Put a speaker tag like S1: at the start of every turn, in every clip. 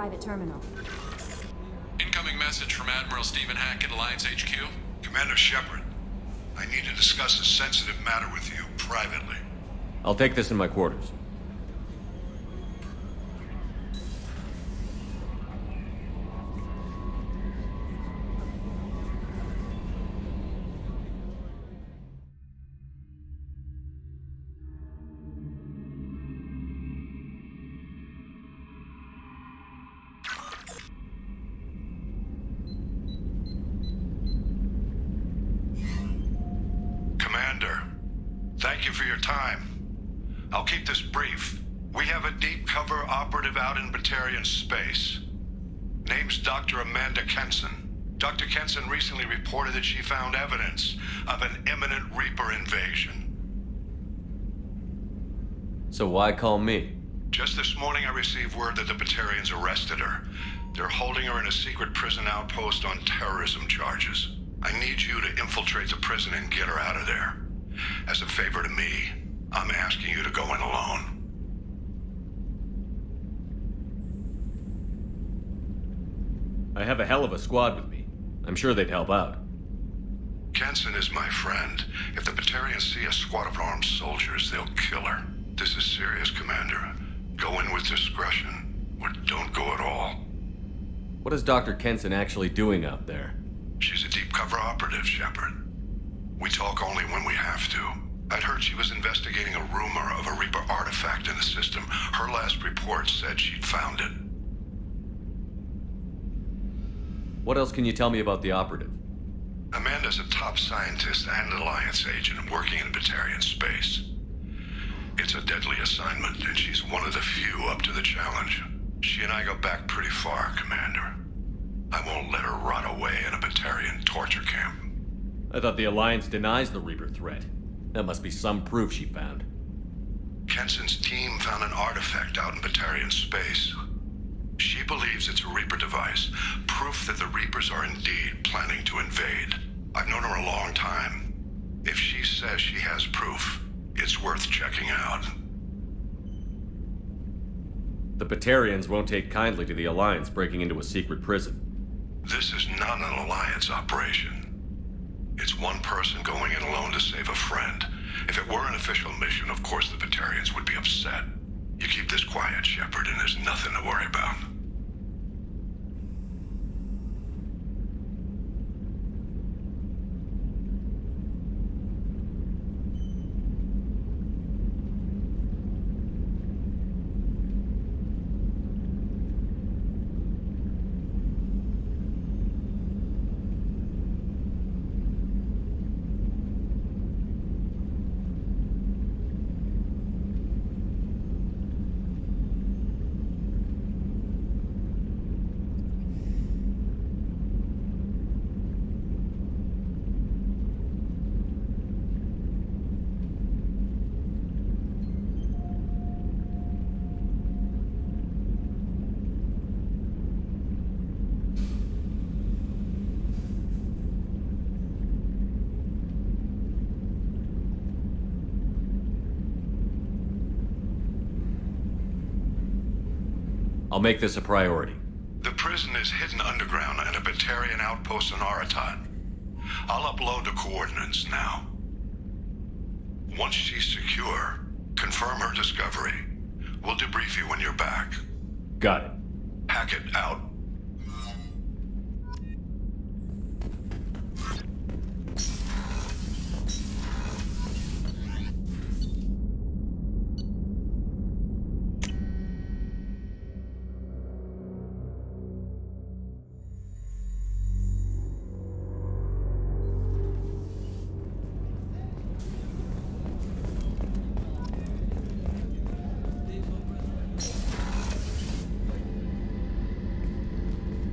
S1: private terminal.
S2: Incoming message from Admiral Stephen Hackett, Alliance HQ.
S3: Commander Shepard, I need to discuss a sensitive matter with you privately.
S4: I'll take this in my quarters.
S3: Commander, thank you for your time. I'll keep this brief. We have a deep cover operative out in Batarian space. Name's Dr. Amanda Kenson. Dr. Kenson recently reported that she found evidence of an imminent Reaper invasion.
S4: So why call me?
S3: Just this morning I received word that the Batarians arrested her. They're holding her in a secret prison outpost on terrorism charges. I need you to infiltrate the prison and get her out of there. As a favor to me, I'm asking you to go in alone.
S4: I have a hell of a squad with me. I'm sure they'd help out.
S3: Kenson is my friend. If the Batarians see a squad of armed soldiers, they'll kill her. This is serious, Commander. Go in with discretion, or don't go at all.
S4: What is Dr. Kenson actually doing out there?
S3: She's a deep cover operative, Shepard. We talk only when we have to. I'd heard she was investigating a rumor of a Reaper artifact in the system. Her last report said she'd found it.
S4: What else can you tell me about the operative?
S3: Amanda's a top scientist and Alliance agent working in Batarian space. It's a deadly assignment, and she's one of the few up to the challenge. She and I go back pretty far, Commander. I won't let her rot away in a Batarian torture camp.
S4: I thought the Alliance denies the Reaper threat. That must be some proof she found.
S3: Kenson's team found an artifact out in Batarian space. She believes it's a Reaper device, proof that the Reapers are indeed planning to invade. I've known her a long time. If she says she has proof, it's worth checking out.
S4: The Batarians won't take kindly to the Alliance breaking into a secret prison.
S3: This is not an Alliance operation. It's one person going in alone to save a friend. If it were an official mission, of course the Batarians would be upset. You keep this quiet, Shepard, and there's nothing to worry about.
S4: I'll make this a priority.
S3: The prison is hidden underground in a Batarian outpost on Aratat. I'll upload the coordinates now. Once she's secure, confirm her discovery. We'll debrief you when you're back.
S4: Got it.
S3: Hackett out.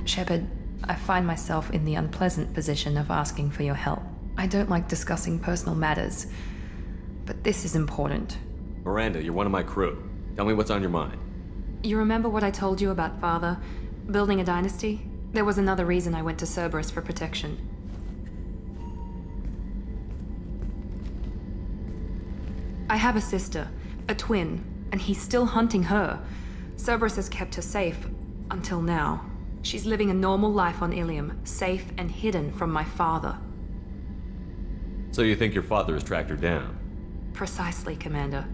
S5: Shepard, I find myself in the unpleasant position of asking for your help. I don't like discussing personal matters, but this is important.
S4: Miranda, you're one of my crew. Tell me what's on your mind.
S5: You remember what I told you about Father? Building a dynasty? There was another reason I went to Cerberus for protection. I have a sister, a twin, and he's still hunting her. Cerberus has kept her safe, Until now. She's living a normal life on Ilium, safe and hidden from my father.
S4: So you think your father has tracked her down?
S5: Precisely, Commander.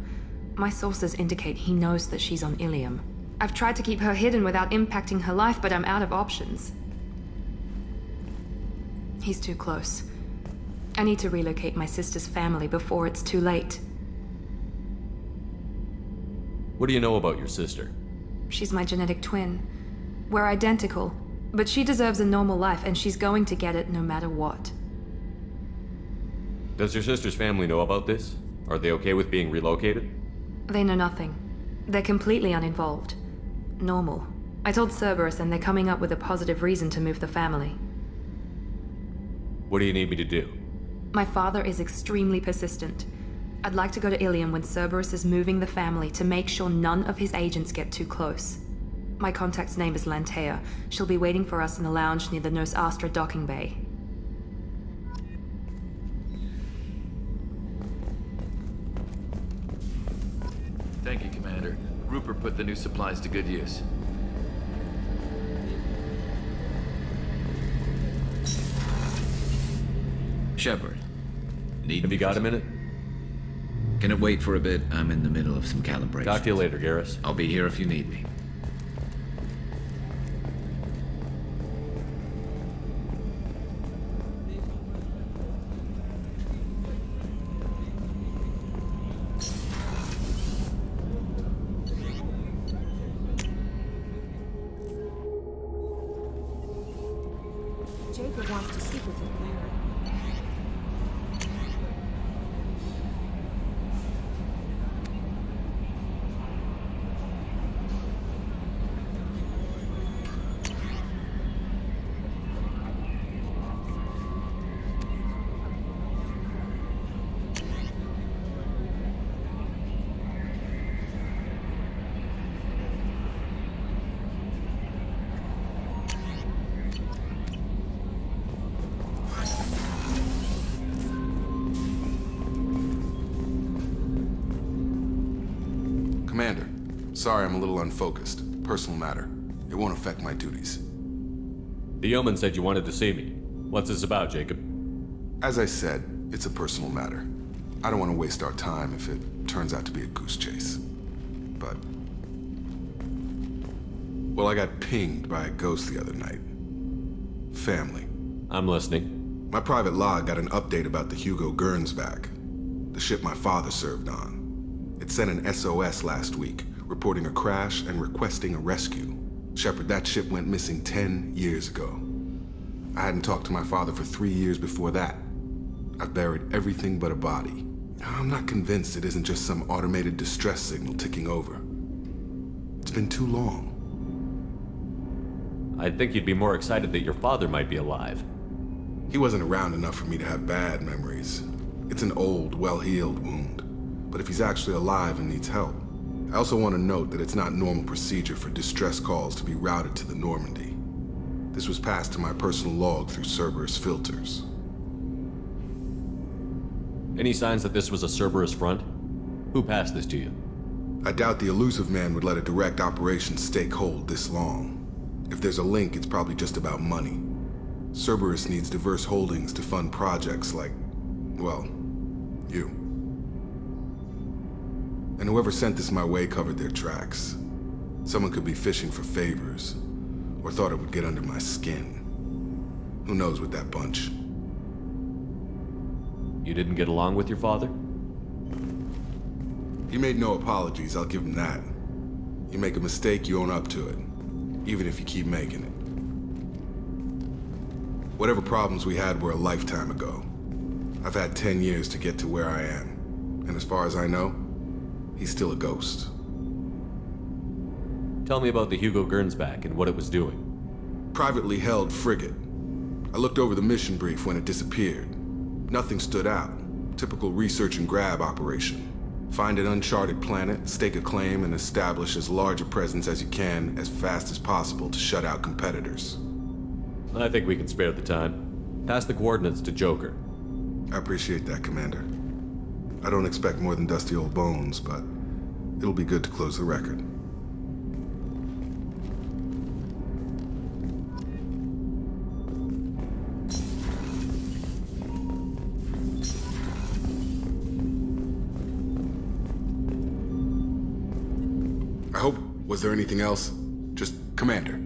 S5: My sources indicate he knows that she's on Ilium. I've tried to keep her hidden without impacting her life, but I'm out of options. He's too close. I need to relocate my sister's family before it's too late.
S4: What do you know about your sister?
S5: She's my genetic twin. We're identical, but she deserves a normal life and she's going to get it no matter what.
S4: Does your sister's family know about this? Are they okay with being relocated?
S5: They know nothing. They're completely uninvolved. Normal. I told Cerberus and they're coming up with a positive reason to move the family.
S4: What do you need me to do?
S5: My father is extremely persistent. I'd like to go to Ilium when Cerberus is moving the family to make sure none of his agents get too close. My contact's name is Lantea. She'll be waiting for us in the lounge near the Nos Astra docking bay.
S1: Thank you, Commander. Rupert put the new supplies to good use.
S6: Shepard. Need
S4: Have you got a minute?
S6: Can it wait for a bit? I'm in the middle of some calibration.
S4: Talk to you later, Garrus.
S6: I'll be here if you need me.
S7: Jacob wants to speak with you, Commander.
S8: Commander, sorry I'm a little unfocused. Personal matter. It won't affect my duties.
S4: The yeoman said you wanted to see me. What's this about, Jacob?
S8: As I said, it's a personal matter. I don't want to waste our time if it turns out to be a goose chase. But... well, I got pinged by a ghost the other night. Family.
S4: I'm listening.
S8: My private log got an update about the Hugo Gernsback, the ship my father served on. It sent an SOS last week, reporting a crash and requesting a rescue. Shepard, that ship went missing 10 years ago. I hadn't talked to my father for 3 years before that. I've buried everything but a body. I'm not convinced it isn't just some automated distress signal ticking over. It's been too long.
S4: I'd think you'd be more excited that your father might be alive.
S8: He wasn't around enough for me to have bad memories. It's an old, well-healed wound. But if he's actually alive and needs help, I also want to note that it's not normal procedure for distress calls to be routed to the Normandy. This was passed to my personal log through Cerberus filters.
S4: Any signs that this was a Cerberus front? Who passed this to you?
S8: I doubt the elusive man would let a direct operations stake hold this long. If there's a link, it's probably just about money. Cerberus needs diverse holdings to fund projects like, well, you. And whoever sent this my way covered their tracks. Someone could be fishing for favors, or thought it would get under my skin. Who knows with that bunch?
S4: You didn't get along with your father?
S8: He made no apologies, I'll give him that. You make a mistake, you own up to it, even if you keep making it. Whatever problems we had were a lifetime ago. I've had 10 years to get to where I am, and as far as I know, he's still a ghost.
S4: Tell me about the Hugo Gernsback and what it was doing.
S8: Privately held frigate. I looked over the mission brief when it disappeared. Nothing stood out. Typical research and grab operation. Find an uncharted planet, stake a claim, and establish as large a presence as you can as fast as possible to shut out competitors.
S4: I think we can spare the time. Pass the coordinates to Joker.
S8: I appreciate that, Commander. I don't expect more than dusty old bones, but it'll be good to close the record. Was there anything else? Just Commander.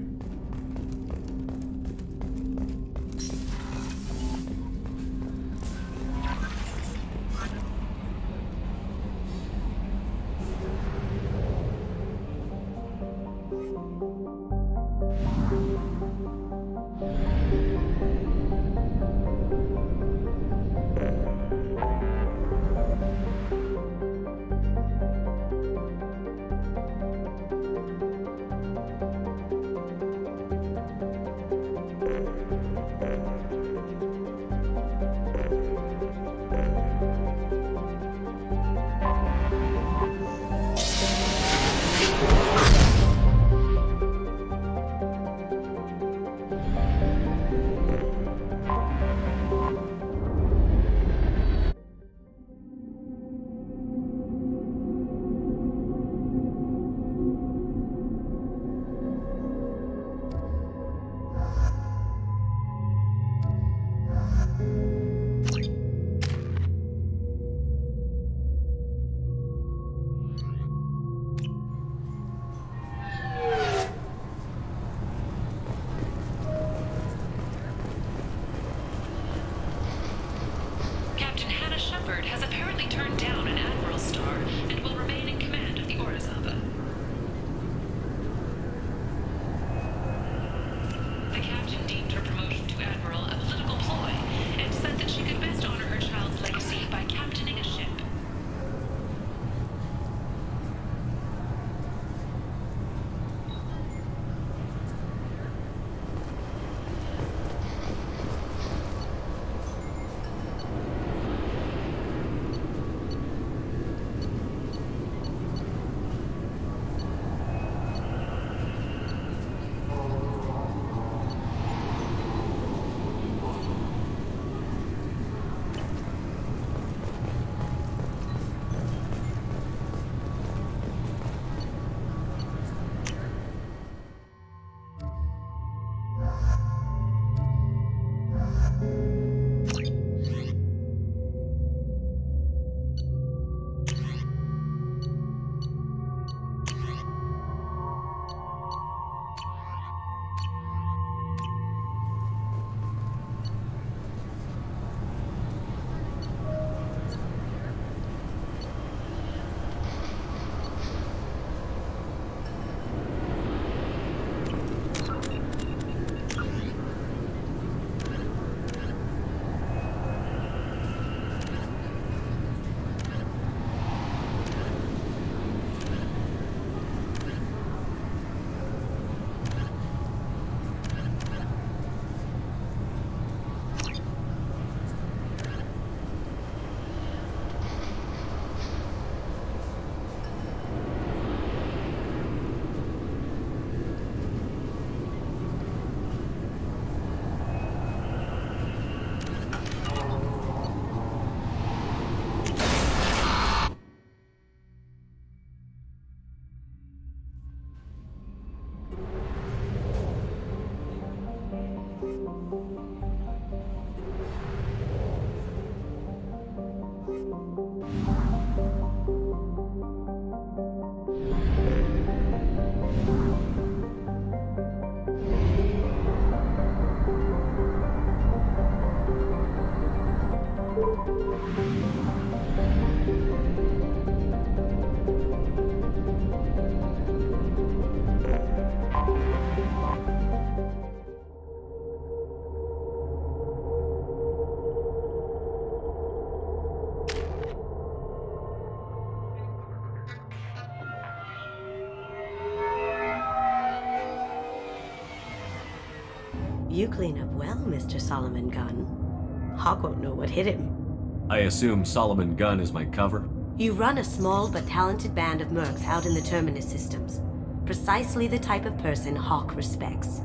S7: You clean up well, Mr. Solomon Gunn. Hawk won't know what hit him.
S4: I assume Solomon Gunn is my cover?
S7: You run a small but talented band of mercs out in the Terminus systems. Precisely the type of person Hawk respects.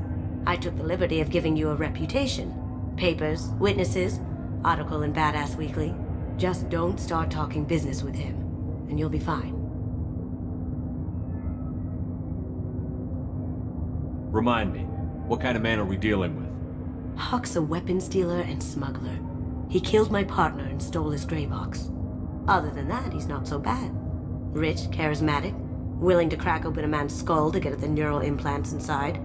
S7: I took the liberty of giving you a reputation. Papers, witnesses, article in Badass Weekly. Just don't start talking business with him, and you'll be fine.
S4: Remind me, what kind of man are we dealing with?
S7: Hawk's a weapons dealer and smuggler. He killed my partner and stole his gray box. Other than that, he's not so bad. Rich, charismatic, Willing to crack open a man's skull to get at the neural implants inside?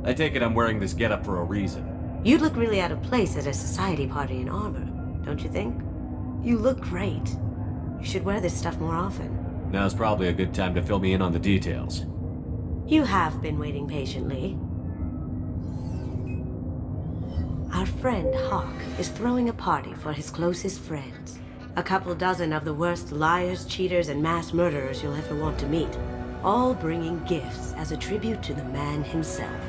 S4: I take it I'm wearing this getup for a reason.
S7: You'd look really out of place at a society party in armor, don't you think? You look great. You should wear this stuff more often.
S4: Now's probably a good time to fill me in on the details.
S7: You have been waiting patiently. Our friend Hawk is throwing a party for his closest friends. A couple dozen of the worst liars, cheaters, and mass murderers you'll ever want to meet. All bringing gifts as a tribute to the man himself.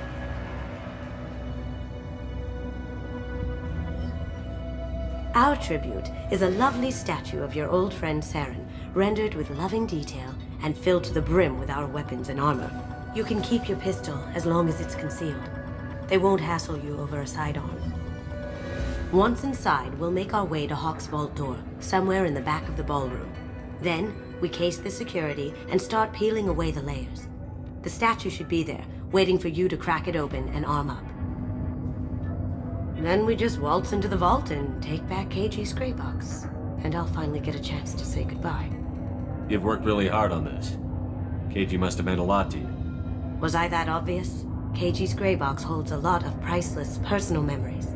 S7: Our tribute is a lovely statue of your old friend Saren, rendered with loving detail and filled to the brim with our weapons and armor. You can keep your pistol as long as it's concealed. They won't hassle you over a sidearm. Once inside, we'll make our way to Hawk's vault door, somewhere in the back of the ballroom. Then, we case the security and start peeling away the layers. The statue should be there, waiting for you to crack it open and arm up. Then we just waltz into the vault and take back KG's gray box. And I'll finally get a chance to say goodbye.
S4: You've worked really hard on this. KG must have meant a lot to you.
S7: Was I that obvious? KG's gray box holds a lot of priceless personal memories.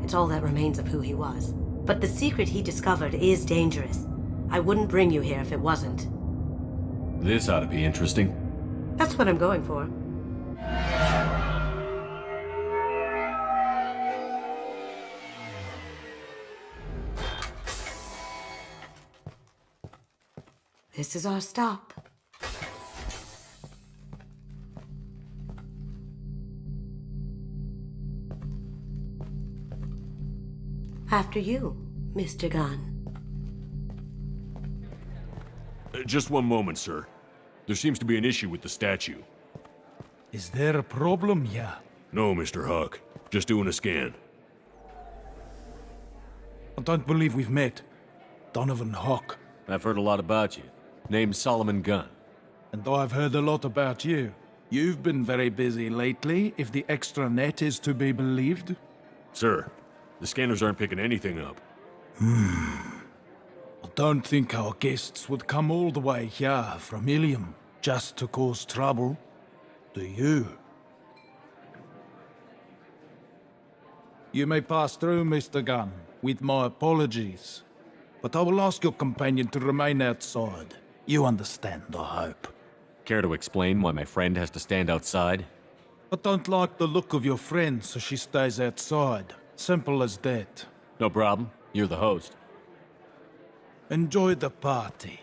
S7: It's all that remains of who he was. But the secret he discovered is dangerous. I wouldn't bring you here if it wasn't.
S4: This ought to be interesting.
S7: That's what I'm going for. This is our stop. After you, Mr. Gunn.
S9: Just one moment, sir. There seems to be an issue with the statue.
S10: Is there a problem here?
S9: No, Mr. Hawk. Just doing a scan.
S10: I don't believe we've met. Donovan Hawk.
S4: I've heard a lot about you. Name's Solomon Gunn.
S10: And I've heard a lot about you. You've been very busy lately, if the extranet is to be believed.
S9: Sir, the scanners aren't picking anything up.
S10: I don't think our guests would come all the way here from Ilium just to cause trouble. Do you? You may pass through, Mr. Gunn, with my apologies. But I will ask your companion to remain outside. You understand, I hope.
S4: Care to explain why my friend has to stand outside?
S10: I don't like the look of your friend, so she stays outside. Simple as that.
S4: No problem. You're the host.
S10: Enjoy the party.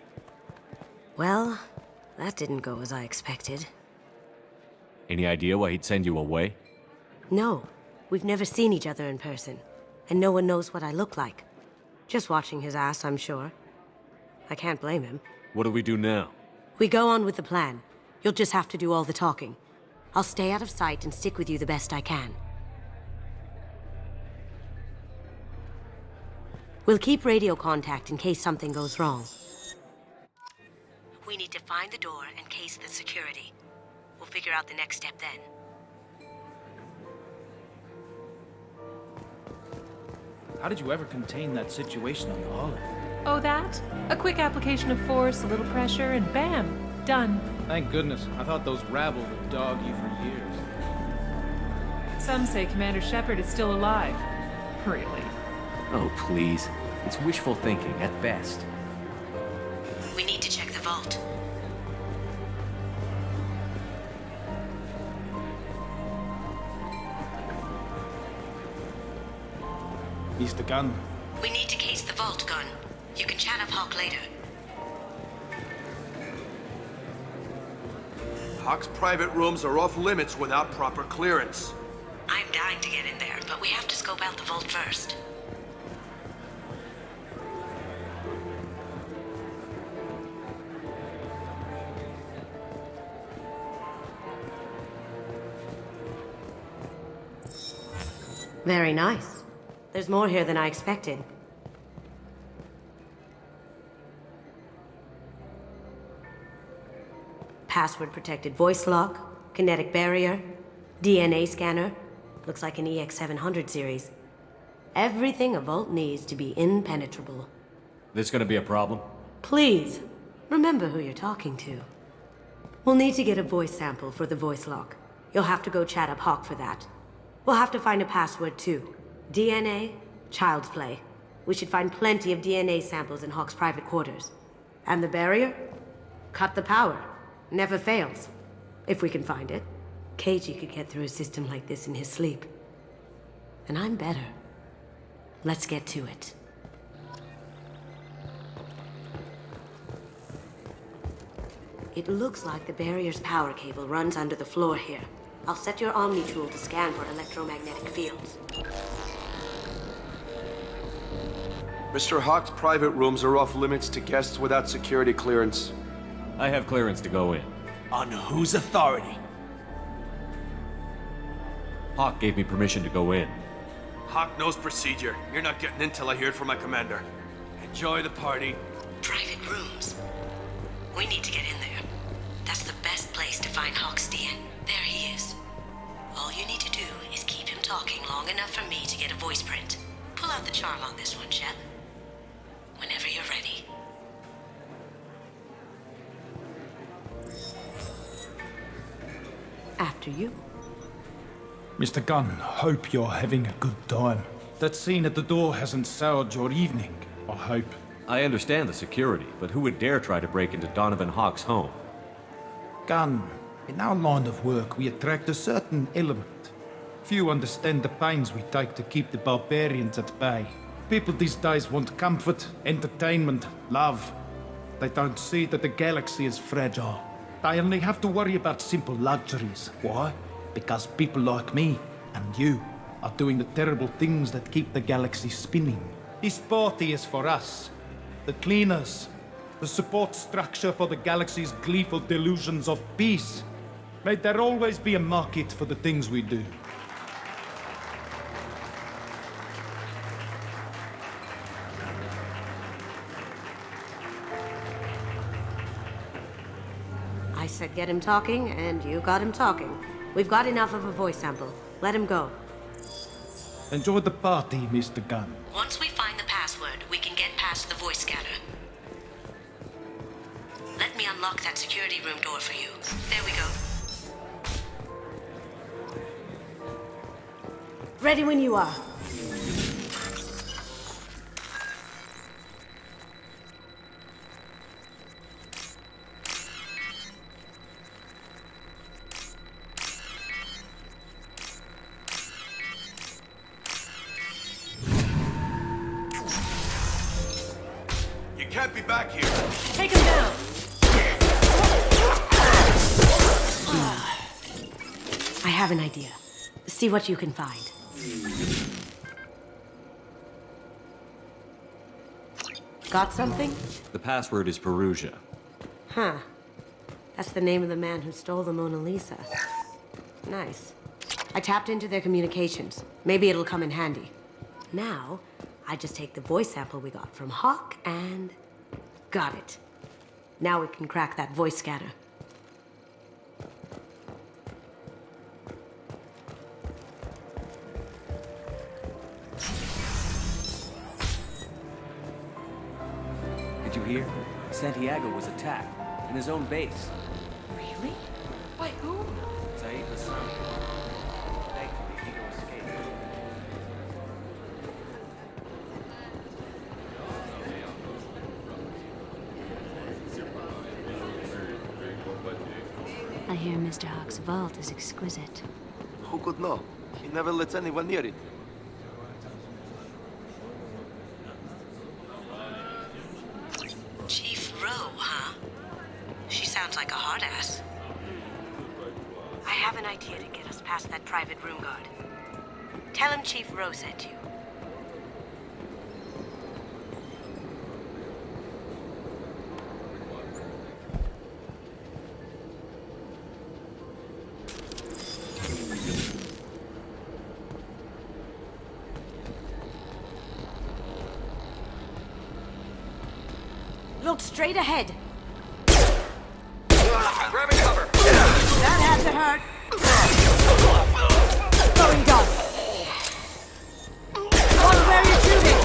S7: Well, that didn't go as I expected.
S4: Any idea why he'd send you away?
S7: No, we've never seen each other in person, and no one knows what I look like. Just watching his ass, I'm sure. I can't blame him.
S4: What do we do now?
S7: We go on with the plan. You'll just have to do all the talking. I'll stay out of sight and stick with you the best I can. We'll keep radio contact in case something goes wrong. We need to find the door and case the security. We'll figure out the next step then.
S11: How did you ever contain that situation on the Olive?
S12: Oh, that? A quick application of force, a little pressure, and bam! Done.
S11: Thank goodness. I thought those rabble would dog you for years.
S12: Some say Commander Shepard is still alive. Really?
S4: Oh, please. It's wishful thinking at best.
S7: We need to check the vault.
S10: Mr. Gunn.
S7: We need to case the vault, Gunn. You can chat up Hawk later.
S13: Hawk's private rooms are off limits without proper clearance.
S7: I'm dying to get in there, but we have to scope out the vault first. Very nice. There's more here than I expected. Password-protected voice lock, kinetic barrier, DNA scanner. Looks like an EX700 series. Everything a vault needs to be impenetrable.
S4: This gonna be a problem?
S7: Please, remember who you're talking to. We'll need to get a voice sample for the voice lock. You'll have to go chat up Hawk for that. We'll have to find a password too. DNA, child's play. We should find plenty of DNA samples in Hawk's private quarters. And the barrier? Cut the power. Never fails. If we can find it. KG could get through a system like this in his sleep. And I'm better. Let's get to it. It looks like the barrier's power cable runs under the floor here. I'll set your Omni tool to scan for electromagnetic fields.
S13: Mr. Hawk's private rooms are off limits to guests without security clearance.
S4: I have clearance to go in.
S14: On whose authority?
S4: Hawk gave me permission to go in.
S13: Hawk knows procedure. You're not getting in till I hear it from my commander. Enjoy the party.
S7: Private rooms. We need to get in there. That's the best place to find Hawk's DN. There he is. All you need to do is keep him talking long enough for me to get a voice print. Pull out the charm on this one, Shep. Whenever you're ready. After you.
S10: Mr. Gunn, hope you're having a good time. That scene at the door hasn't soured your evening, I hope.
S4: I understand the security, but who would dare try to break into Donovan Hawk's home?
S10: Gunn, in our line of work, we attract a certain element. Few understand the pains we take to keep the barbarians at bay. People these days want comfort, entertainment, love. They don't see that the galaxy is fragile. They only have to worry about simple luxuries. Why? Because people like me and you are doing the terrible things that keep the galaxy spinning. This party is for us, the cleaners, the support structure for the galaxy's gleeful delusions of peace. May there always be a market for the things we do.
S7: I said get him talking, and you got him talking. We've got enough of a voice sample. Let him go.
S10: Enjoy the party, Mr. Gunn.
S7: Once we find the password, we can get past the voice scanner. Let me unlock that security room door for you. There we go. Ready when you are.
S13: Can't be back here.
S7: Take him down. I have an idea. See what you can find. Got something?
S4: The password is Perugia.
S7: Huh. That's the name of the man who stole the Mona Lisa. Nice. I tapped into their communications. Maybe it'll come in handy. Now, I just take the voice sample we got from Hawk and... got it. Now we can crack that voice scanner.
S14: Did you hear? Santiago was attacked in his own base.
S12: Really? By whom?
S14: Saeed Hassan. Thankfully, Ego escaped.
S15: I hear Mr. Hawk's vault is exquisite.
S13: Who could know? He never lets anyone near it.
S7: Chief Rowe, huh? She sounds like a hard ass. I have an idea to get us past that private room guard. Tell him Chief Rowe sent you. Look straight ahead.
S13: Grabbing cover.
S7: That had to hurt. Going down. Watch where you're shooting.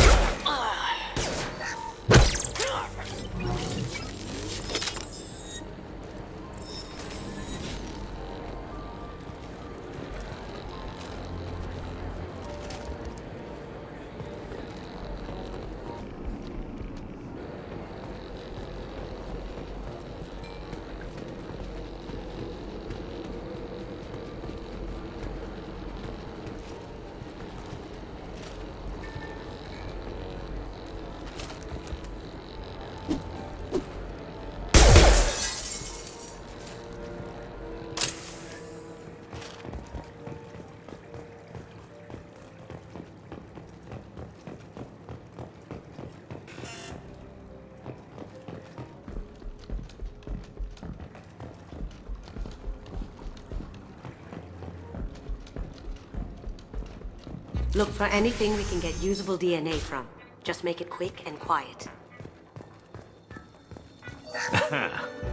S7: Look for anything we can get usable DNA from. Just make it quick and quiet.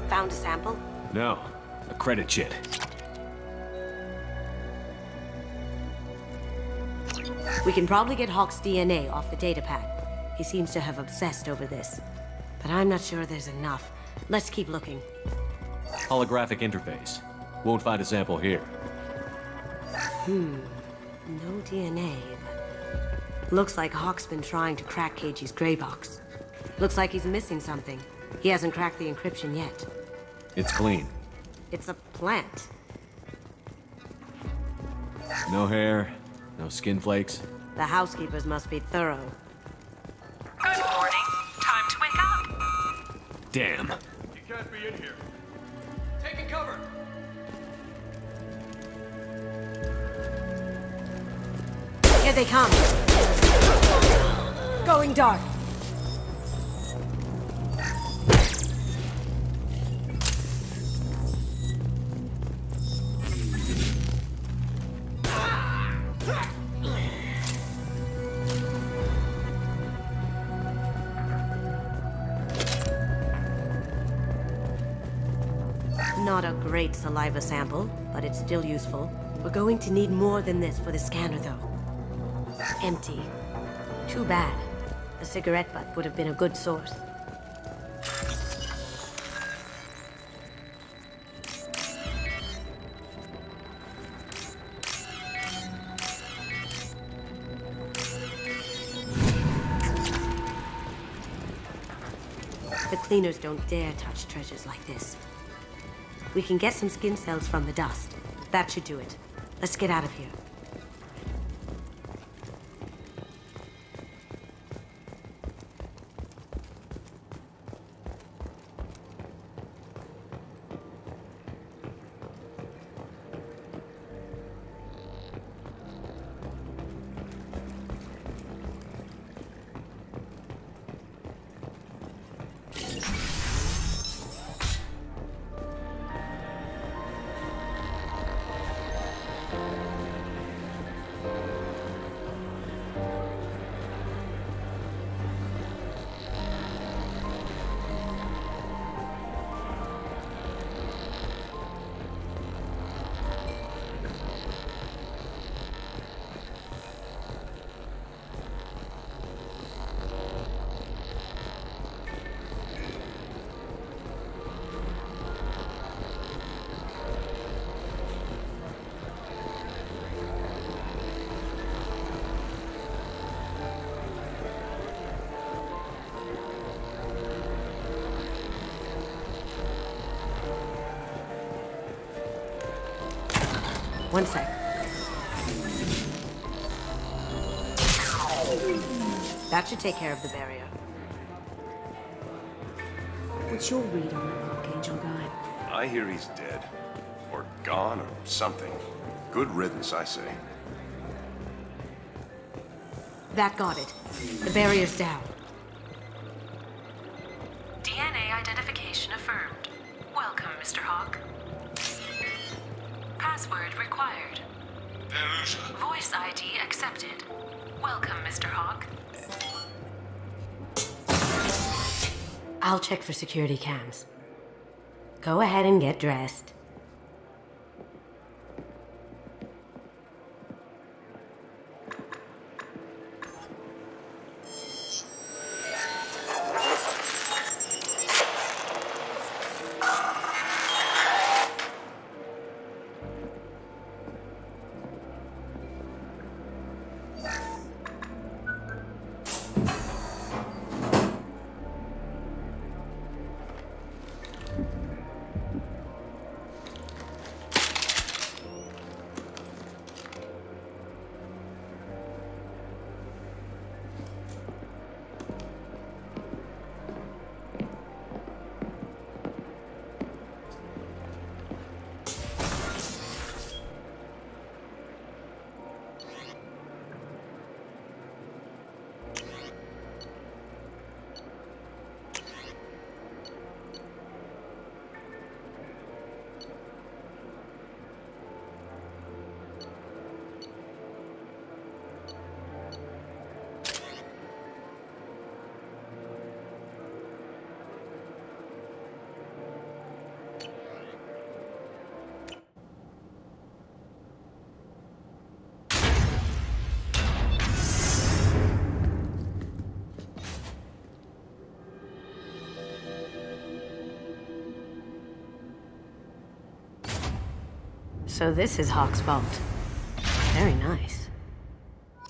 S7: Found a sample?
S9: No, a credit chit.
S7: We can probably get Hawk's DNA off the datapad. He seems to have obsessed over this. But I'm not sure there's enough. Let's keep looking.
S4: Holographic interface. Won't find a sample here.
S7: No DNA, but... Looks like Hawk's been trying to crack KG's gray box. Looks like he's missing something. He hasn't cracked the encryption yet.
S4: It's clean.
S7: It's a plant.
S4: No hair, no skin flakes.
S7: The housekeepers must be thorough.
S12: Good morning. Time to wake up.
S4: Damn.
S9: You can't be in here. Taking cover.
S7: Here they come. Going dark. Not a great saliva sample, but it's still useful. We're going to need more than this for the scanner, though. Empty. Too bad. A cigarette butt would have been a good source. The cleaners don't dare touch treasures like this. We can get some skin cells from the dust. That should do it. Let's get out of here. One sec. That should take care of the barrier.
S15: What's your read on that Archangel guy?
S3: I hear he's dead. Or gone, or something. Good riddance, I say.
S7: That got it. The barrier's down.
S12: DNA identification affirmed. Welcome, Mr. Hawk. Password required. Voice ID accepted. Welcome, Mr. Hawk.
S7: I'll check for security cams. Go ahead and get dressed. So this is Hawk's vault. Very nice.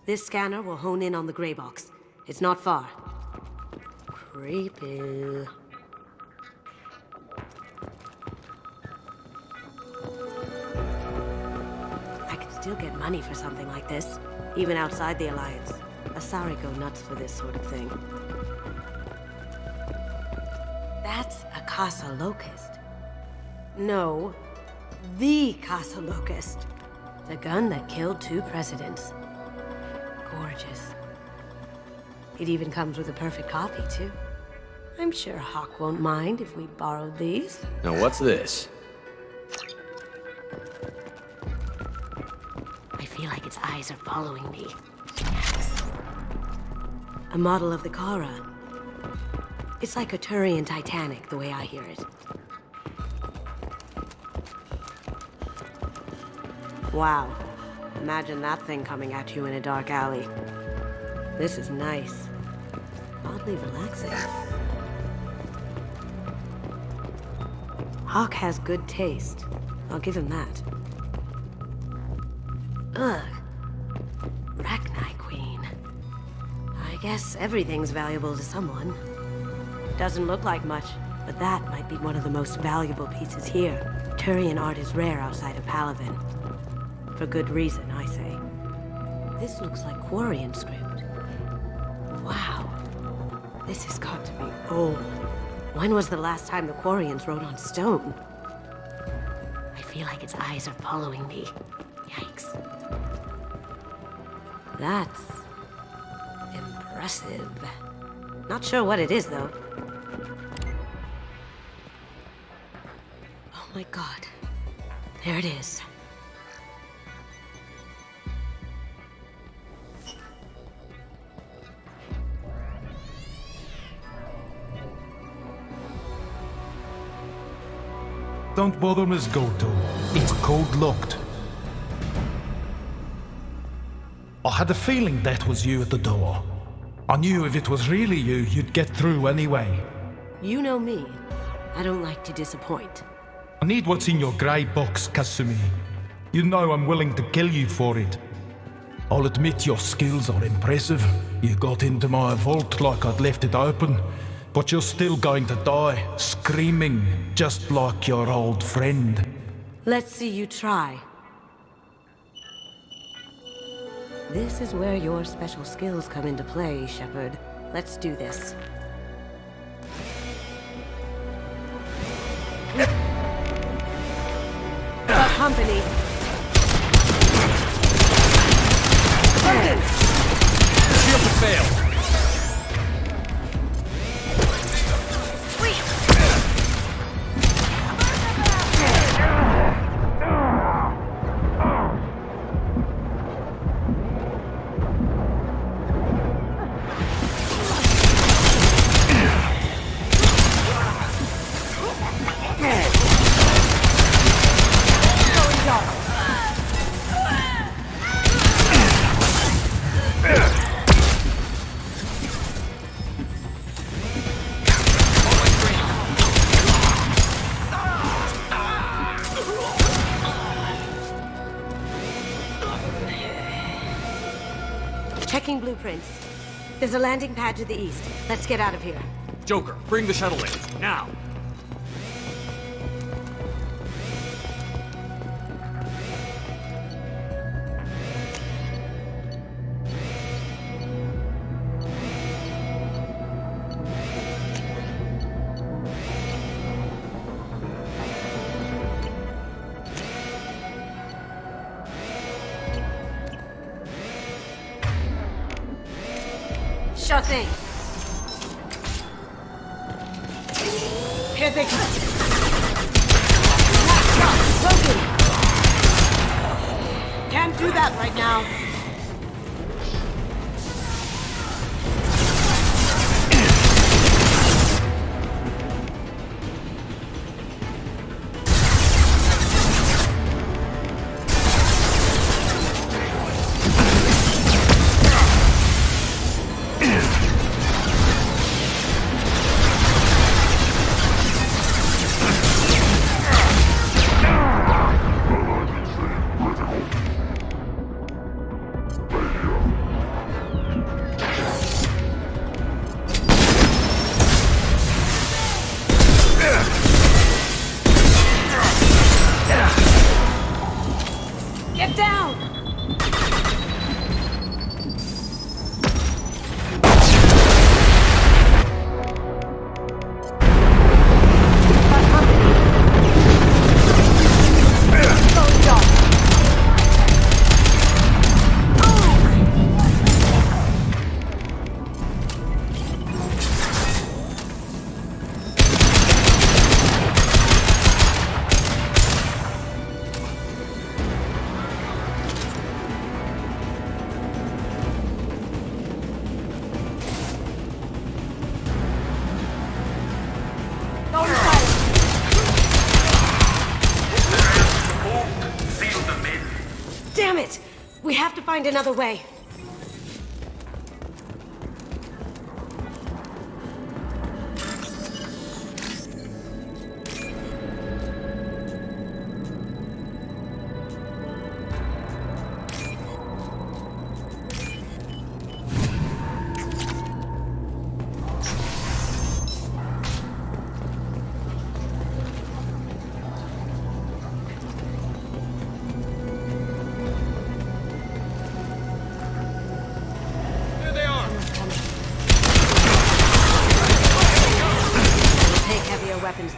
S7: This scanner will hone in on the gray box. It's not far. Creepy. I could still get money for something like this, even outside the Alliance. Asari go nuts for this sort of thing. That's a Casa Locust. No, the Casa Locust. The gun that killed 2 presidents. Gorgeous. It even comes with a perfect copy, too. I'm sure Hawk won't mind if we borrowed these.
S4: Now what's this?
S7: I feel like its eyes are following me. A model of the Kara. It's like a Turian Titanic, the way I hear it. Wow. Imagine that thing coming at you in a dark alley. This is nice. Oddly relaxing. Hawk has good taste. I'll give him that. Ugh. Rachni Queen. I guess everything's valuable to someone. Doesn't look like much, but that might be one of the most valuable pieces here. Turian art is rare outside of Palavin. For good reason, I say. This looks like Quarian script. Wow. This has got to be old. When was the last time the Quarians wrote on stone? I feel like its eyes are following me. Yikes. That's impressive. Not sure what it is, though. Oh my god. There it is.
S10: Don't bother, Miss Goto. It's code locked. I had a feeling that was you at the door. I knew if it was really you, you'd get through anyway.
S7: You know me. I don't like to disappoint.
S10: I need what's in your grey box, Kasumi. You know I'm willing to kill you for it. I'll admit your skills are impressive. You got into my vault like I'd left it open. But you're still going to die, screaming, just like your old friend.
S7: Let's see you try. This is where your special skills come into play, Shepard. Let's do this. Got company.
S4: Shield to fail.
S7: Checking blueprints. There's a landing pad to the east. Let's get out of here.
S4: Joker, bring the shuttle in, now!
S7: Sure thing. Here they come. Broken. Can't do that right now. find another way.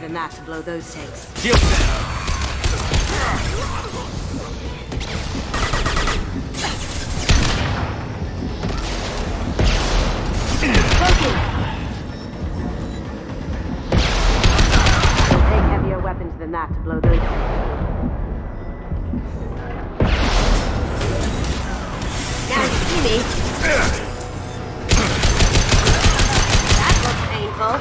S7: Than that to blow those tanks.
S14: Shield down.
S7: Take heavier weapons than that to blow those tanks. Now you see me. That looks painful.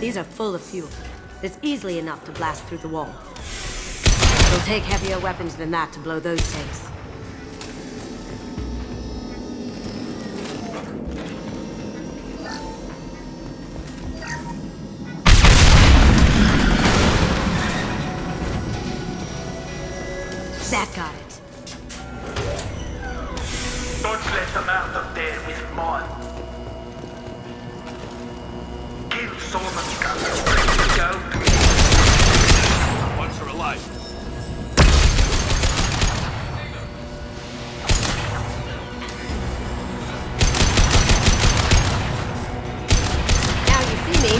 S7: These are full of fuel. It's easily enough to blast through the wall. It'll take heavier weapons than that to blow those tanks. That got it.
S16: Don't let them out of there with more. Kill so many guns, ready to go.
S9: Once are alive.
S7: Now you see me.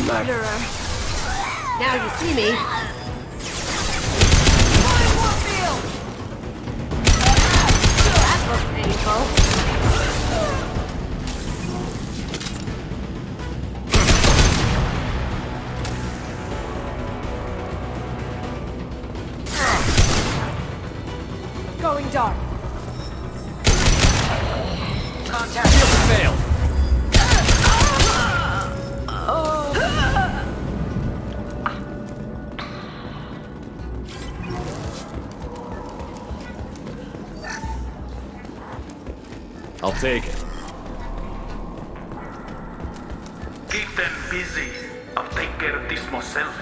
S7: Murderer. Now you see me. That looks painful. Going dark. Contact.
S14: Failed.
S4: I'll take it.
S16: Keep them busy. I'll take care of this myself.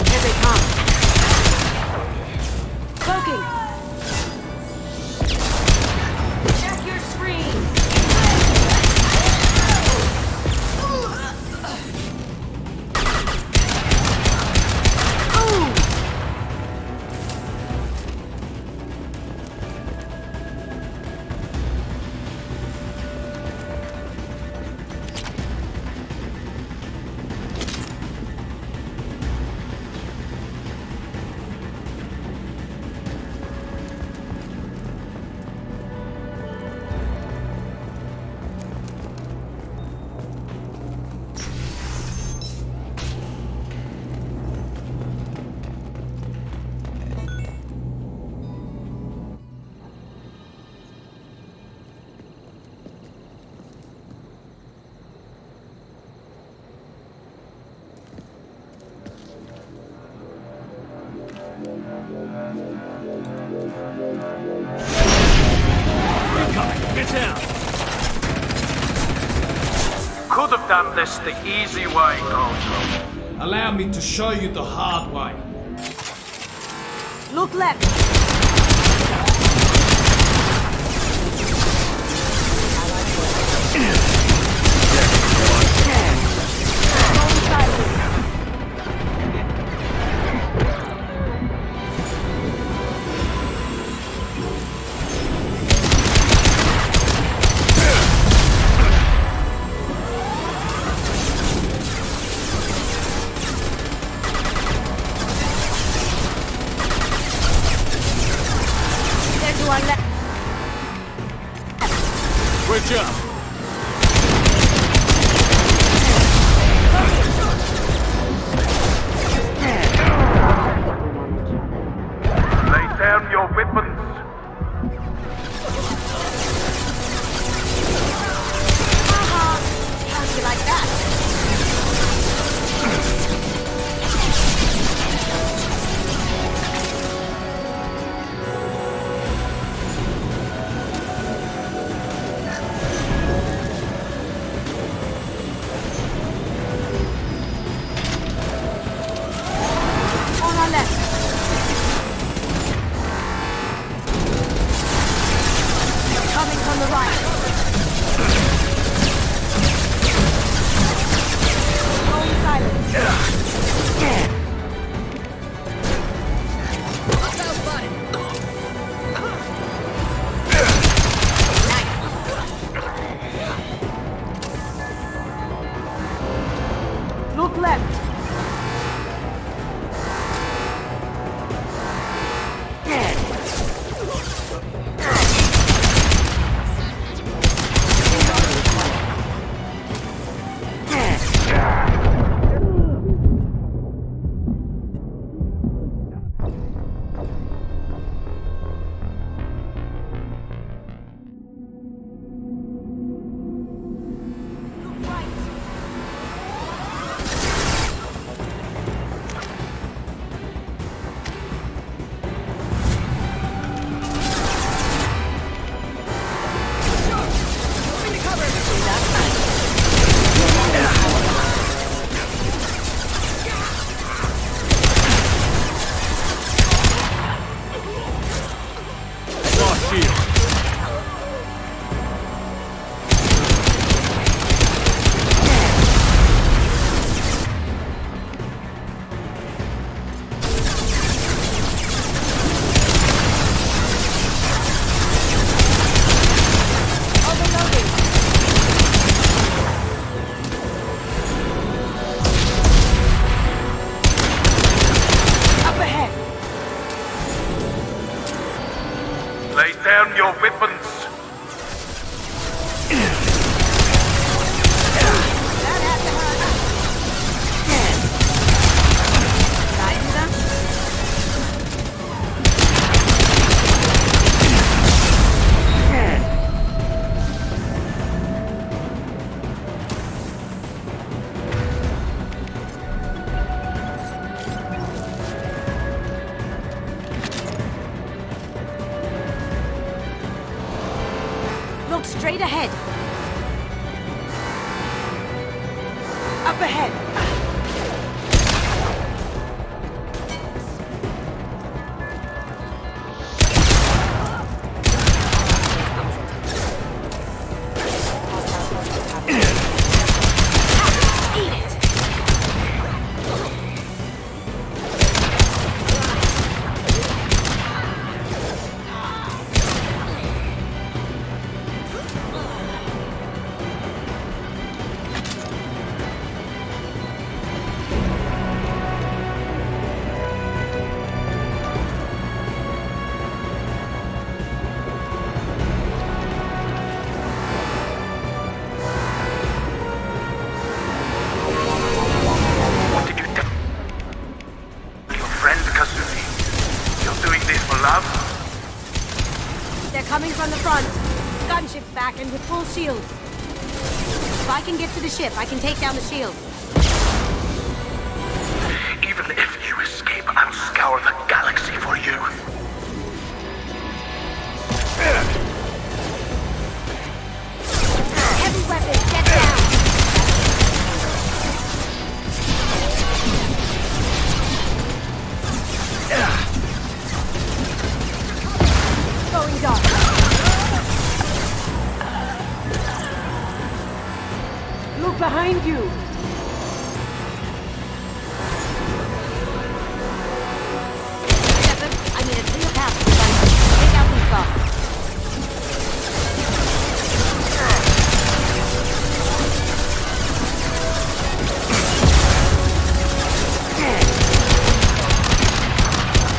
S7: Here they come. Cloaking. Check your screens.
S9: Get down!
S16: Could have done this the easy way, Gojo.
S10: Allow me to show you the hard way.
S7: Look left.
S9: Great job.
S16: Lay down your weapons.
S7: How'd you like that? Look left.
S16: Lay down your weapons.
S7: Look straight ahead. Up ahead. Coming from the front. Gunship's back and with full shields. If I can get to the ship, I can take down the shields.
S16: Even if you escape, I'll scour the galaxy for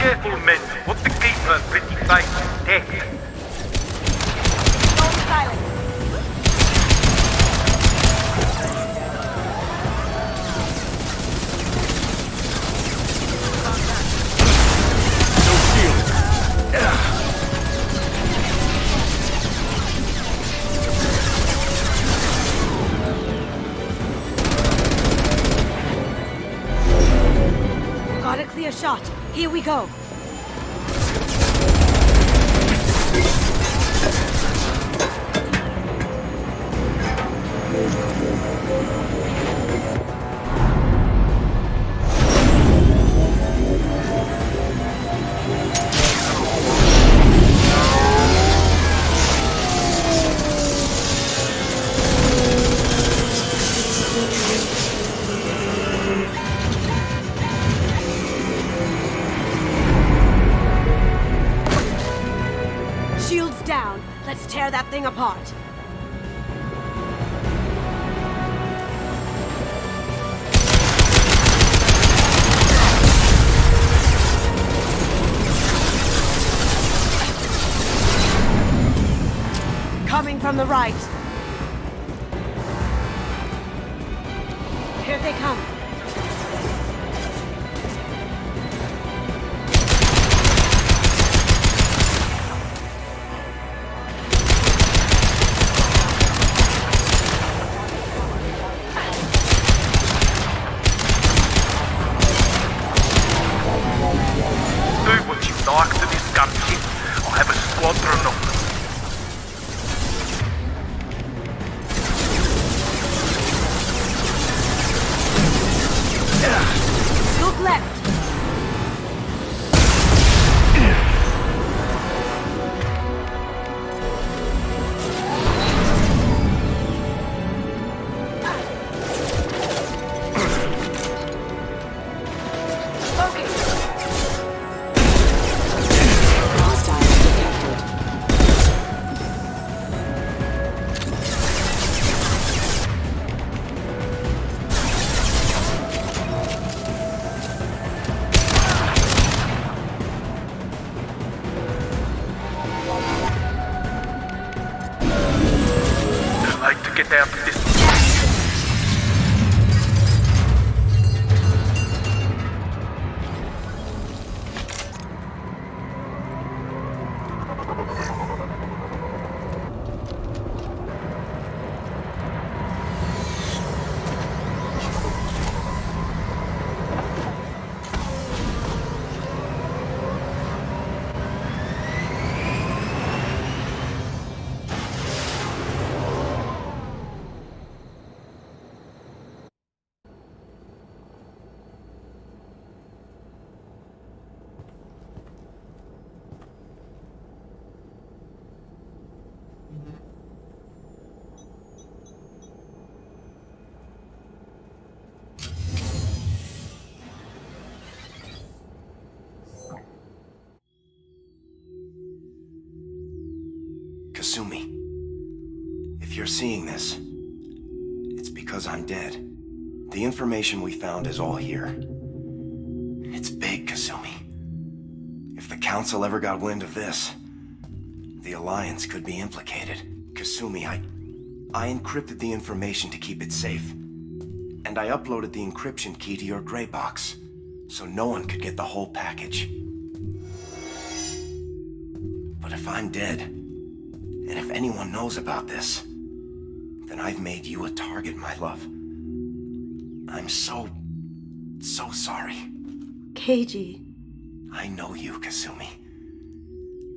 S16: careful, men. Want to keep her pretty face intact.
S7: Don't silence. Got a clear shot. Here we go. Shields down. Let's tear that thing apart. Coming from the right. Here they come.
S16: Do what you like to this gunship. I'll have a squadron of them.
S7: Look left.
S16: Get out of this.
S17: Kasumi, if you're seeing this, it's because I'm dead. The information we found is all here. It's big, Kasumi. If the Council ever got wind of this, the Alliance could be implicated. Kasumi, I encrypted the information to keep it safe. And I uploaded the encryption key to your gray box, so no one could get the whole package. But if I'm dead, and if anyone knows about this, then I've made you a target, my love. I'm so sorry.
S7: Keiji.
S17: I know you, Kasumi.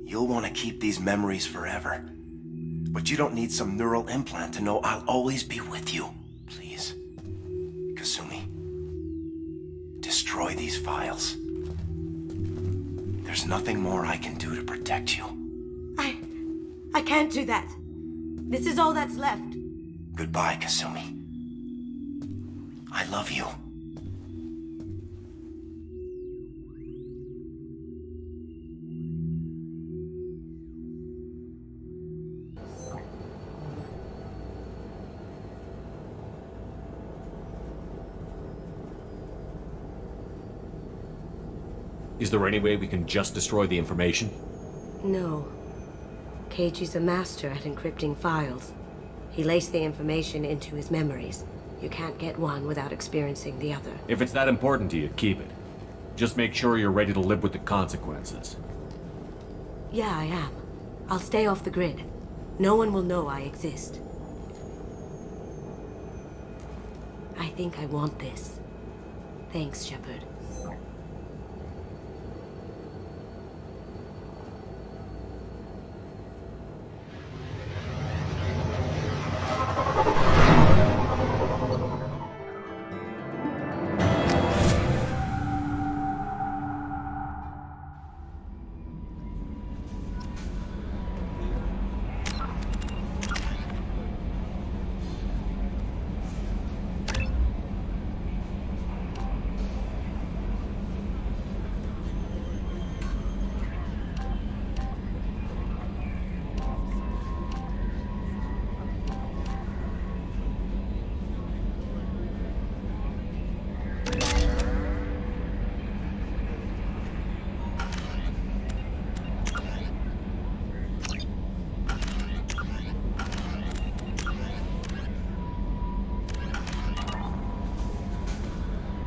S17: You'll want to keep these memories forever. But you don't need some neural implant to know I'll always be with you. Please, Kasumi, destroy these files. There's nothing more I can do to protect you.
S7: I can't do that. This is all that's left.
S17: Goodbye, Kasumi. I love you.
S4: You Is there any way we can just destroy the information?
S7: No. Keiichi's a master at encrypting files. He laced the information into his memories. You can't get one without experiencing the other.
S4: If it's that important to you, keep it. Just make sure you're ready to live with the consequences.
S7: Yeah, I am. I'll stay off the grid. No one will know I exist. I think I want this. Thanks, Shepard.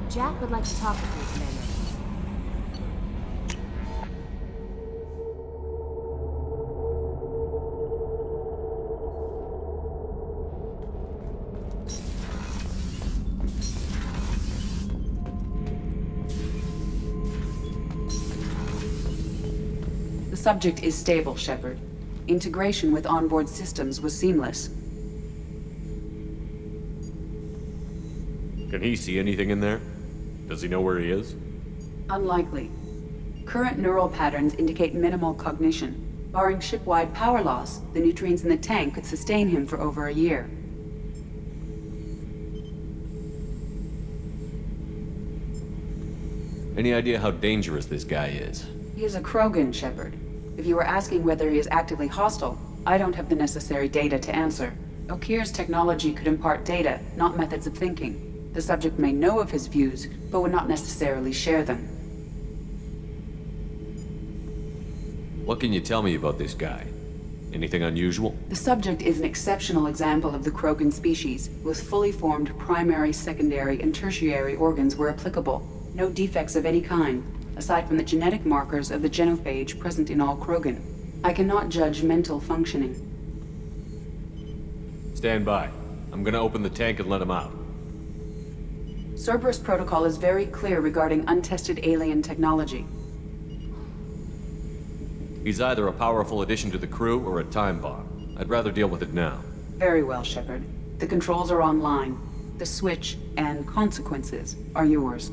S15: Jack would like to talk with you, Commander.
S18: The subject is stable, Shepard. Integration with onboard systems was seamless.
S4: Can he see anything in there? Does he know where he is?
S18: Unlikely. Current neural patterns indicate minimal cognition. Barring ship-wide power loss, the nutrients in the tank could sustain him for over a year.
S4: Any idea how dangerous this guy is?
S18: He is a Krogan, Shepard. If you were asking whether he is actively hostile, I don't have the necessary data to answer. Okeer's technology could impart data, not methods of thinking. The subject may know of his views, but would not necessarily share them.
S4: What can you tell me about this guy? Anything unusual?
S18: The subject is an exceptional example of the Krogan species, with fully formed primary, secondary, and tertiary organs where applicable. No defects of any kind, aside from the genetic markers of the genophage present in all Krogan. I cannot judge mental functioning.
S4: Stand by. I'm gonna open the tank and let him out.
S18: Cerberus protocol is very clear regarding untested alien technology.
S4: He's either a powerful addition to the crew or a time bomb. I'd rather deal with it now.
S18: Very well, Shepard. The controls are online. The switch and consequences are yours.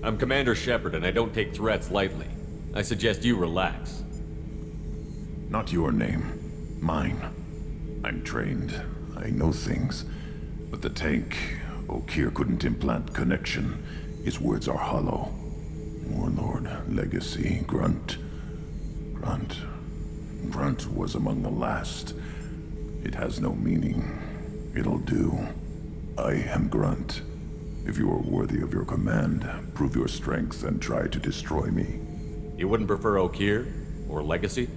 S4: I'm Commander Shepard, and I don't take threats lightly. I suggest you relax.
S19: Not your name. Mine. I'm trained. I know things. But the tank, Okeer couldn't implant connection. His words are hollow. Warlord, legacy, Grunt. Grunt was among the last. It has no meaning. It'll do. I am Grunt. If you are worthy of your command, prove your strength and try to destroy me.
S4: You wouldn't prefer Okeer? Or legacy?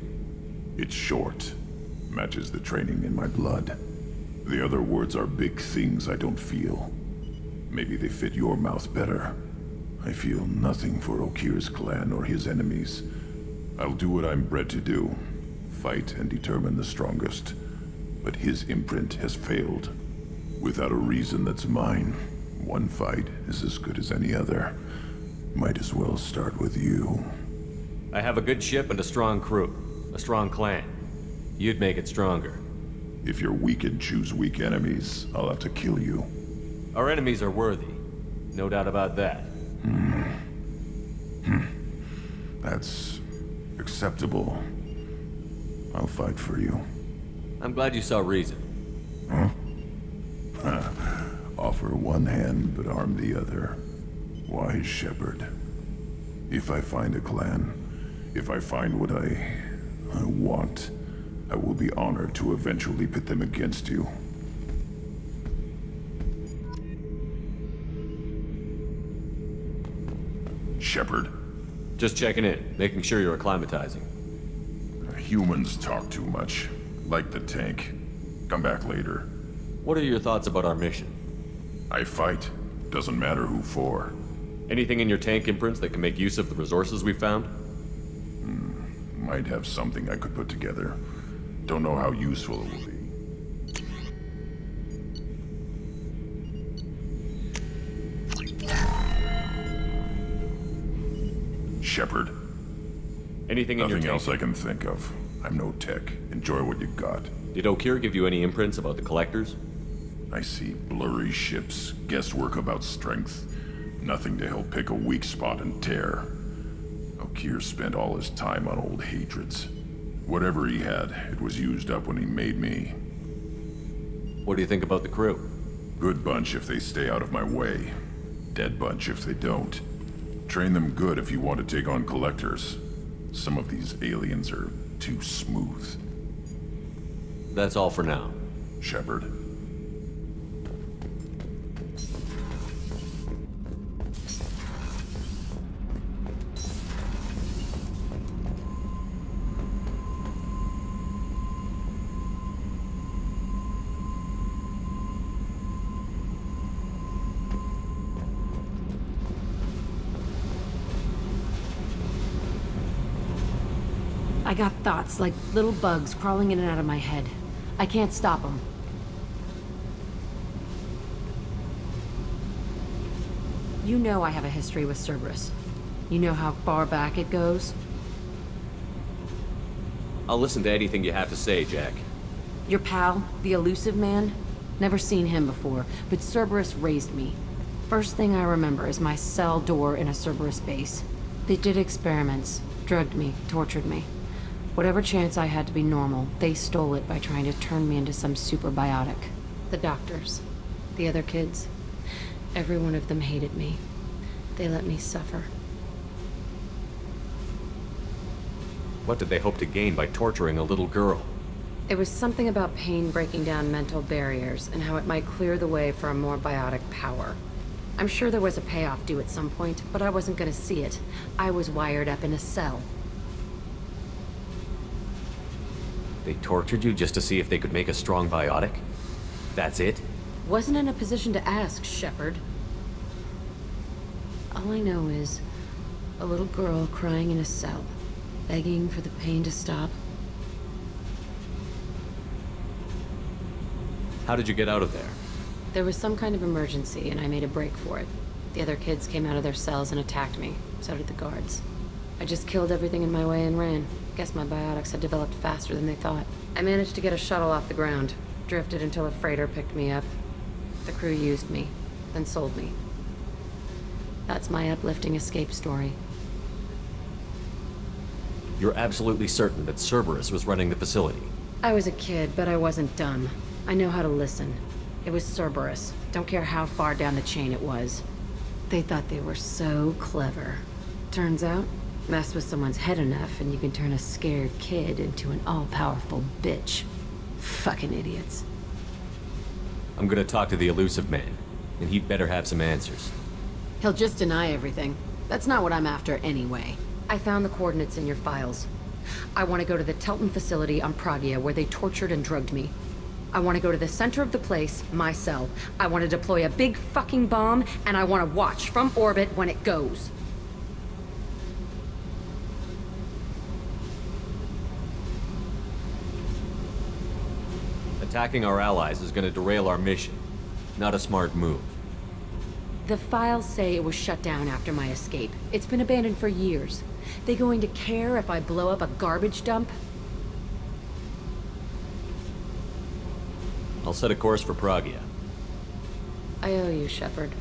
S19: It's short. Matches the training in my blood. The other words are big things I don't feel. Maybe they fit your mouth better. I feel nothing for Okeer's clan or his enemies. I'll do what I'm bred to do. Fight and determine the strongest. But his imprint has failed. Without a reason that's mine. One fight is as good as any other. Might as well start with you.
S4: I have a good ship and a strong crew. A strong clan. You'd make it stronger.
S19: If you're weak and choose weak enemies, I'll have to kill you.
S4: Our enemies are worthy. No doubt about that.
S19: That's acceptable. I'll fight for you.
S4: I'm glad you saw reason.
S19: Huh? Offer one hand, but arm the other. Wise shepherd. If I find a clan, if I find what I want, I will be honored to eventually pit them against you. Shepherd?
S4: Just checking in, making sure you're acclimatizing.
S19: Humans talk too much. Like the tank. Come back later.
S4: What are your thoughts about our mission?
S19: I fight. Doesn't matter who for.
S4: Anything in your tank imprints that can make use of the resources we found?
S19: Might have something I could put together. Don't know how useful it will be. Shepherd.
S4: Anything in your
S19: Nothing
S4: tank?
S19: else I can think of. I'm no tech. Enjoy what you got.
S4: Did Okir give you any imprints about the collectors?
S19: I see blurry ships, guesswork about strength. Nothing to help pick a weak spot and tear. Okir spent all his time on old hatreds. Whatever he had, it was used up when he made me.
S4: What do you think about the crew?
S19: Good bunch if they stay out of my way. Dead bunch if they don't. Train them good if you want to take on collectors. Some of these aliens are too smooth.
S4: That's all for now.
S19: Shepherd.
S15: I got thoughts like little bugs crawling in and out of my head. I can't stop them. You know I have a history with Cerberus. You know how far back it goes?
S4: I'll listen to anything you have to say, Jack.
S15: Your pal, the elusive man? Never seen him before, but Cerberus raised me. First thing I remember is my cell door in a Cerberus base. They did experiments, drugged me, tortured me. Whatever chance I had to be normal, they stole it by trying to turn me into some super biotic. The doctors, the other kids, every one of them hated me. They let me suffer.
S4: What did they hope to gain by torturing a little girl?
S15: It was something about pain breaking down mental barriers and how it might clear the way for a more biotic power. I'm sure there was a payoff due at some point, but I wasn't gonna see it. I was wired up in a cell.
S4: They tortured you just to see if they could make a strong biotic? That's it?
S15: Wasn't in a position to ask, Shepard. All I know is a little girl crying in a cell, begging for the pain to stop.
S4: How did you get out of there?
S15: There was some kind of emergency, and I made a break for it. The other kids came out of their cells and attacked me. So did the guards. I just killed everything in my way and ran. Guess my biotics had developed faster than they thought. I managed to get a shuttle off the ground. Drifted until a freighter picked me up. The crew used me, then sold me. That's my uplifting escape story.
S4: You're absolutely certain that Cerberus was running the facility?
S15: I was a kid, but I wasn't dumb. I know how to listen. It was Cerberus. Don't care how far down the chain it was. They thought they were so clever. Turns out, mess with someone's head enough and you can turn a scared kid into an all-powerful bitch. Fucking idiots.
S4: I'm gonna talk to the elusive man, and he'd better have some answers.
S15: He'll just deny everything. That's not what I'm after anyway. I found the coordinates in your files. I want to go to the Telton facility on Pragia where they tortured and drugged me. I want to go to the center of the place, my cell. I want to deploy a big fucking bomb, and I want to watch from orbit when it goes.
S4: Attacking our allies is gonna derail our mission. Not a smart move.
S15: The files say it was shut down after my escape. It's been abandoned for years. They going to care if I blow up a garbage dump?
S4: I'll set a course for Pragia.
S15: I owe you, Shepard.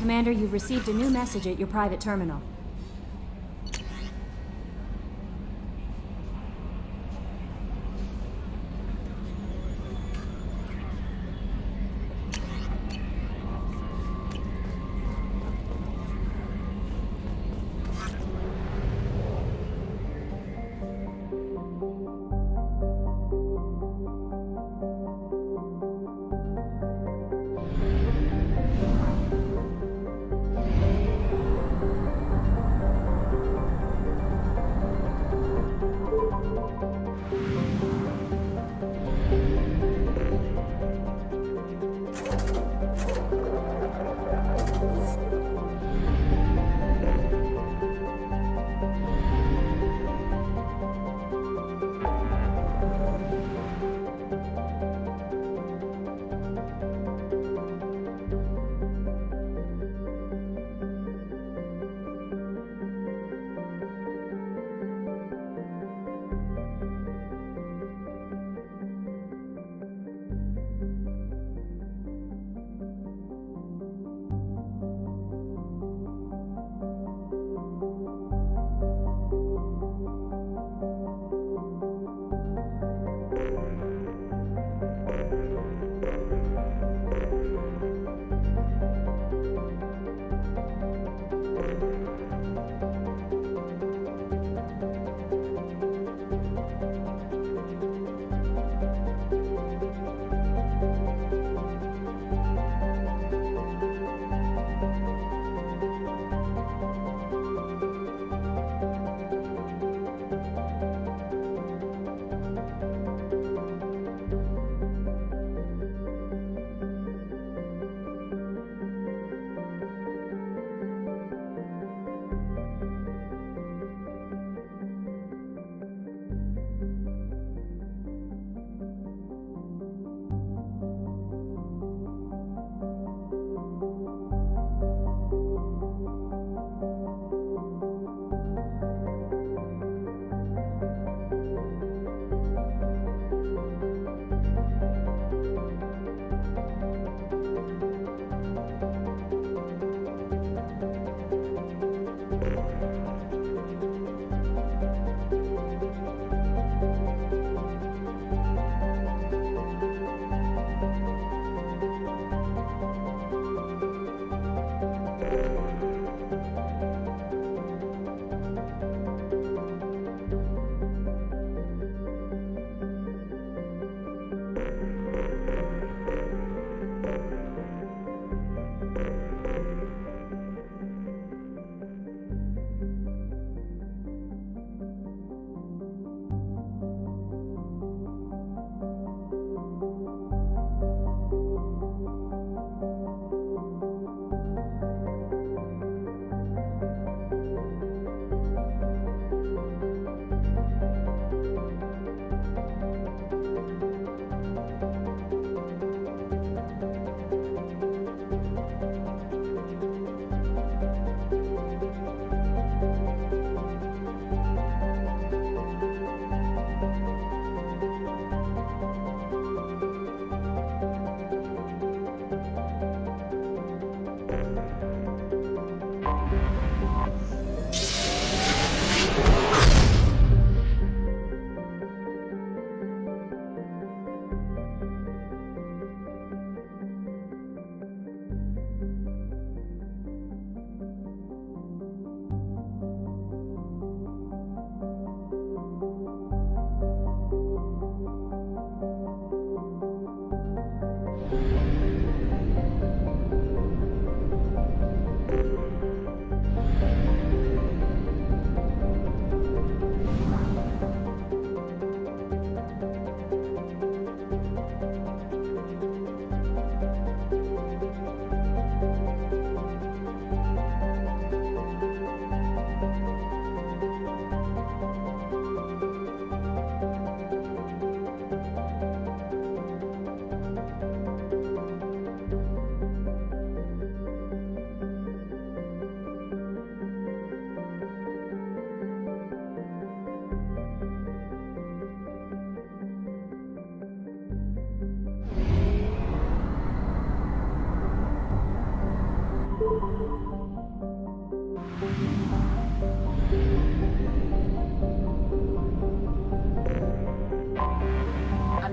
S20: Commander, you've received a new message at your private terminal.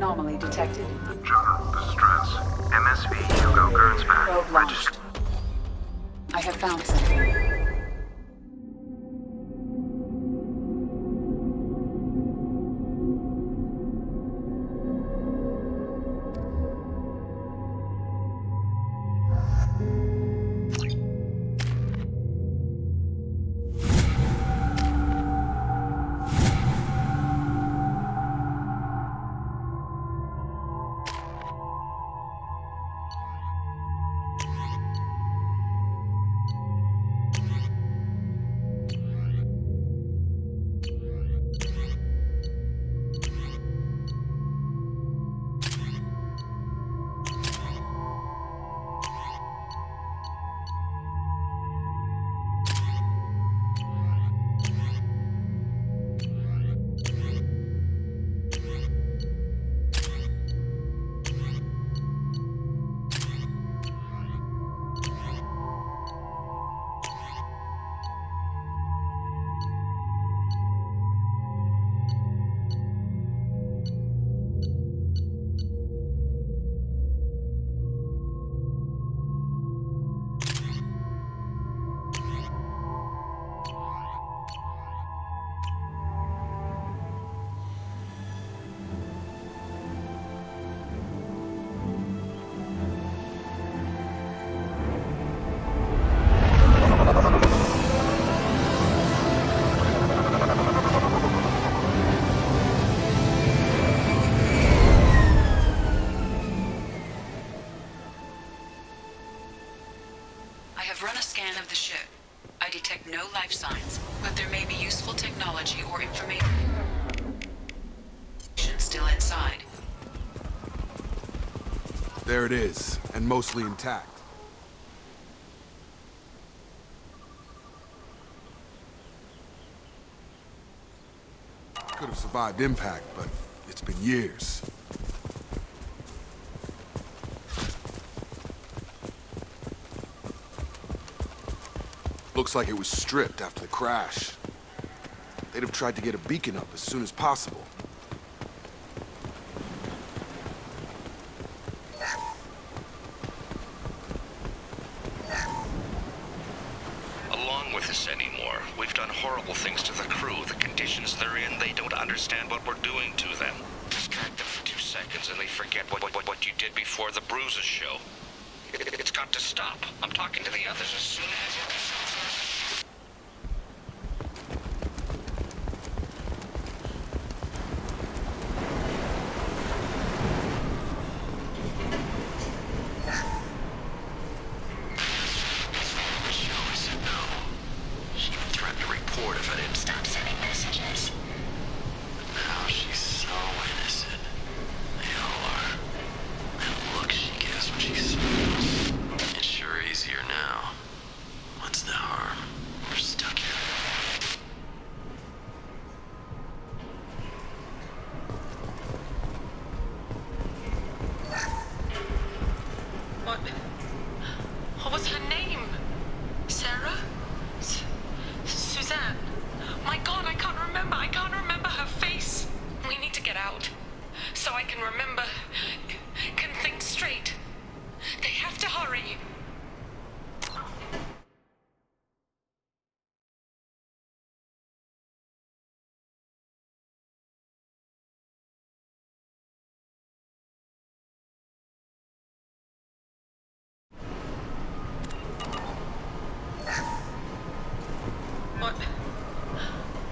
S18: Anomaly detected.
S16: General, this is Trance. MSV Hugo Gernsback.
S18: Probe launched. I have found something. Life signs, but there may be useful technology or information still inside.
S8: There it is, and mostly intact. Could have survived impact, but it's been years. Looks like it was stripped after the crash. They'd have tried to get a beacon up as soon as possible.
S21: Along with this anymore. We've done horrible things to the crew. The conditions they're in, they don't understand what we're doing to them. Distract them for 2 seconds and they forget what you did before the bruises show. It's got to stop. I'm talking to the others as soon as...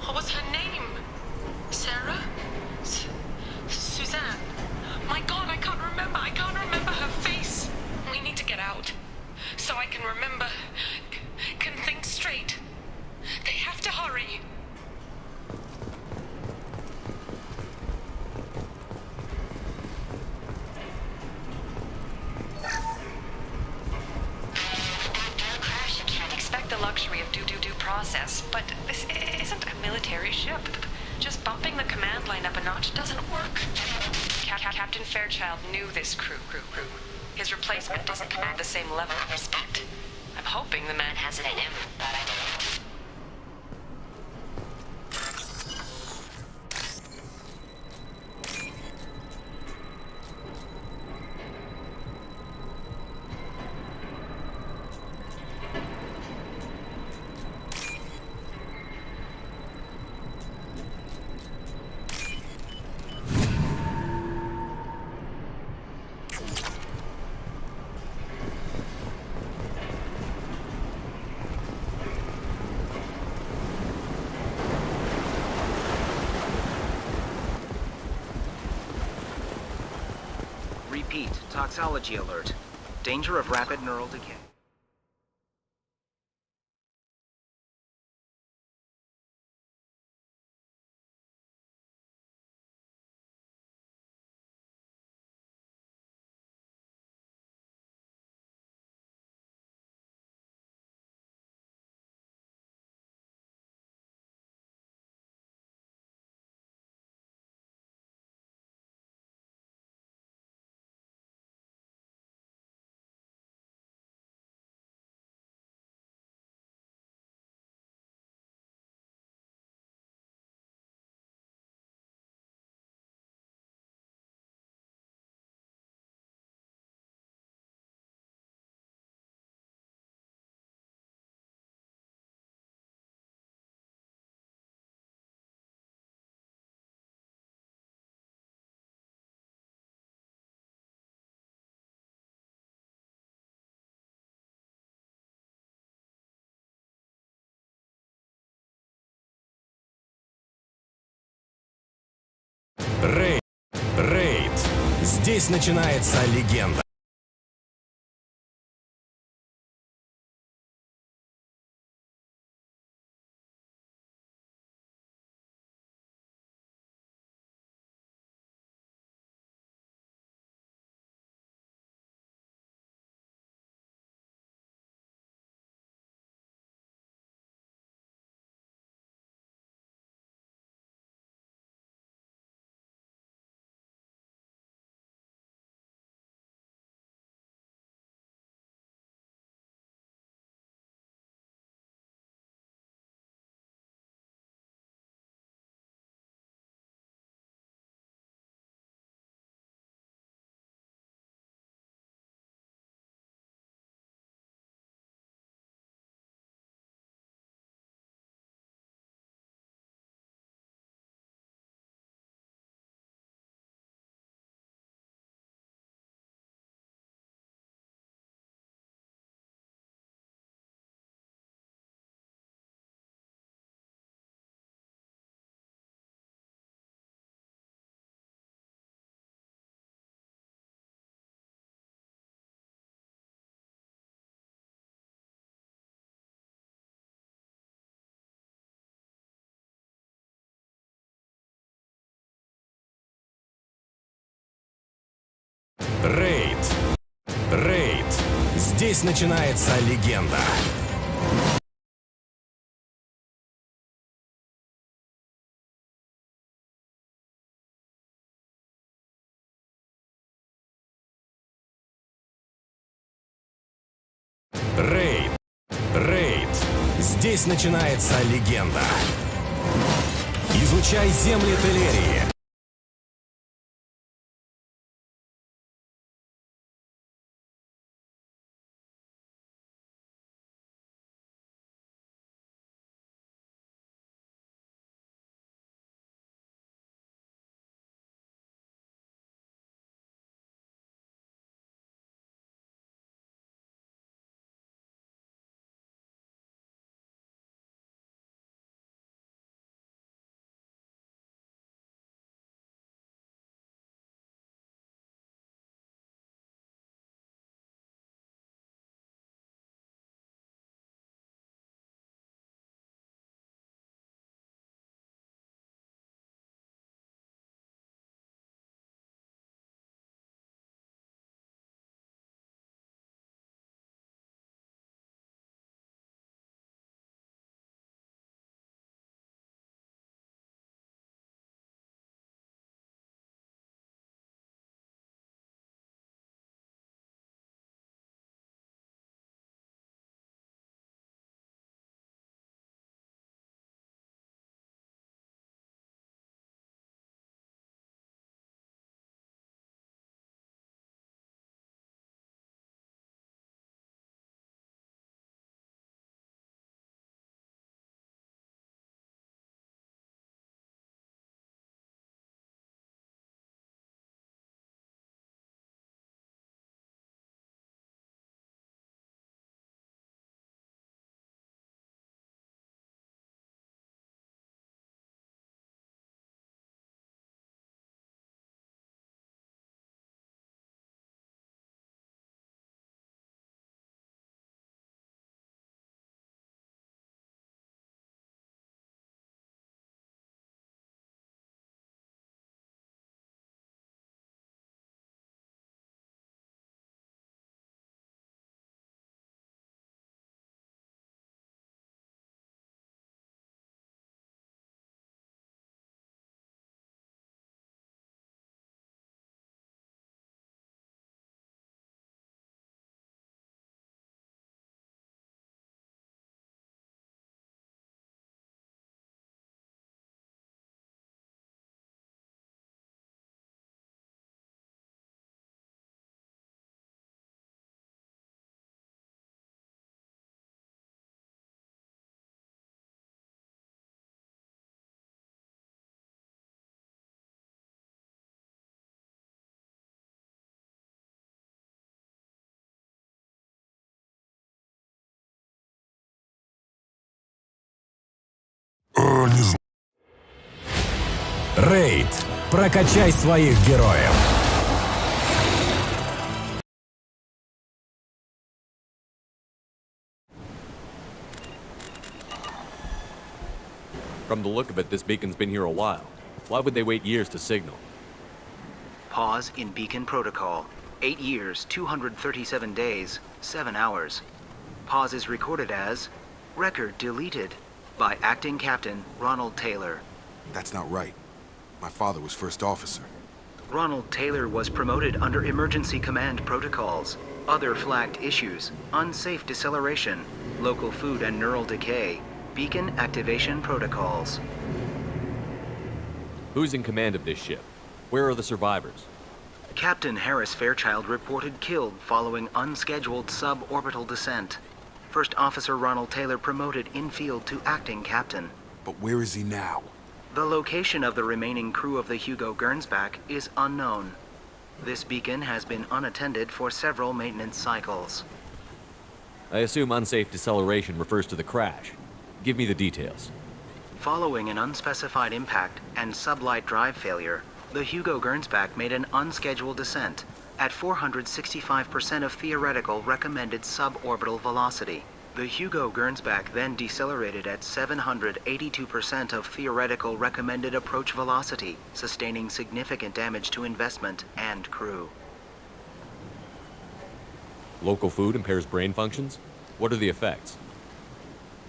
S5: What was her name? Sarah? Suzanne? My God, I can't remember. I can't remember her face. We need to get out. So I can remember. Can think straight. They have to hurry. The luxury of due process, but this isn't a military ship. Just bumping the command line up a notch doesn't work. Captain Fairchild knew this crew. His replacement doesn't command the same level of respect. I'm hoping the man has it in him, but I don't.
S2: Repeat, toxology alert. Danger of rapid neural decay.
S22: Рейд. Здесь начинается легенда. Рейд. Здесь начинается легенда. Рейд. Здесь начинается легенда. Изучай земли Телерии. Рейд. Прокачай своих героев.
S4: From the look of it, this beacon's been here a while. Why would they wait years to signal?
S2: Pause in beacon protocol. 8 years, 237 days, 7 hours. Pause is recorded as record deleted by acting captain Ronald Taylor.
S8: That's not right. My father was first officer.
S2: Ronald Taylor was promoted under emergency command protocols. Other flagged issues: unsafe deceleration, local food and neural decay, beacon activation protocols.
S4: Who's in command of this ship? Where are the survivors?
S2: Captain Harris Fairchild reported killed following unscheduled suborbital descent. First Officer Ronald Taylor promoted in-field to acting captain.
S8: But where is he now?
S2: The location of the remaining crew of the Hugo Gernsback is unknown. This beacon has been unattended for several maintenance cycles.
S4: I assume unsafe deceleration refers to the crash. Give me the details.
S2: Following an unspecified impact and sublight drive failure, the Hugo Gernsback made an unscheduled descent at 465% of theoretical recommended suborbital velocity. The Hugo Gernsback then decelerated at 782% of theoretical recommended approach velocity, sustaining significant damage to investment and crew.
S4: Local food impairs brain functions? What are the effects?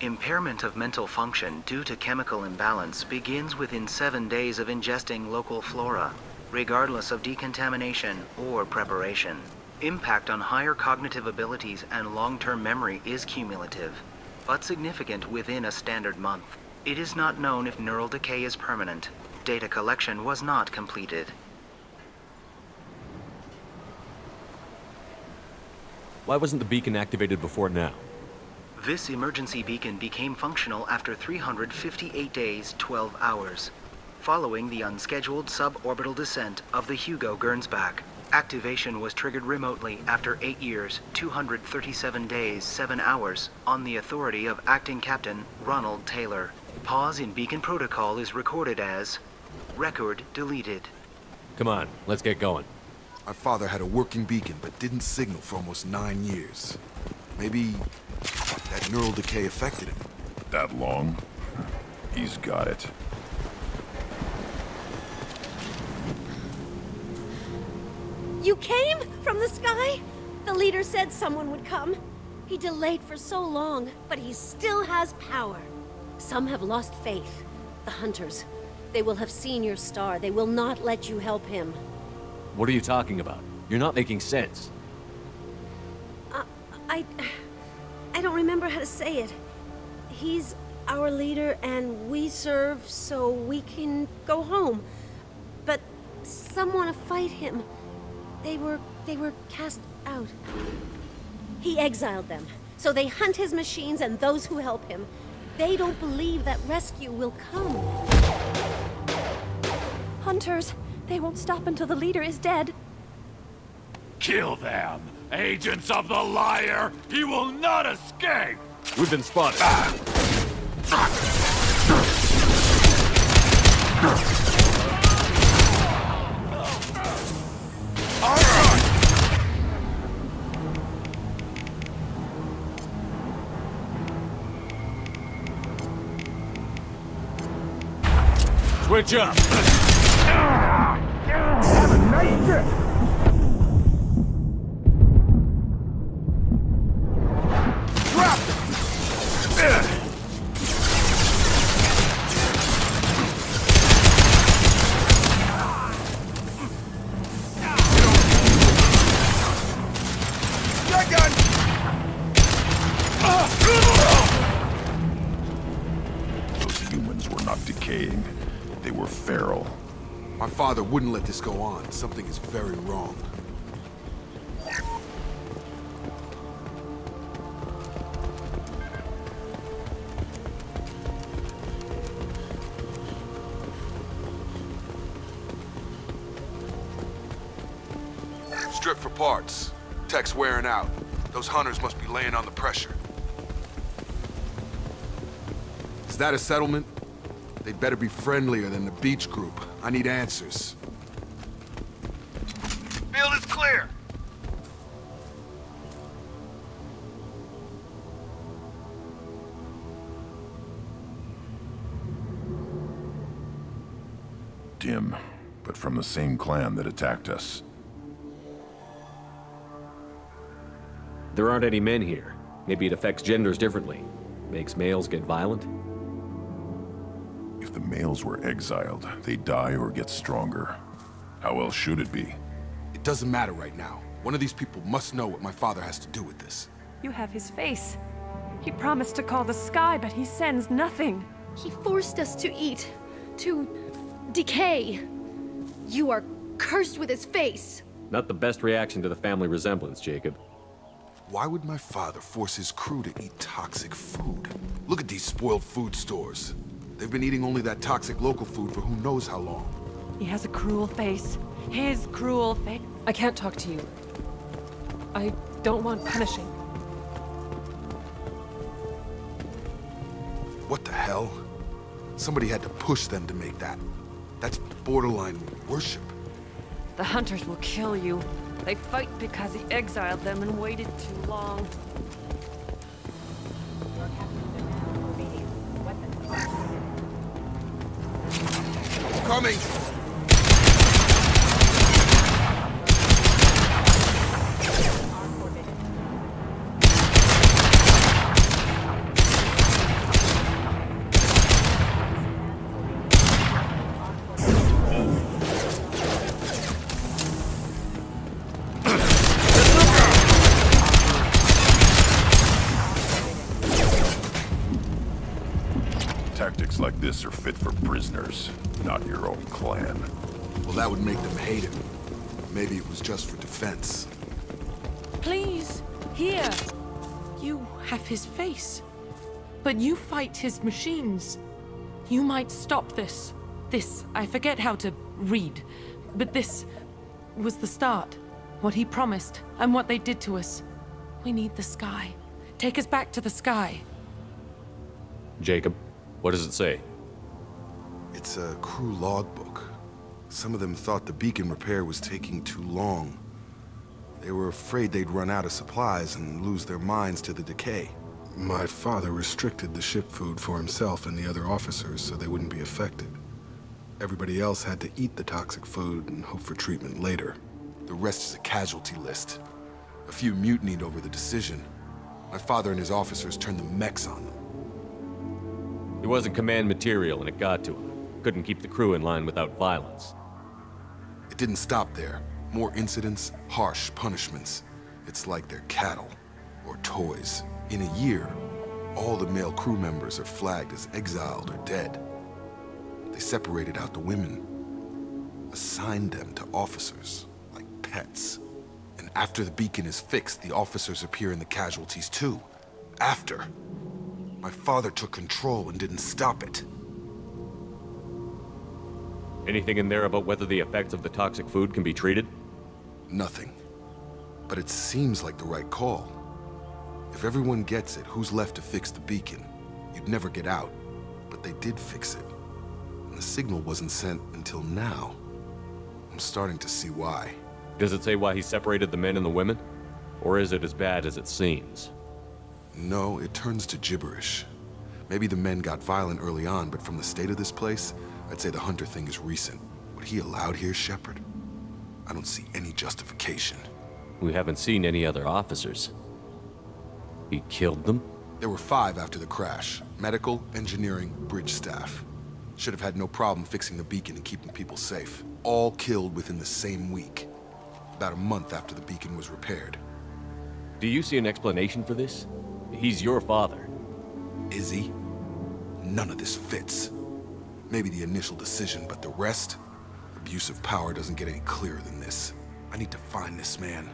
S2: Impairment of mental function due to chemical imbalance begins within 7 days of ingesting local flora, regardless of decontamination or preparation. Impact on higher cognitive abilities and long-term memory is cumulative, but significant within a standard month. It is not known if neural decay is permanent. Data collection was not completed.
S4: Why wasn't the beacon activated before now?
S2: This emergency beacon became functional after 358 days, 12 hours, following the unscheduled suborbital descent of the Hugo Gernsback. Activation was triggered remotely after 8 years, 237 days, 7 hours, on the authority of Acting Captain Ronald Taylor. Pause in beacon protocol is recorded as record deleted.
S4: Come on, let's get going.
S8: My father had a working beacon but didn't signal for almost 9 years. Maybe that neural decay affected him.
S19: That long? He's got it.
S1: You came from the sky? The leader said someone would come. He delayed for so long, but he still has power. Some have lost faith. The hunters. They will have seen your star. They will not let you help him.
S4: What are you talking about? You're not making sense.
S1: I don't remember how to say it. He's our leader and we serve so we can go home. But some want to fight him. They were cast out. He exiled them, so they hunt his machines and those who help him. They don't believe that rescue will come.
S6: Hunters, they won't stop until the leader is dead.
S9: Kill them! Agents of the liar! He will not escape!
S4: We've been spotted.
S9: Switch up!
S16: Have a nice trip!
S19: Those humans were not decaying. They were feral.
S8: My father wouldn't let this go on. Something is very wrong. Strip for parts. Tech's wearing out. Those hunters must be laying on the pressure. Is that a settlement? They'd better be friendlier than the beach group. I need answers.
S3: Field is clear.
S19: Dim, but from the same clan that attacked us.
S4: There aren't any men here. Maybe it affects genders differently. Makes males get violent?
S19: If the males were exiled, they die or get stronger. How else should it be?
S8: It doesn't matter right now. One of these people must know what my father has to do with this.
S6: You have his face. He promised to call the sky, but he sends nothing.
S1: He forced us to eat, to decay. You are cursed with his face.
S4: Not the best reaction to the family resemblance, Jacob.
S8: Why would my father force his crew to eat toxic food? Look at these spoiled food stores. They've been eating only that toxic local food for who knows how long.
S6: He has a cruel face. His cruel face. I can't talk to you. I don't want punishing.
S8: What the hell? Somebody had to push them to make that. That's borderline worship.
S6: The hunters will kill you. They fight because he exiled them and waited too long.
S8: Coming!
S19: Tactics like this are fit for prisoners, not your own clan.
S8: Well, that would make them hate him. Maybe it was just for defense.
S11: Please, here. You have his face. But you fight his machines. You might stop this. This, I forget how to read. But this was the start. What he promised, and what they did to us. We need the sky. Take us back to the sky.
S4: Jacob, what does it say?
S8: It's a crew logbook. Some of them thought the beacon repair was taking too long. They were afraid they'd run out of supplies and lose their minds to the decay. My father restricted the ship food for himself and the other officers so they wouldn't be affected. Everybody else had to eat the toxic food and hope for treatment later. The rest is a casualty list. A few mutinied over the decision. My father and his officers turned the mechs on them.
S4: He wasn't command material and it got to him. Couldn't keep the crew in line without violence.
S8: It didn't stop there. More incidents, harsh punishments. It's like they're cattle or toys. In a year, all the male crew members are flagged as exiled or dead. They separated out the women, assigned them to officers, like pets. And after the beacon is fixed, the officers appear in the casualties too. After. My father took control and didn't stop it.
S4: Anything in there about whether the effects of the toxic food can be treated?
S8: Nothing. But it seems like the right call. If everyone gets it, who's left to fix the beacon? You'd never get out. But they did fix it. And the signal wasn't sent until now. I'm starting to see why.
S4: Does it say why he separated the men and the women? Or is it as bad as it seems?
S8: No, it turns to gibberish. Maybe the men got violent early on, but from the state of this place, I'd say the Hunter thing is recent. What he allowed here, Shepard? I don't see any justification.
S4: We haven't seen any other officers. He killed them?
S8: There were 5 after the crash. Medical, engineering, bridge staff. Should have had no problem fixing the beacon and keeping people safe. All killed within the same week. About a month after the beacon was repaired.
S4: Do you see an explanation for this? He's your father.
S8: Is he? None of this fits. Maybe the initial decision, but the rest? Abuse of power doesn't get any clearer than this. I need to find this man.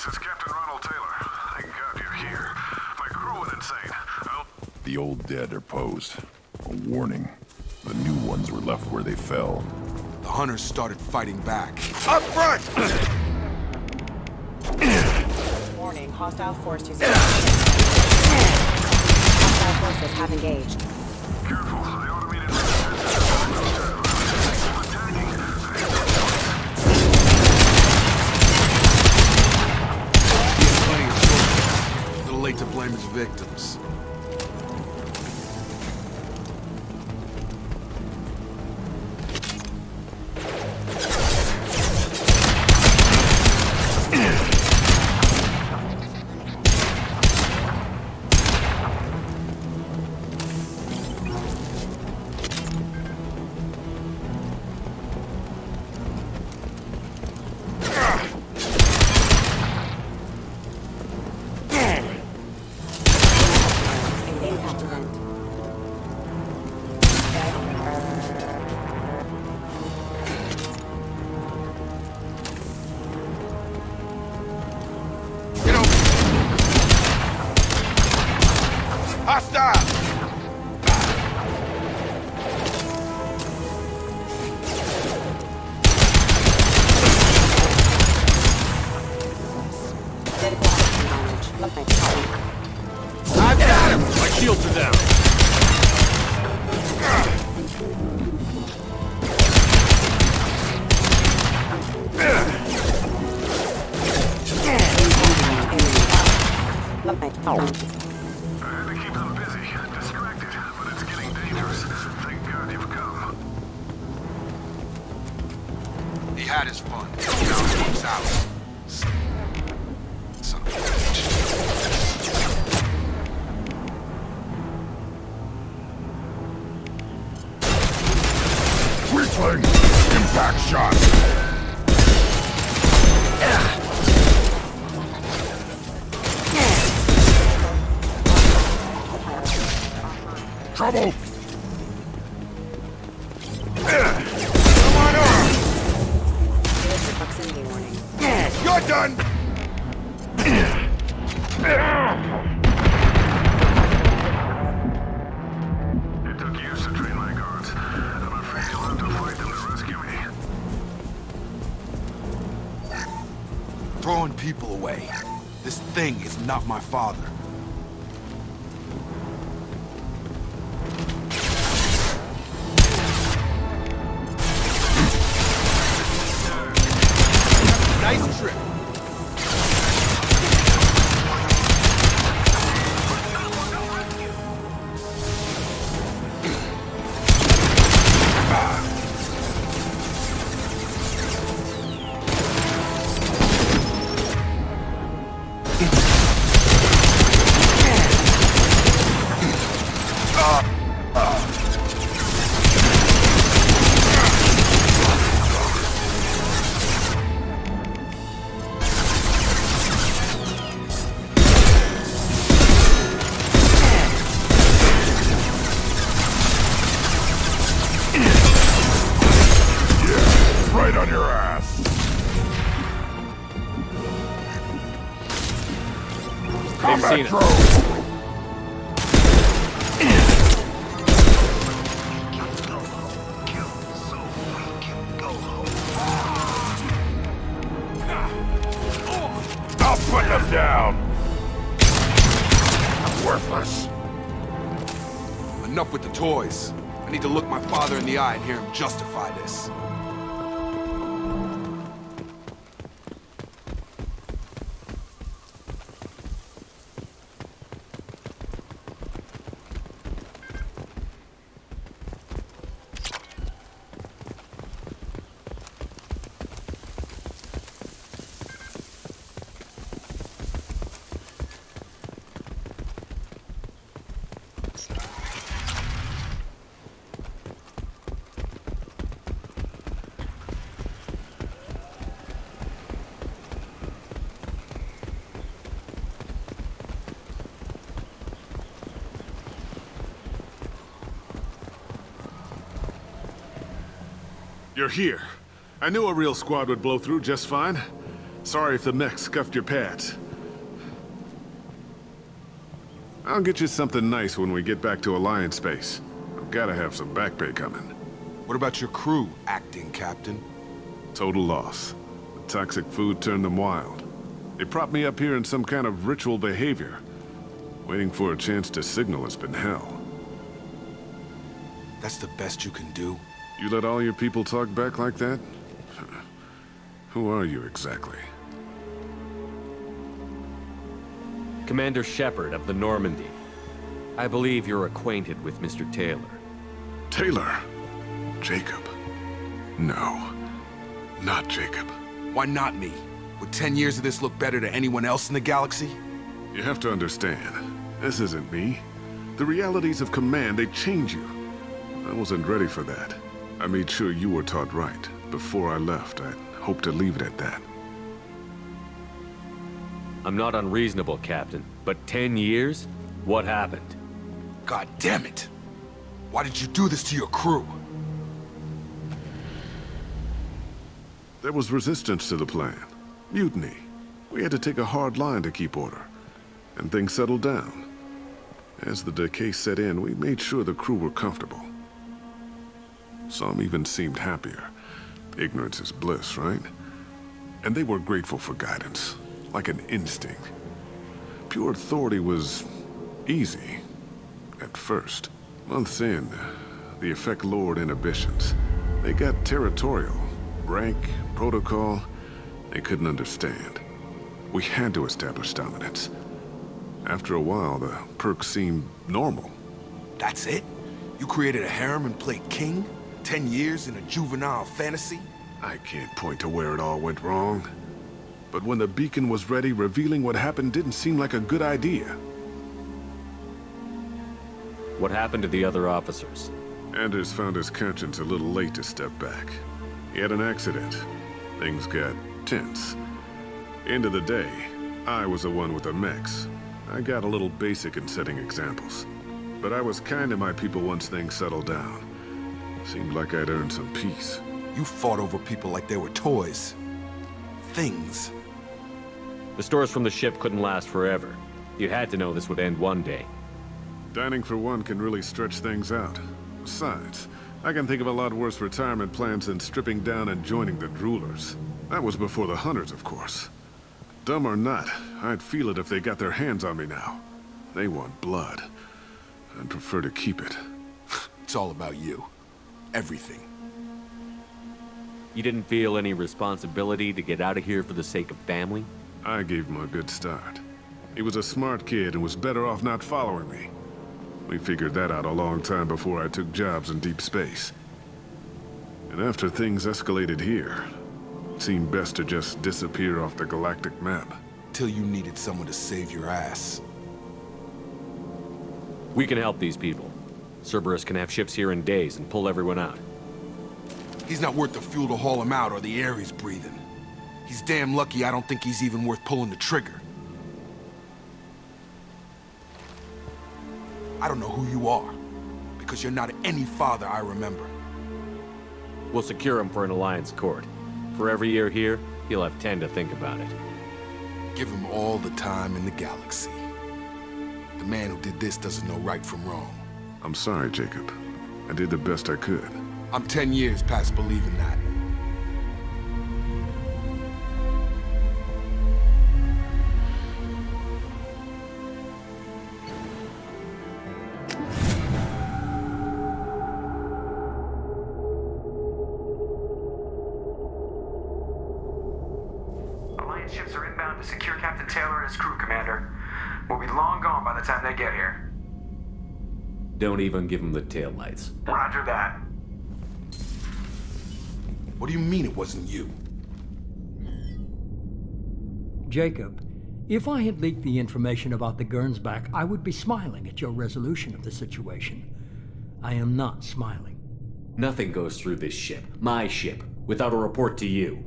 S3: it's Captain Ronald Taylor. Thank God you're here. My crew went insane.
S19: The old dead are posed. A warning. The new ones were left where they fell.
S8: The hunters started fighting back.
S17: Up front!
S12: Warning, hostile force using... Hostile forces have engaged.
S3: Careful, the automated...
S8: A little late to blame his victims.
S3: I've got him! My shields are down. I had to keep them busy, distracted, but it's getting dangerous. Thank God you've come.
S8: He had his fun. Now he's out. Son of a bitch.
S19: Weakling! Impact shot! Trouble!
S3: Come on over!
S12: Proximity warning.
S3: You're done! It took years to train my guards. I'm afraid you'll have to fight them to rescue me.
S8: Throwing people away. This thing is not my father. Nice trip.
S19: Right on your ass!
S4: They've seen it.
S19: I'll put them down! I'm worthless.
S8: Enough with the toys. I need to look my father in the eye and hear him justify this.
S3: You're here. I knew a real squad would blow through just fine.
S13: Sorry if the mech scuffed your pads. I'll get you something nice when we get back to Alliance Base. I've gotta have some back pay coming.
S8: What about your crew, acting captain?
S13: Total loss. The toxic food turned them wild. They propped me up here in some kind of ritual behavior. Waiting for a chance to signal has been hell.
S8: That's the best you can do?
S13: You let all your people talk back like that? Who are you exactly?
S4: Commander Shepard of the Normandy. I believe you're acquainted with Mr. Taylor.
S13: Taylor? Jacob? No. Not Jacob.
S8: Why not me? Would 10 years of this look better to anyone else in the galaxy?
S13: You have to understand, this isn't me. The realities of command, they change you. I wasn't ready for that. I made sure you were taught right. Before I left, I hoped to leave it at that.
S4: I'm not unreasonable, Captain, but 10 years? What happened?
S8: God damn it! Why did you do this to your crew?
S13: There was resistance to the plan. Mutiny. We had to take a hard line to keep order. And things settled down. As the decay set in, we made sure the crew were comfortable. Some even seemed happier. Ignorance is bliss, right? And they were grateful for guidance, like an instinct. Pure authority was easy, at first. Months in, the ЭФФЕКТ lowered inhibitions. They got territorial. Rank, protocol, they couldn't understand. We had to establish dominance. After a while, the perks seemed normal.
S8: That's it? You created a harem and played king? 10 years in a juvenile fantasy?
S13: I can't point to where it all went wrong. But when the beacon was ready, revealing what happened didn't seem like a good idea.
S4: What happened to the other officers?
S13: Anders found his conscience a little late to step back. He had an accident. Things got tense. End of the day, I was the one with the mechs. I got a little basic in setting examples. But I was kind to my people once things settled down. Seemed like I'd earned some peace.
S8: You fought over people like they were toys. Things.
S4: The stores from the ship couldn't last forever. You had to know this would end one day.
S13: Dining for one can really stretch things out. Besides, I can think of a lot worse retirement plans than stripping down and joining the droolers. That was before the hunters, of course. Dumb or not, I'd feel it if they got their hands on me now. They want blood. I'd prefer to keep it.
S8: It's all about you. Everything.
S4: You didn't feel any responsibility to get out of here for the sake of family?
S13: I gave him a good start. He was a smart kid and was better off not following me. We figured that out a long time before I took jobs in deep space. And after things escalated here, it seemed best to just disappear off the galactic map.
S8: Till you needed someone to save your ass.
S4: We can help these people. Cerberus can have ships here in days and pull everyone out.
S8: He's not worth the fuel to haul him out or the air he's breathing. He's damn lucky I don't think he's even worth pulling the trigger. I don't know who you are, because you're not any father I remember.
S4: We'll secure him for an Alliance court. For every year here, he'll have 10 to think about it.
S8: Give him all the time in the galaxy. The man who did this doesn't know right from wrong.
S13: I'm sorry, Jacob. I did the best I could.
S8: I'm 10 years past believing that.
S14: Alliance ships are inbound to secure Captain Taylor and his crew, Commander. We'll be long gone by the time they get here.
S4: Don't even give him the taillights.
S14: Roger that.
S8: What do you mean it wasn't you?
S23: Jacob, if I had leaked the information about the Gernsback, I would be smiling at your resolution of the situation. I am not smiling.
S4: Nothing goes through this ship, my ship, without a report to you.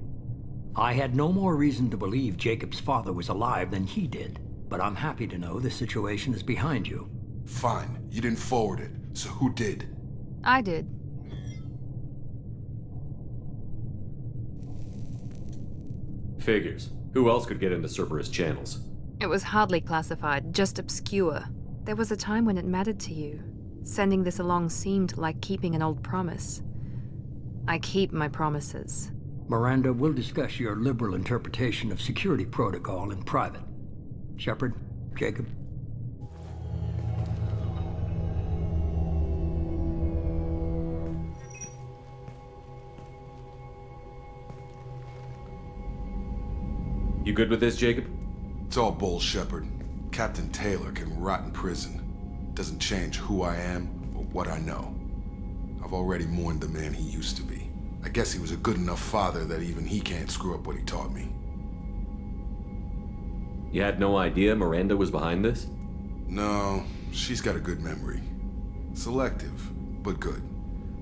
S23: I had no more reason to believe Jacob's father was alive than he did, but I'm happy to know the situation is behind you.
S8: Fine. You didn't forward it, so who did?
S24: I did.
S4: Figures. Who else could get into Cerberus channels?
S5: It was hardly classified, just obscure. There was a time when it mattered to you. Sending this along seemed like keeping an old promise. I keep my promises.
S23: Miranda, we'll discuss your liberal interpretation of security protocol in private. Shepard, Jacob.
S4: You good with this, Jacob?
S8: It's all bull, Shepard. Captain Taylor can rot in prison. Doesn't change who I am or what I know. I've already mourned the man he used to be. I guess he was a good enough father that even he can't screw up what he taught me.
S4: You had no idea Miranda was behind this?
S8: No, she's got a good memory. Selective, but good.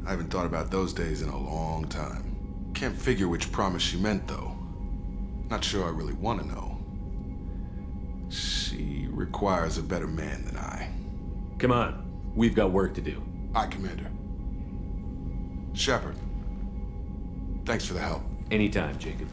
S8: I haven't thought about those days in a long time. Can't figure which promise she meant, though. Not sure I really want to know. She requires a better man than I.
S4: Come on, we've got work to do.
S8: Aye, Commander. Shepard, thanks for the help.
S4: Anytime, Jacob.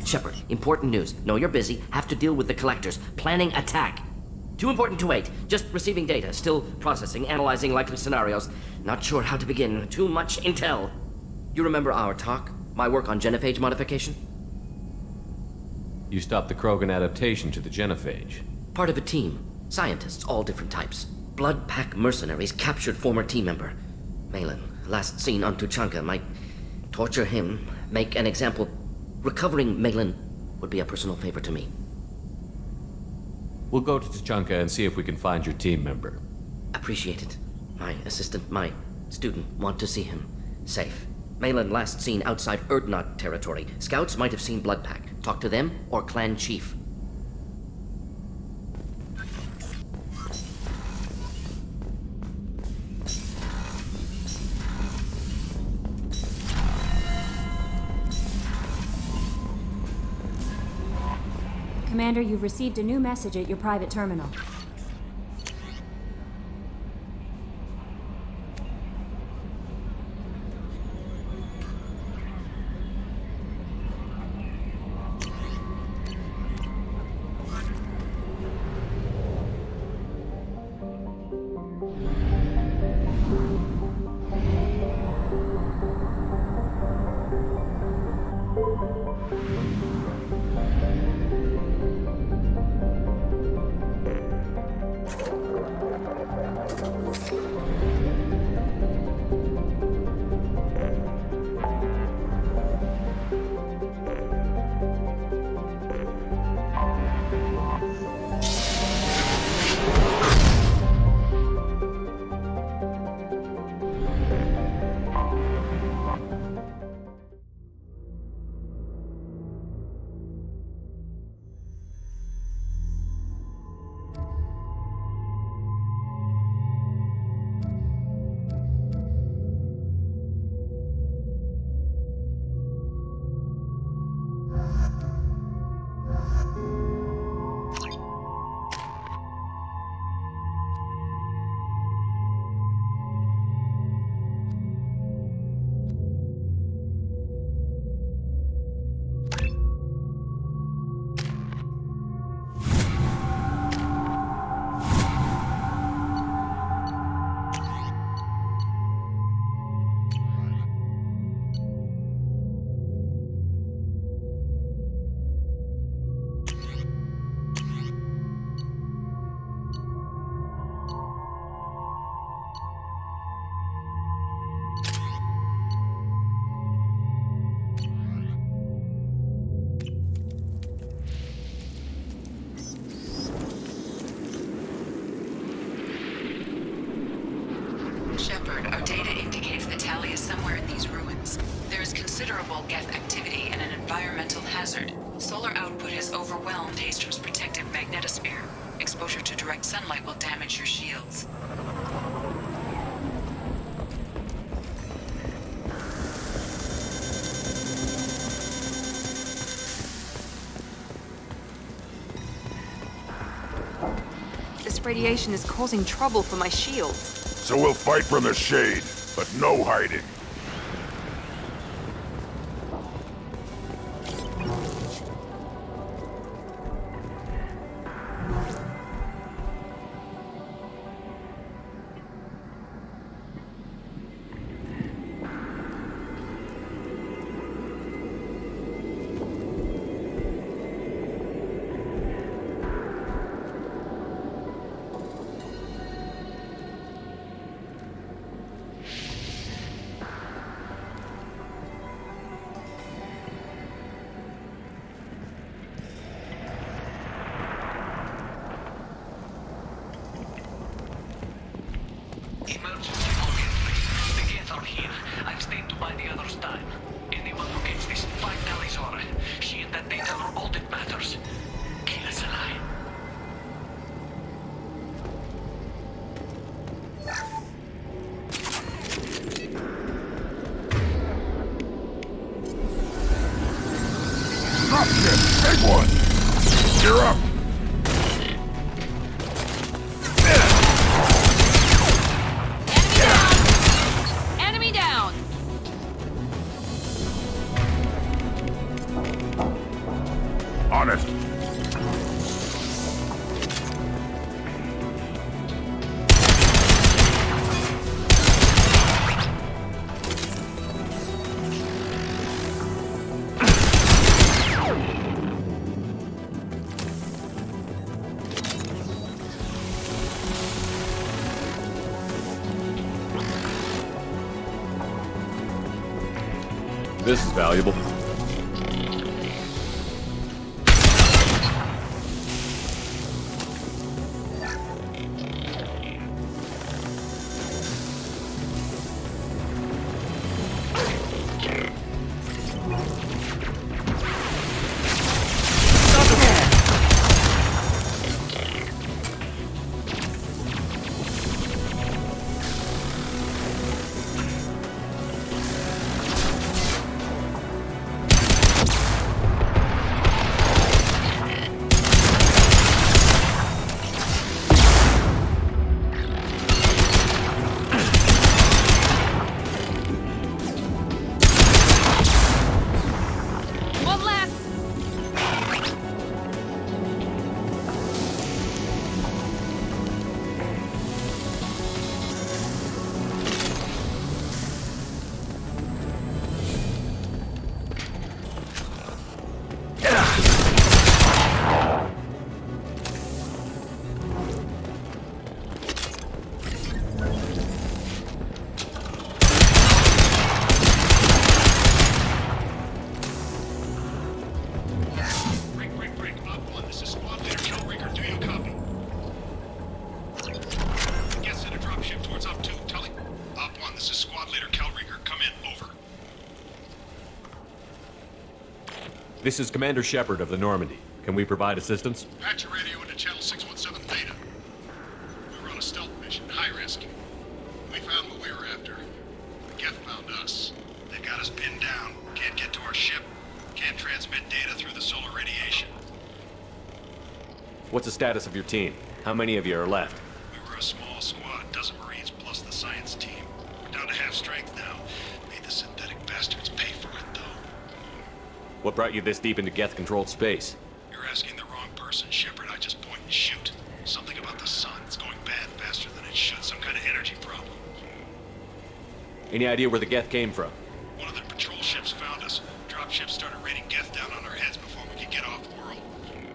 S7: Shepard, important news. Know you're busy. Have to deal with the collectors. Planning attack. Too important to wait. Just receiving data. Still processing, analyzing likely scenarios. Not sure how to begin. Too much intel. You remember our talk? My work on genophage modification?
S4: You stopped the Krogan adaptation to the genophage.
S7: Part of a team. Scientists, all different types. Blood pack mercenaries captured former team member. Malin, last seen on Tuchanka, might torture him, make an example. Recovering Malin would be a personal favor to me.
S4: We'll go to Tuchanka and see if we can find your team member.
S7: Appreciate it. My assistant, my student want to see him. Safe. Malin last seen outside Erdnot territory. Scouts might have seen Bloodpack. Talk to them or clan chief.
S20: Commander, you've received a new message at your private terminal.
S18: Shepard, our data indicates that Tali is somewhere in these ruins. There is considerable Geth activity and environmental hazard. Solar output has overwhelmed Hastrom's protective magnetosphere. Exposure to direct sunlight will damage your shields.
S5: This radiation is causing trouble for my shields.
S19: So we'll fight from the shade, but no hiding. Big one! You're up!
S5: Enemy down!
S19: On it!
S4: This is valuable. This is Commander Shepard of the Normandy. Can we provide assistance?
S3: Patch your radio into channel 617 Theta. We were on a stealth mission, high risk. We found what we were after. The Geth found us. They got us pinned down. Can't get to our ship. Can't transmit data through the solar radiation.
S4: What's the status of your team? How many of you are left?
S3: We were a small squad, dozen Marines plus the science team. We're down to half strength now. Made the synthetic bastards pay for it, though.
S4: What brought you this deep into Geth-controlled space?
S3: You're asking the wrong person, Shepard. I just point and shoot. Something about the sun. It's going bad faster than it should. Some kind of energy problem.
S4: Any idea where the Geth came from?
S3: One of their patrol ships found us. Dropships started raining Geth down on our heads before we could get off world.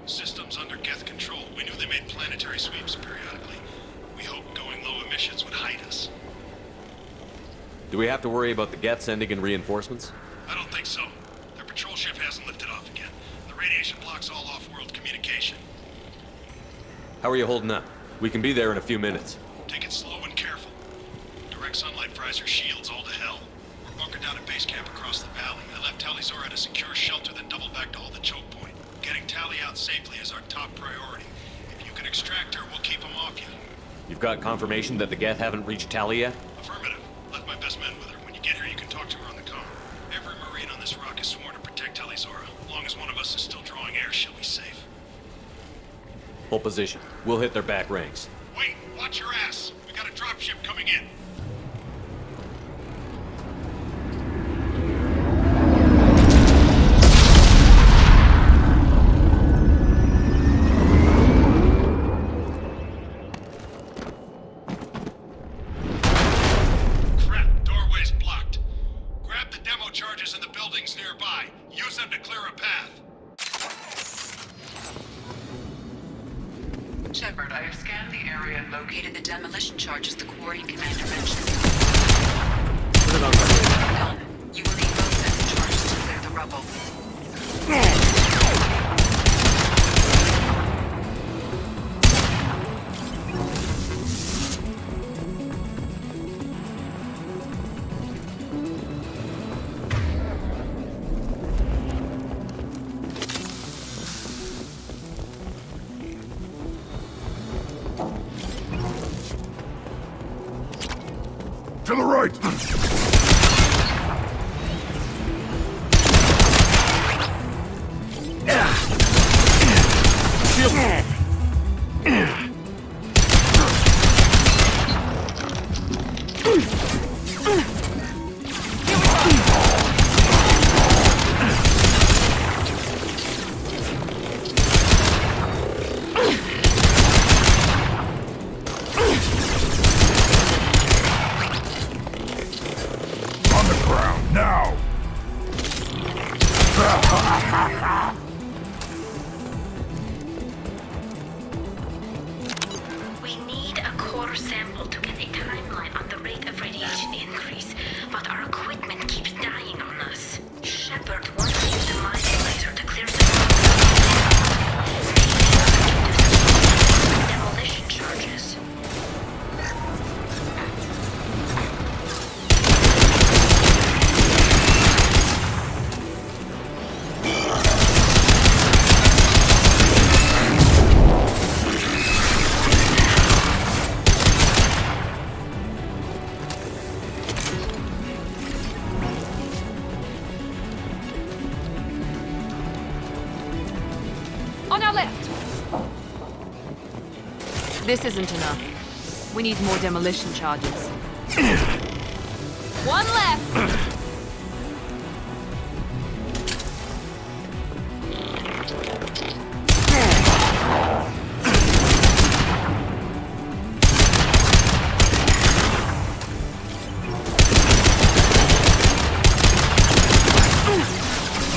S3: Systems under Geth control. We knew they made planetary sweeps periodically. We hoped going low emissions would hide us.
S4: Do we have to worry about the Geth sending in reinforcements?
S3: I don't think so. Their patrol ship hasn't lifted off again. The radiation blocks all off-world communication.
S4: How are you holding up? We can be there in a few minutes.
S3: Take it slow and careful. Direct sunlight fries your shields all to hell. We're bunkered down at base camp across the valley. I left Talizor at a secure shelter, then double
S4: You've got confirmation that the Geth haven't reached Tali yet?
S3: Affirmative. Left my best men with her. When you get here, you can talk to her on the comm. Every Marine on this rock is sworn to protect Tali's aura. As long as one of us is still drawing air, she'll be safe.
S4: Hold position. We'll hit their back ranks.
S3: Wait, watch your ass. We got a dropship coming in.
S18: Shepard, I have scanned the area and located the demolition charges the Quarry Commander mentioned.
S4: Put it on my radar.
S18: Done. You will need both sets of charges to clear the rubble.
S19: To the right!
S10: We need a core sample to get a timeline on the rate of radiation increase, but our equipment keeps dying on us. Shepard wants to use a mining laser to clear the demolition charges.
S5: On our left! This isn't enough. We need more demolition charges. One left!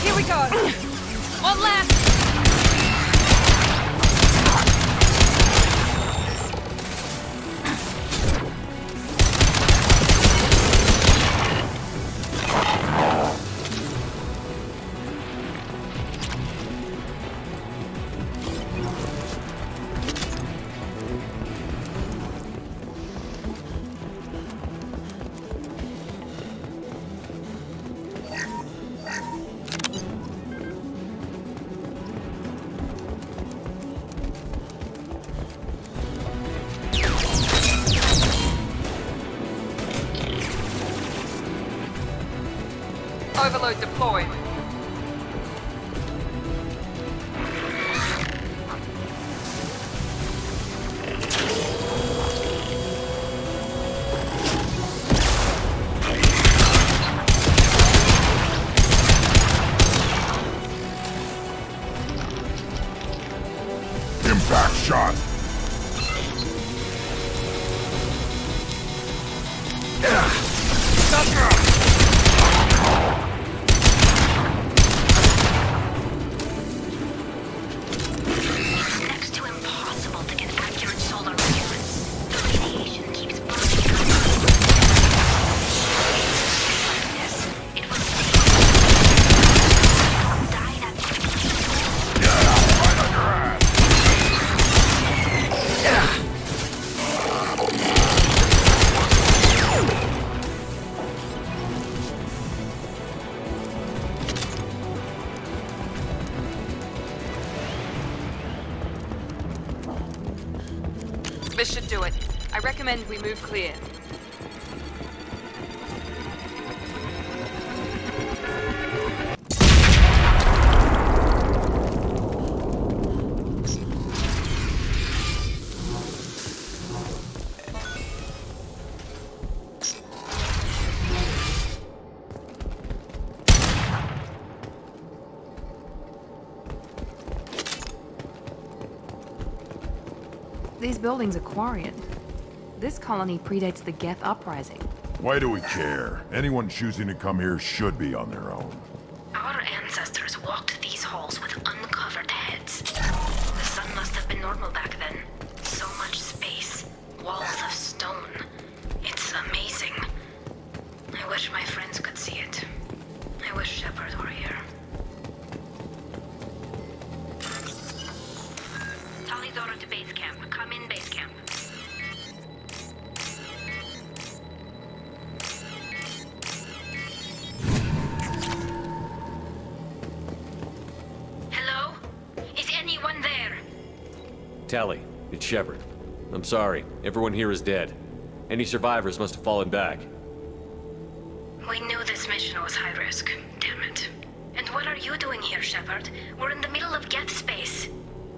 S5: Here we go! One left! Overload deployed.
S19: Impact shot!
S10: Next to impossible to get accurate solar measurements. The radiation keeps burning up. Yes, it will die that quickly.
S19: Right on your ass!
S5: This should do it.
S6: I recommend we move clear.
S5: These buildings are Quarian. This colony predates the Geth Uprising.
S19: Why do we care? Anyone choosing to come here should be on their own.
S10: Our ancestors walked these halls with uncovered heads. The sun must have been normal back then. So much space. Walls of stone. It's amazing. I wish my friends could see it. I wish Shepard were here. Talidora to base camp. Come in base camp. Hello? Is anyone there?
S4: Tally, it's Shepard. I'm sorry. Everyone here is dead. Any survivors must have fallen back.
S10: We knew this mission was high risk. Damn it. And what are you doing here, Shepard? We're in the middle of Geth space.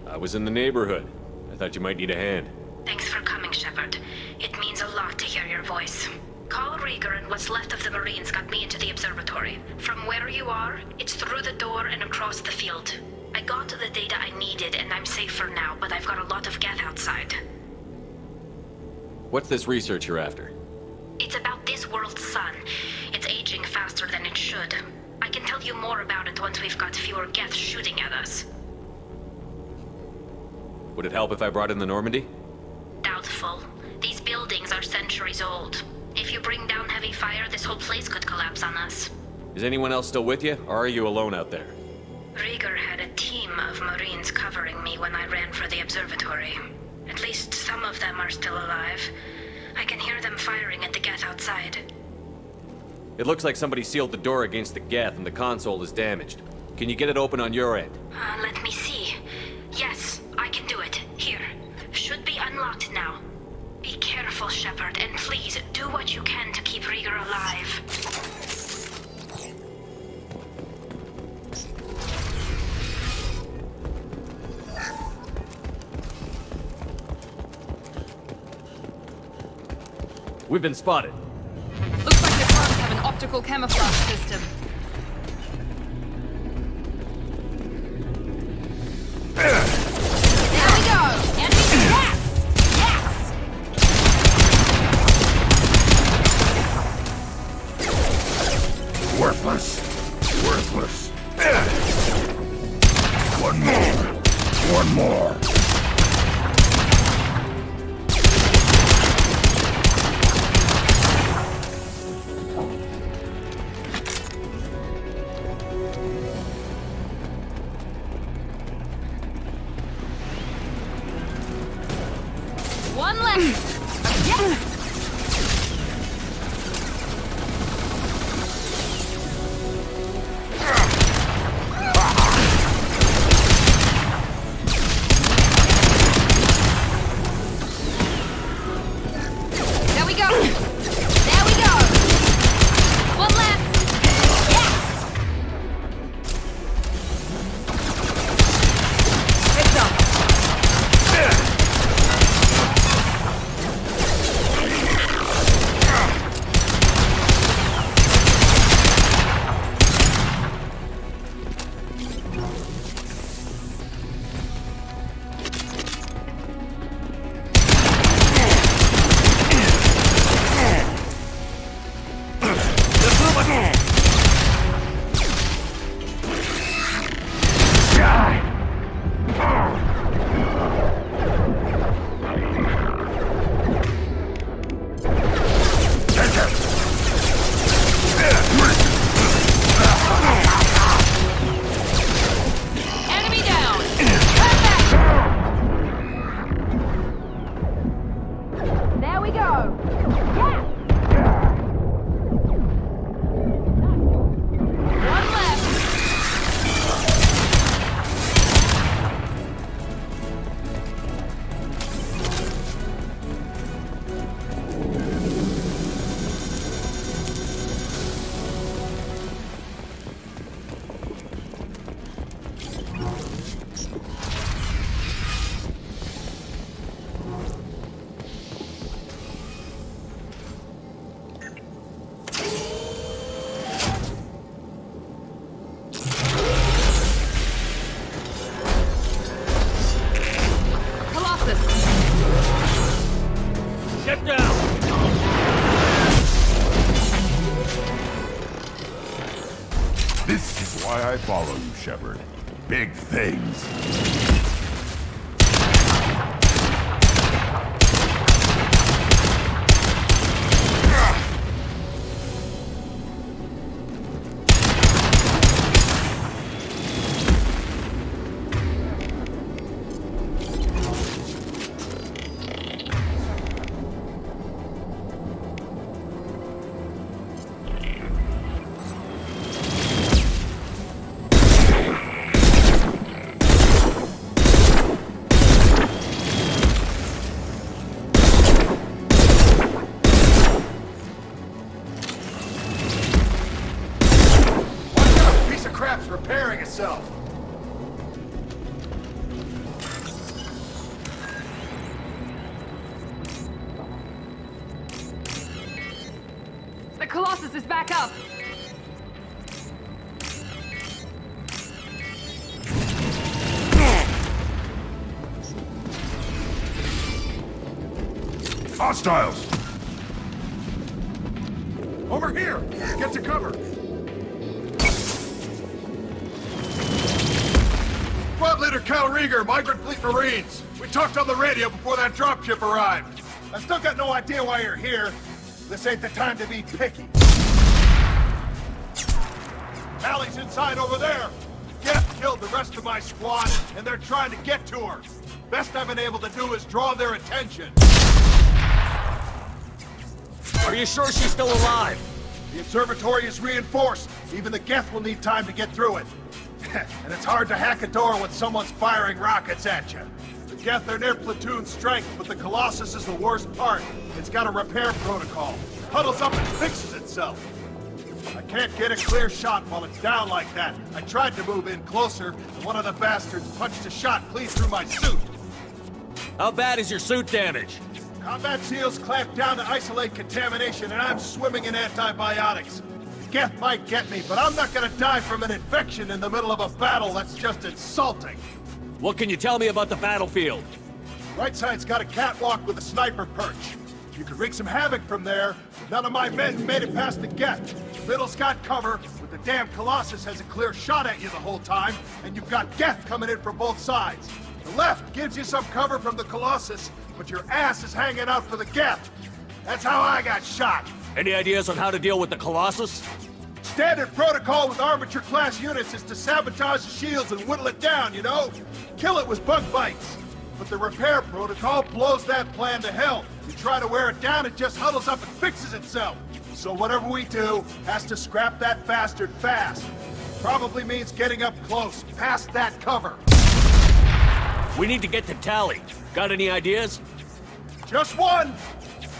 S4: I was in the neighborhood. I thought you might need a hand.
S10: Thanks for coming, Shepard. It means a lot to hear your voice. Carl Rieger and what's left of the Marines got me into the observatory. From where you are, it's through the door and across the field. I got to the data I needed and I'm safe for now, but I've got a lot of Geth outside.
S4: What's this research you're after?
S10: It's about this world's sun. It's aging faster than it should. I can tell you more about it once we've got fewer Geth shooting at us.
S4: Would it help if I brought in the Normandy?
S10: Doubtful. These buildings are centuries old. If you bring down heavy fire, this whole place could collapse on us.
S4: Is anyone else still with you, or are you alone out there?
S10: Rieger had a team of Marines covering me when I ran for the observatory. At least some of them are still alive. I can hear them firing at the Geth outside.
S4: It looks like somebody sealed the door against the Geth and the console is damaged. Can you get it open on your end?
S10: Let me see. Yes, I can do it. Here. Should be unlocked now. Be careful, Shepard, and please do what you can to keep Rieger alive.
S4: We've been spotted.
S6: Looks like the clones have an optical camouflage system. There we go! Enemy yes! Yes!
S19: Worthless. Worthless. One more. One more.
S6: One left! Yes! There we go! There we go! One left! Yes! Heads up!
S19: It's why I follow you, Shepard. Big things.
S9: Repairing itself.
S6: The Colossus is back up!
S9: Hostiles! Over here! Get to cover! Squad Leader Cal Rieger, Migrant Fleet Marines. We talked on the radio before that dropship arrived. I still got no idea why you're here. This ain't the time to be picky. Allie's inside over there. Geth killed the rest of my squad, and they're trying to get to her. Best I've been able to do is draw their attention. Are you sure she's still alive? The observatory is reinforced. Even the Geth will need time to get through it. And it's hard to hack a door when someone's firing rockets at you. The Geth are near platoon strength, but the Colossus is the worst part. It's got a repair protocol. Huddles up and fixes itself. I can't get a clear shot while it's down like that. I tried to move in closer, and one of the bastards punched a shot clean through my suit.
S15: How bad is your suit damaged?
S9: Combat SEALs clamped down to isolate contamination, and I'm swimming in antibiotics. Geth might get me, but I'm not gonna die from an infection in the middle of a battle. That's just insulting.
S15: What can you tell me about the battlefield?
S9: Right side's got a catwalk with a sniper perch. You could wreak some havoc from there, but none of my men made it past the Geth. Middle's got cover, but the damn Colossus has a clear shot at you the whole time, and you've got Geth coming in from both sides. The left gives you some cover from the Colossus, but your ass is hanging out for the Geth. That's how I got shot.
S15: Any ideas on how to deal with the Colossus?
S9: Standard protocol with armature-class units is to sabotage the shields and whittle it down, you know? Kill it with bug bites. But the repair protocol blows that plan to hell. You try to wear it down, it just huddles up and fixes itself. So whatever we do has to scrap that bastard fast. Probably means getting up close, past that cover.
S15: We need to get to Tally. Got any ideas?
S9: Just one!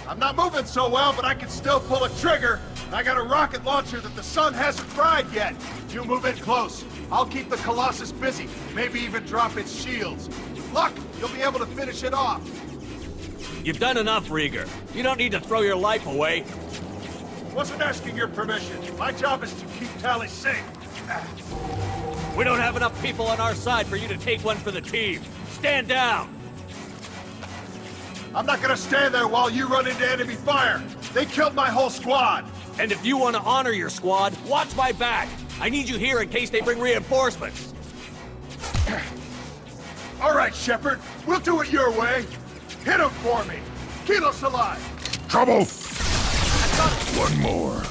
S9: I'm not moving so well, but I can still pull a trigger. I got a rocket launcher that the sun hasn't fried yet. You move in close. I'll keep the Colossus busy, maybe even drop its shields. With luck, you'll be able to finish it off.
S15: You've done enough, Rieger. You don't need to throw your life away.
S9: Wasn't asking your permission. My job is to keep Tally safe.
S15: We don't have enough people on our side for you to take one for the team. Stand down!
S9: I'm not gonna stand there while you run into enemy fire. They killed my whole squad.
S15: And if you want to honor your squad, watch my back. I need you here in case they bring reinforcements.
S9: All right, Shepard. We'll do it your way. Hit him for me. Kilos alive.
S19: Trouble! One more.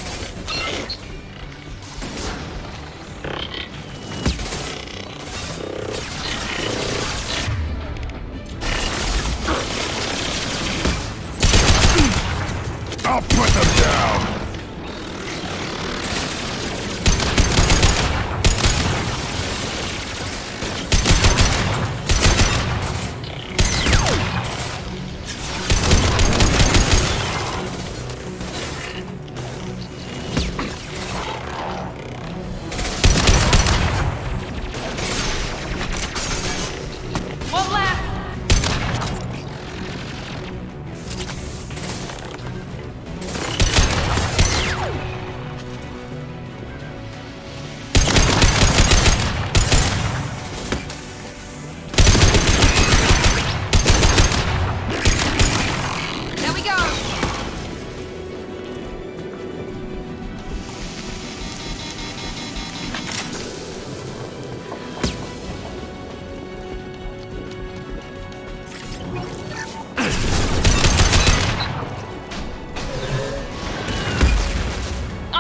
S19: I'll put them down!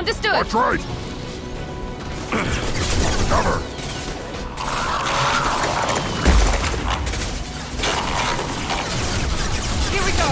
S6: Understood.
S13: That's right. Cover.
S6: Here we go.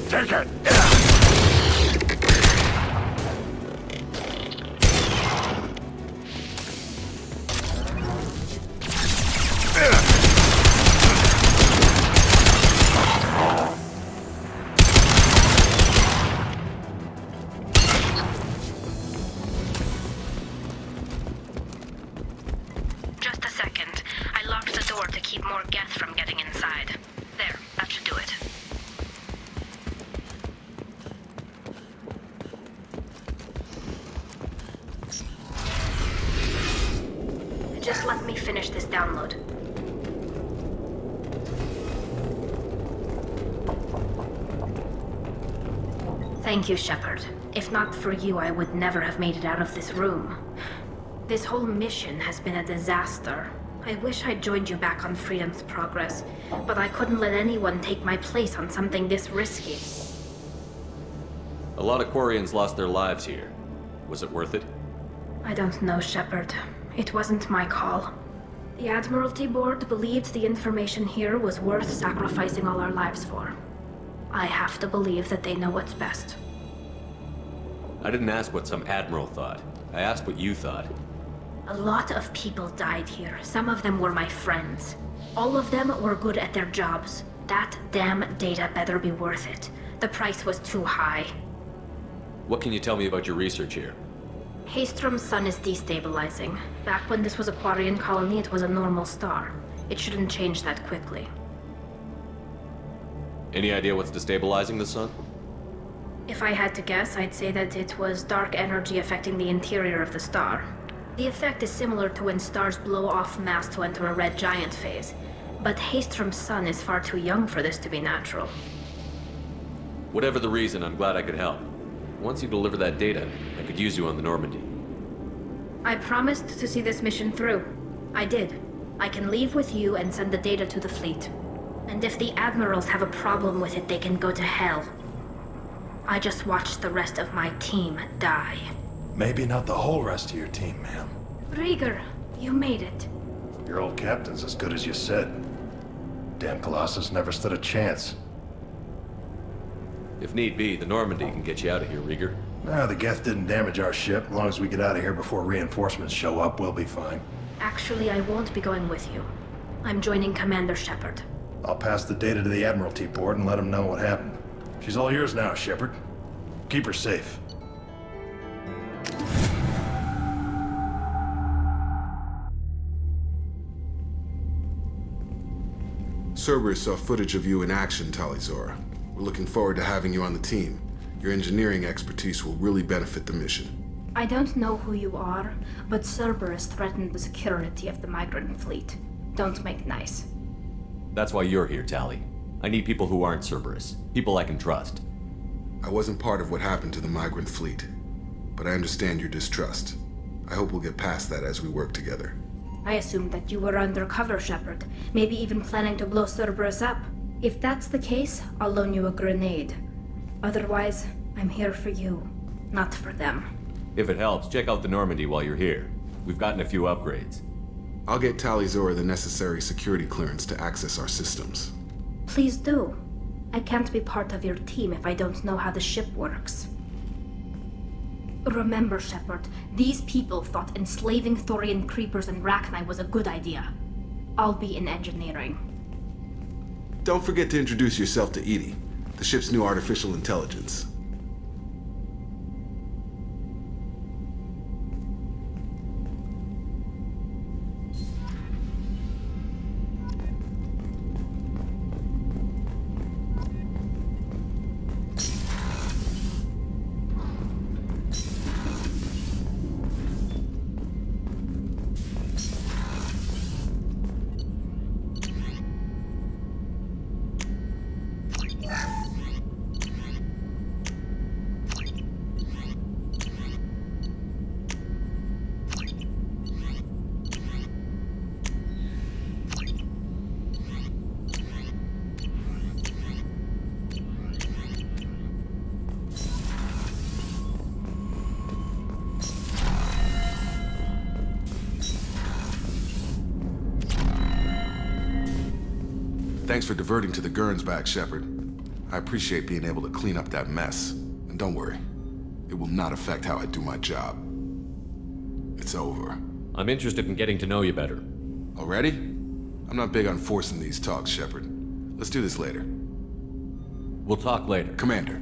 S9: Take it!
S10: Just a second. I locked the door to keep more Geth from getting inside. There, that should do it. Just let me finish this download. Thank you, Shepard. If not for you, I would never have made it out of this room. This whole mission has been a disaster. I wish I'd joined you back on Freedom's Progress, but I couldn't let anyone take my place on something this risky.
S4: A lot of Quarians lost their lives here. Was it worth it?
S10: I don't know, Shepard. It wasn't my call. The Admiralty Board believed the information here was worth sacrificing all our lives for. I have to believe that they know what's best.
S4: I didn't ask what some admiral thought. I asked what you thought.
S10: A lot of people died here. Some of them were my friends. All of them were good at their jobs. That damn data better be worth it. The price was too high.
S4: What can you tell me about your research here?
S10: Haystrom's sun is destabilizing. Back when this was a Quarian colony, it was a normal star. It shouldn't change that quickly.
S4: Any idea what's destabilizing the sun?
S10: If I had to guess, I'd say that it was dark energy affecting the interior of the star. The effect is similar to when stars blow off mass to enter a red giant phase. But Haystrom's sun is far too young for this to be natural.
S4: Whatever the reason, I'm glad I could help. Once you deliver that data, I could use you on the Normandy.
S10: I promised to see this mission through. I did. I can leave with you and send the data to the fleet. And if the admirals have a problem with it, they can go to hell. I just watched the rest of my team die.
S9: Maybe not the whole rest of your team, ma'am.
S10: Rieger, you made it.
S9: Your old captain's as good as you said. Damn Colossus never stood a chance.
S4: If need be, the Normandy can get you out of here, Rieger.
S9: The Geth didn't damage our ship. As long as we get out of here before reinforcements show up, we'll be fine.
S10: Actually, I won't be going with you. I'm joining Commander Shepard.
S9: I'll pass the data to the Admiralty Board and let them know what happened. She's all yours now, Shepard. Keep her safe.
S8: Cerberus saw footage of you in action, Talizora. We're looking forward to having you on the team. Your engineering expertise will really benefit the mission.
S10: I don't know who you are, but Cerberus threatened the security of the migrant fleet. Don't make nice.
S4: That's why you're here, Tali. I need people who aren't Cerberus. People I can trust.
S8: I wasn't part of what happened to the migrant fleet, but I understand your distrust. I hope we'll get past that as we work together.
S10: I assumed that you were undercover, Shepard, maybe even planning to blow Cerberus up. If that's the case, I'll loan you a grenade. Otherwise, I'm here for you, not for them.
S4: If it helps, check out the Normandy while you're here. We've gotten a few upgrades.
S8: I'll get Talizora the necessary security clearance to access our systems.
S10: Please do. I can't be part of your team if I don't know how the ship works. Remember, Shepard, these people thought enslaving Thorian creepers and Rachni was a good idea. I'll be in engineering.
S8: Don't forget to introduce yourself to Edie, the ship's new artificial intelligence. Thanks for diverting to the Gernsback, Shepard. I appreciate being able to clean up that mess. And don't worry, it will not affect how I do my job. It's over.
S4: I'm interested in getting to know you better.
S8: Already? I'm not big on forcing these talks, Shepard. Let's do this later.
S4: We'll talk later.
S8: Commander.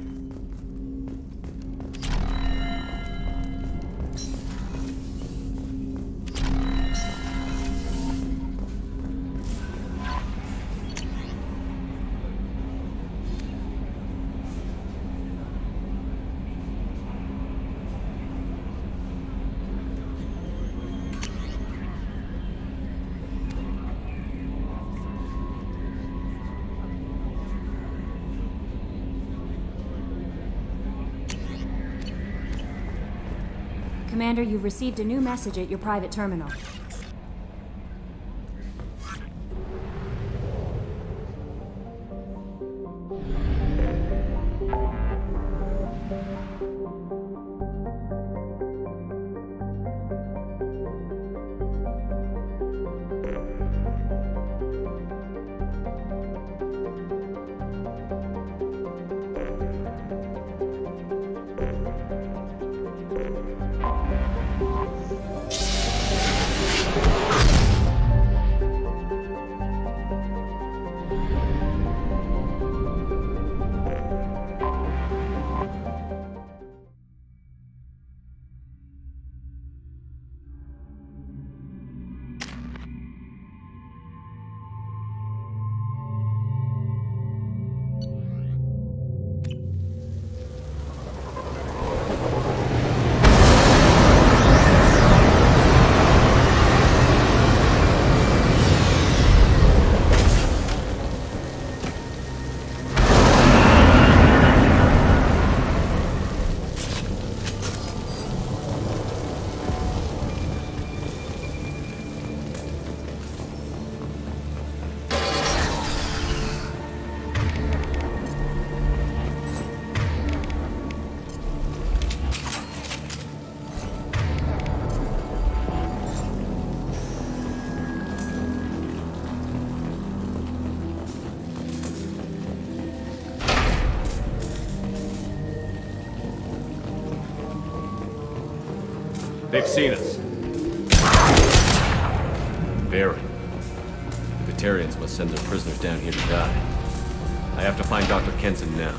S20: Commander, you've received a new message at your private terminal.
S4: They've seen us. Baron. The Batarians must send their prisoners down here to die. I have to find Dr. Kenson now.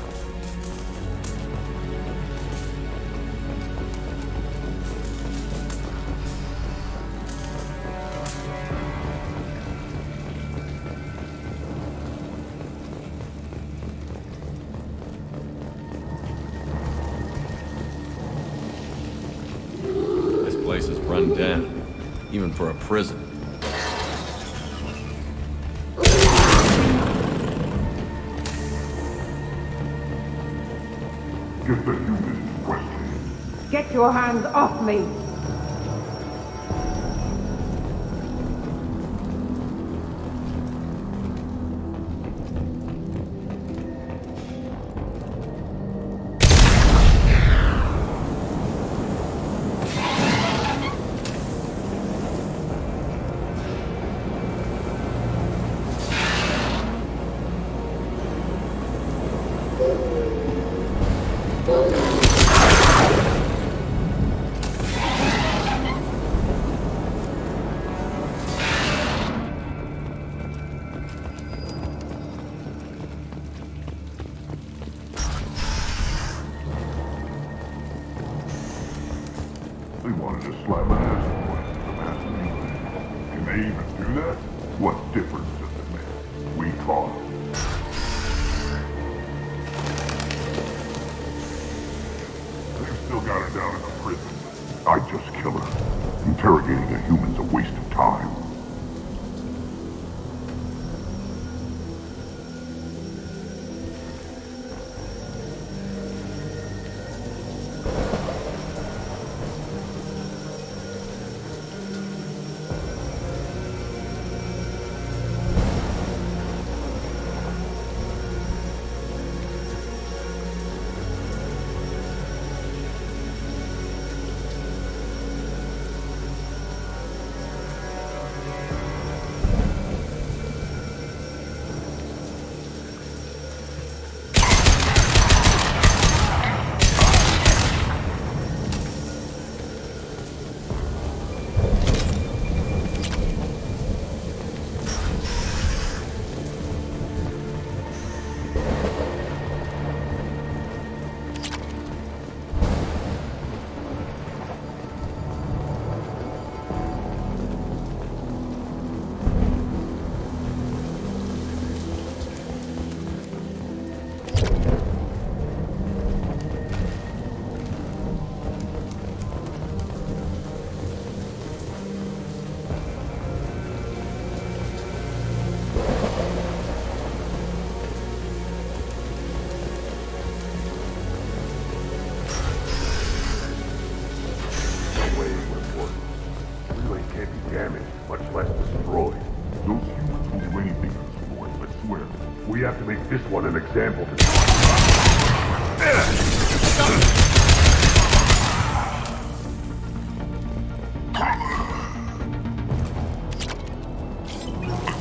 S4: run down, even for a prison.
S19: Get the humans questioning.
S2: Get your hands off me!
S19: They wanted to slap an ass twice to the master melee. Can they even do that? What difference does it make? We caught them. They've still got her down in the prison. I'd just kill her. Interrogating a human's a waste of time. This one an example to
S21: I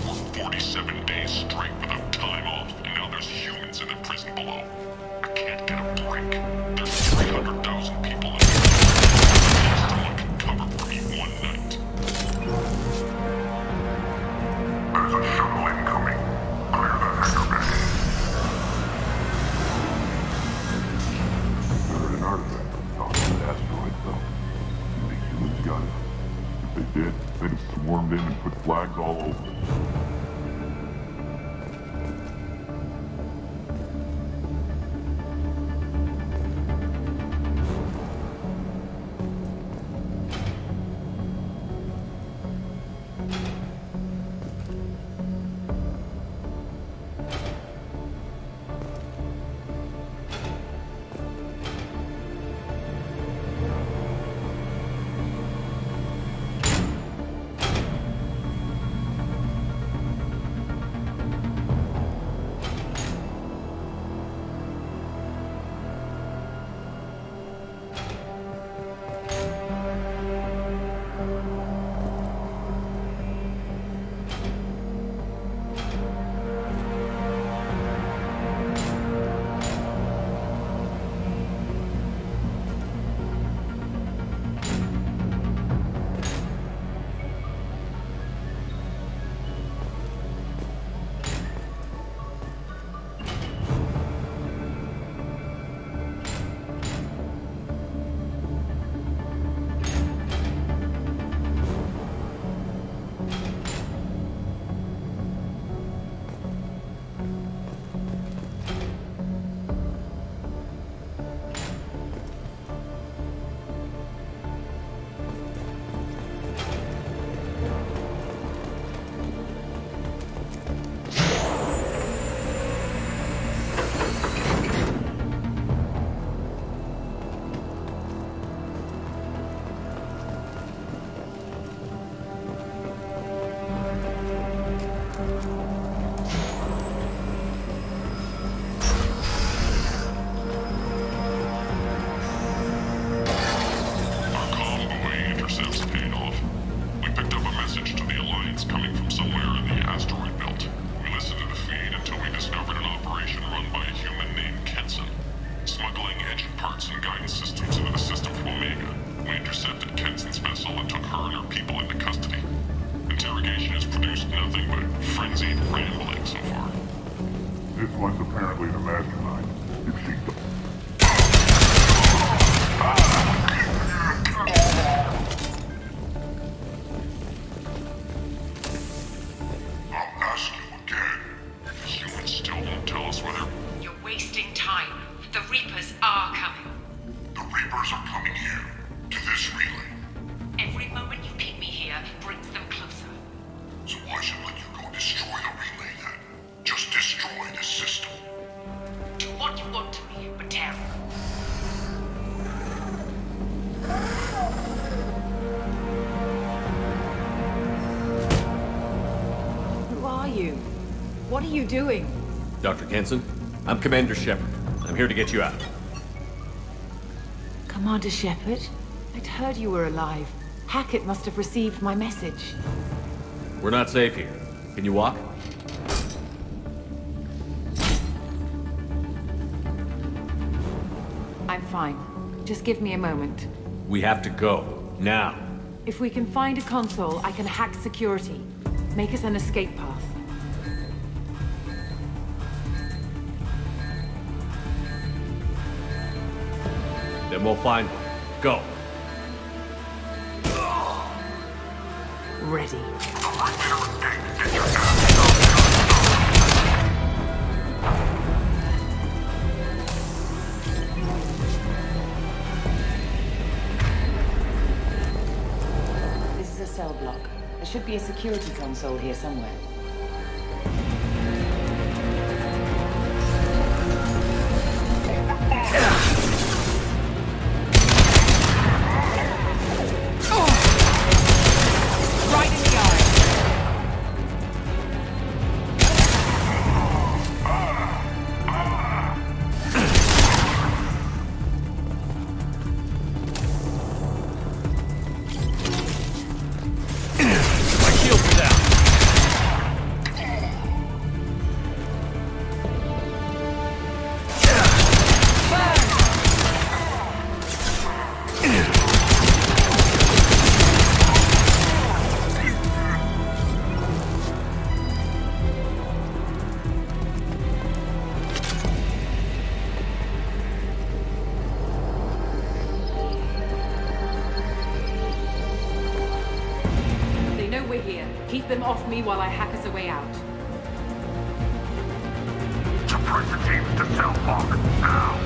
S21: worked 47 days straight without time off, and now there's humans in the prison below. I can't get a break. There's 300,000 people in here. Someone can cover for me one night.
S19: There's a shuttle incoming. Clear the hangar bay. There's an artifact from the top of the asteroid belt. You think humans got it? If they did, they'd have swarmed in and put flags all over it.
S21: rambling so far?
S19: This one's apparently the mastermind. If she...
S21: I'll ask you again. These humans still won't tell us whether...
S2: You're wasting time. The Reapers are coming.
S21: The Reapers are coming here, to this relay.
S2: Every moment you keep me here brings them closer.
S21: So why should I let you go destroy the relay then? Just destroy this system.
S2: Do what you want to me, Batera.
S16: Who are you? What are you doing?
S4: Dr. Kenson, I'm Commander Shepard. I'm here to get you out.
S16: Commander Shepard? I'd heard you were alive. Hackett must have received my message.
S4: We're not safe here. Can you walk?
S16: I'm fine. Just give me a moment.
S4: We have to go. Now.
S16: If we can find a console, I can hack security. Make us an escape path.
S4: Then we'll find one. Go.
S16: Ready. This is a cell block. There should be a security console here somewhere. Keep them off me while I hack us a way out.
S21: Suppress the teams to cell block, now!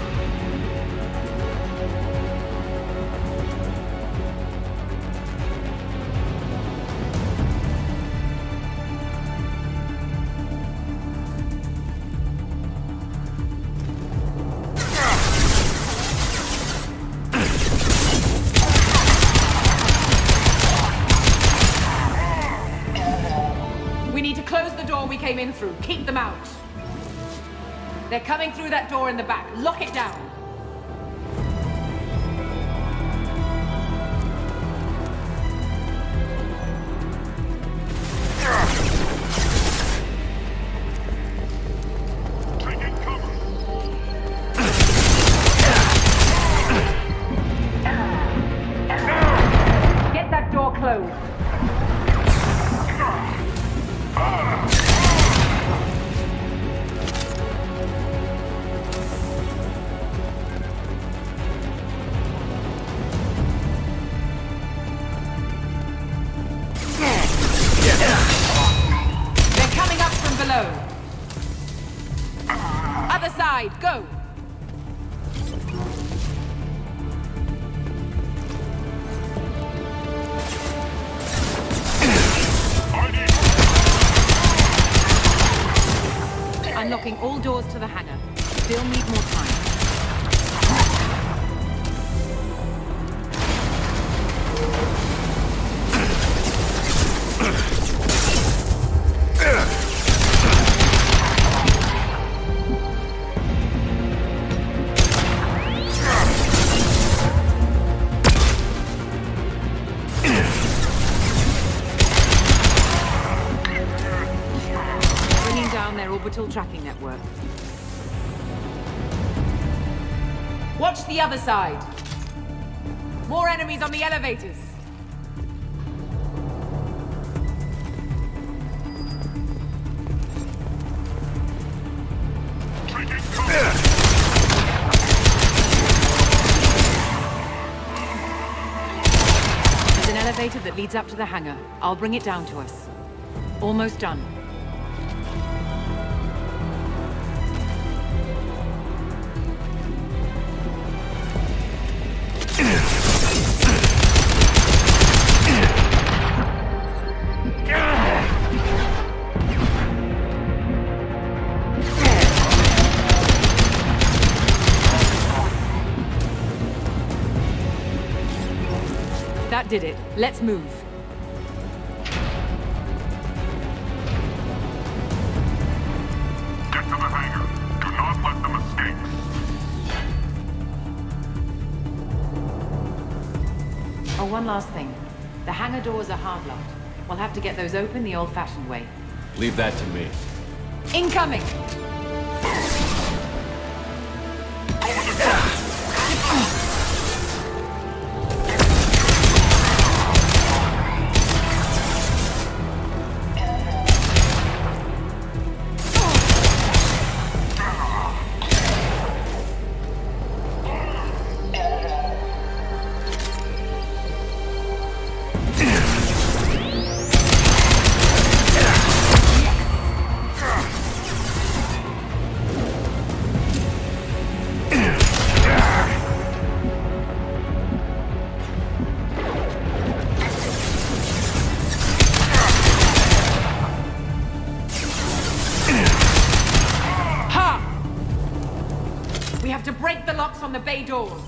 S16: We came in through. Keep them out. They're coming through that door in the back. Lock it down.
S21: Taking cover.
S16: Get that door closed. Other side, go! Unlocking all doors to the hangar. Still need more time. Orbital tracking network. Watch the other side. More enemies on the elevators. elevator that leads up to the hangar. I'll bring it down to us. Almost done. That did it. Let's move.
S21: Get to the hangar. Do not let them escape.
S16: Oh, one last thing. The hangar doors are hard locked. We'll have to get those open the old-fashioned way.
S4: Leave that to me.
S16: Incoming! To break the locks on the bay doors.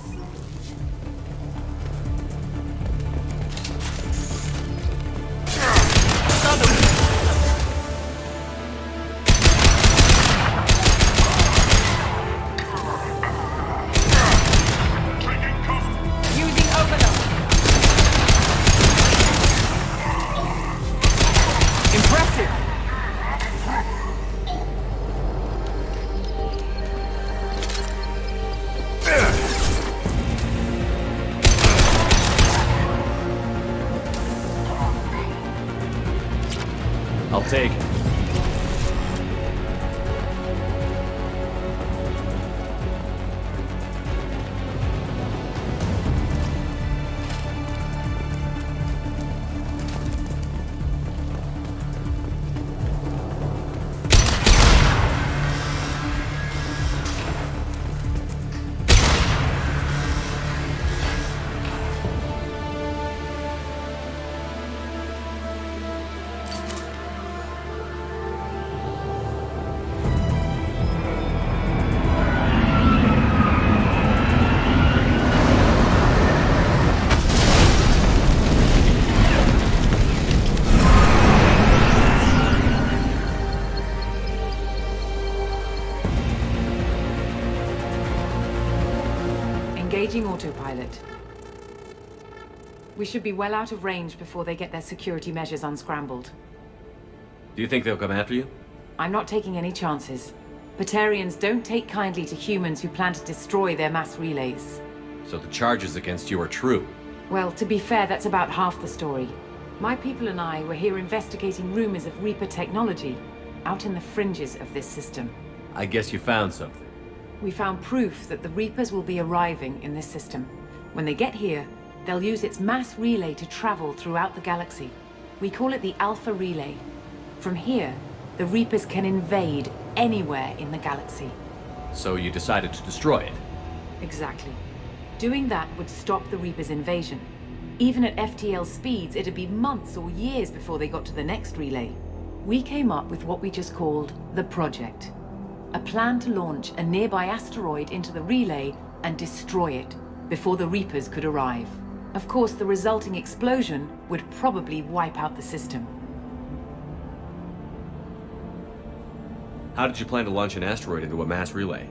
S16: Using overload. Impressive.
S4: I'll take it.
S16: Engaging autopilot. We should be well out of range before they get their security measures unscrambled.
S4: Do you think they'll come after you?
S16: I'm not taking any chances. Batarians don't take kindly to humans who plan to destroy their mass relays.
S4: So the charges against you are true?
S16: Well, to be fair, that's about half the story. My people and I were here investigating rumors of Reaper technology out in the fringes of this system.
S4: I guess you found something.
S16: We found proof that the Reapers will be arriving in this system. When they get here, they'll use its mass relay to travel throughout the galaxy. We call it the Alpha Relay. From here, the Reapers can invade anywhere in the galaxy.
S4: So you decided to destroy it?
S16: Exactly. Doing that would stop the Reapers' invasion. Even at FTL speeds, it'd be months or years before they got to the next relay. We came up with what we just called the Project. A plan to launch a nearby asteroid into the relay and destroy it before the Reapers could arrive. Of course, the resulting explosion would probably wipe out the system.
S4: How did you plan to launch an asteroid into a mass relay?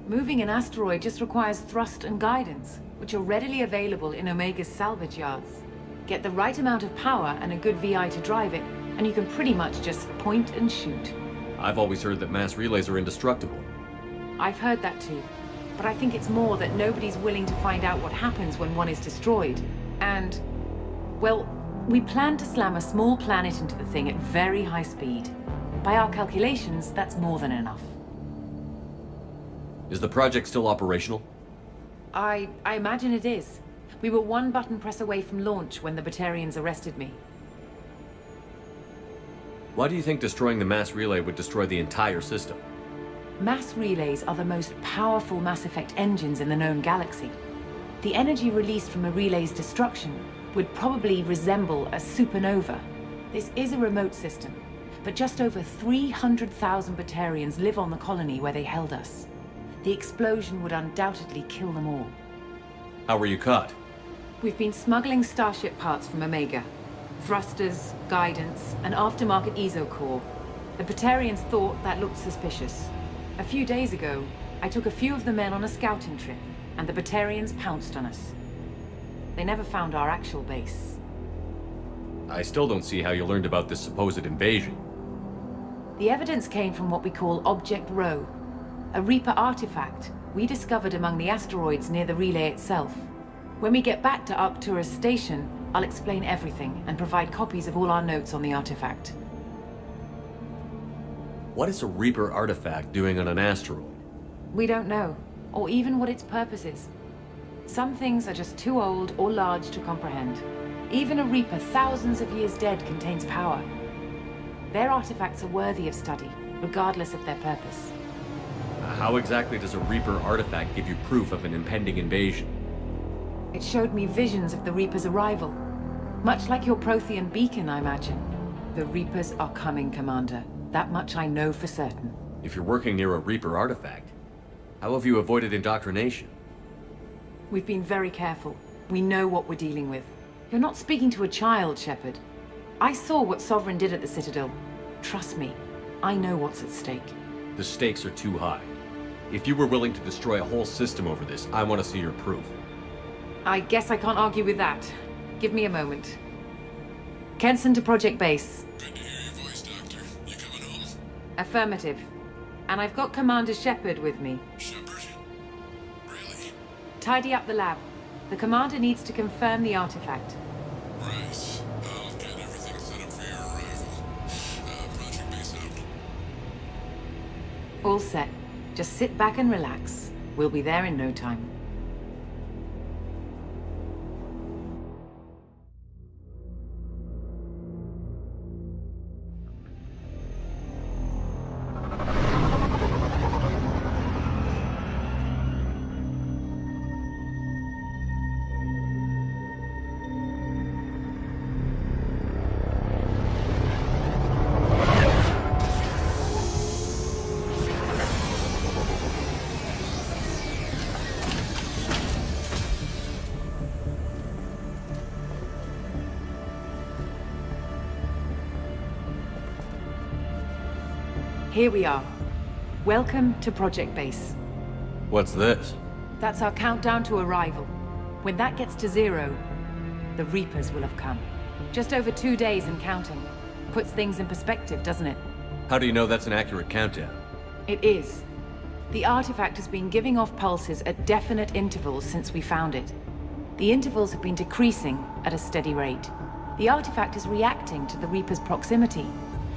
S16: Moving an asteroid just requires thrust and guidance, which are readily available in Omega's salvage yards. Get the right amount of power and a good VI to drive it, and you can pretty much just point and shoot.
S4: I've always heard that mass relays are indestructible.
S16: I've heard that too, but I think it's more that nobody's willing to find out what happens when one is destroyed. And, well, we plan to slam a small planet into the thing at very high speed. By our calculations, that's more than enough.
S4: Is the project still operational?
S16: I imagine it is. We were one button press away from launch when the Batarians arrested me.
S4: Why do you think destroying the mass relay would destroy the entire system?
S16: Mass relays are the most powerful Mass Effect engines in the known galaxy. The energy released from a relay's destruction would probably resemble a supernova. This is a remote system, but just over 300,000 Batarians live on the colony where they held us. The explosion would undoubtedly kill them all.
S4: How were you caught?
S16: We've been smuggling Starship parts from Omega. Thrusters, guidance, and aftermarket ESO core. The Batarians thought that looked suspicious. A few days ago, I took a few of the men on a scouting trip, and the Batarians pounced on us. They never found our actual base.
S4: I still don't see how you learned about this supposed invasion.
S16: The evidence came from what we call Object Rho, a Reaper artifact we discovered among the asteroids near the relay itself. When we get back to Arcturus Station, I'll explain everything and provide copies of all our notes on the artifact.
S4: What is a Reaper artifact doing on an asteroid?
S16: We don't know, or even what its purpose is. Some things are just too old or large to comprehend. Even a Reaper thousands of years dead contains power. Their artifacts are worthy of study, regardless of their purpose.
S4: How exactly does a Reaper artifact give you proof of an impending invasion?
S16: It showed me visions of the Reaper's arrival. Much like your Prothean beacon, I imagine. The Reapers are coming, Commander. That much I know for certain.
S4: If you're working near a Reaper artifact, how have you avoided indoctrination?
S16: We've been very careful. We know what we're dealing with. You're not speaking to a child, Shepard. I saw what Sovereign did at the Citadel. Trust me, I know what's at stake.
S4: The stakes are too high. If you were willing to destroy a whole system over this, I want to see your proof.
S16: I guess I can't argue with that. Give me a moment. Kenson to Project Base.
S21: Good to hear your voice, Doctor. You coming home?
S16: Affirmative. And I've got Commander Shepard with me.
S21: Shepard? Really?
S16: Tidy up the lab. The Commander needs to confirm the artifact.
S21: Right. I'll get everything set up for your arrival. Project Base out.
S16: All set. Just sit back and relax. We'll be there in no time. Here we are. Welcome to Project Base.
S4: What's this?
S16: That's our countdown to arrival. When that gets to 0, the Reapers will have come. Just over 2 days and counting. Puts things in perspective, doesn't it?
S4: How do you know that's an accurate countdown?
S16: It is. The artifact has been giving off pulses at definite intervals since we found it. The intervals have been decreasing at a steady rate. The artifact is reacting to the Reaper's proximity.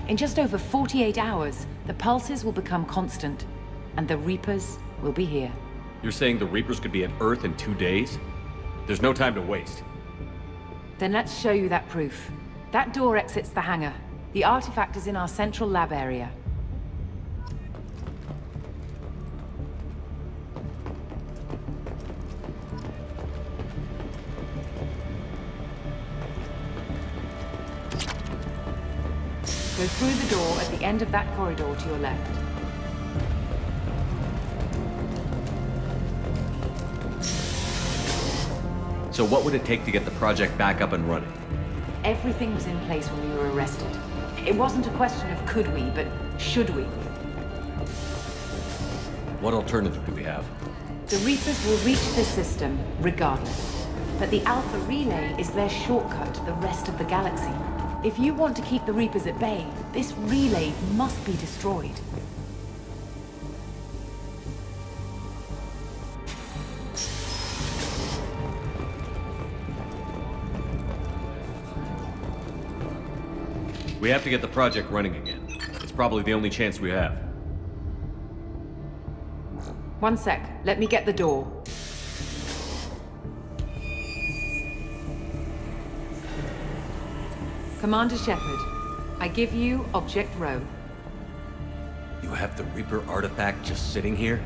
S16: In just over 48 hours, the pulses will become constant, and the Reapers will be here.
S4: You're saying the Reapers could be at Earth in 2 days? There's no time to waste.
S16: Then let's show you that proof. That door exits the hangar. The artifact is in our central lab area. Go through the door at the end of that corridor to your left.
S4: So what would it take to get the project back up and running?
S16: Everything was in place when we were arrested. It wasn't a question of could we, but should we.
S4: What alternative do we have?
S16: The Reapers will reach the system regardless. But the Alpha Relay is their shortcut to the rest of the galaxy. If you want to keep the Reapers at bay, this relay must be destroyed.
S4: We have to get the project running again. It's probably the only chance we have.
S16: One sec. Let me get the door. Commander Shepard, I give you Object Rho.
S4: You have the Reaper artifact just sitting here?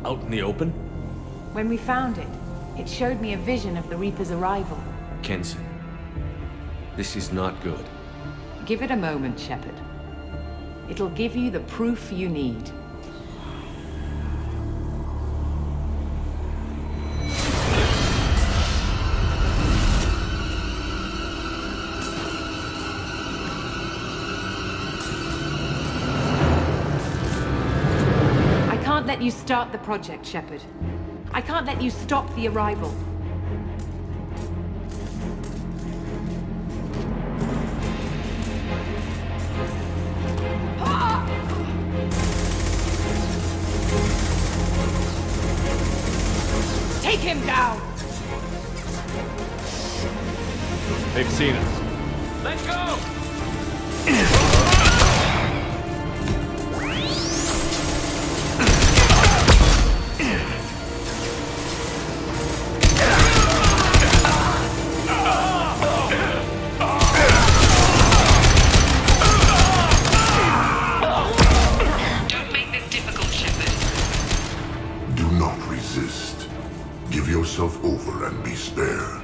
S4: Out in the open?
S16: When we found it, it showed me a vision of the Reaper's arrival.
S4: Kenson, this is not good.
S16: Give it a moment, Shepard. It'll give you the proof you need. I can't let you start the project, Shepard. I can't let you stop the arrival. Take him down!
S15: They've seen us.
S4: Let go!
S2: Don't make this difficult, Shepard.
S19: Do not resist. Give yourself over and be spared.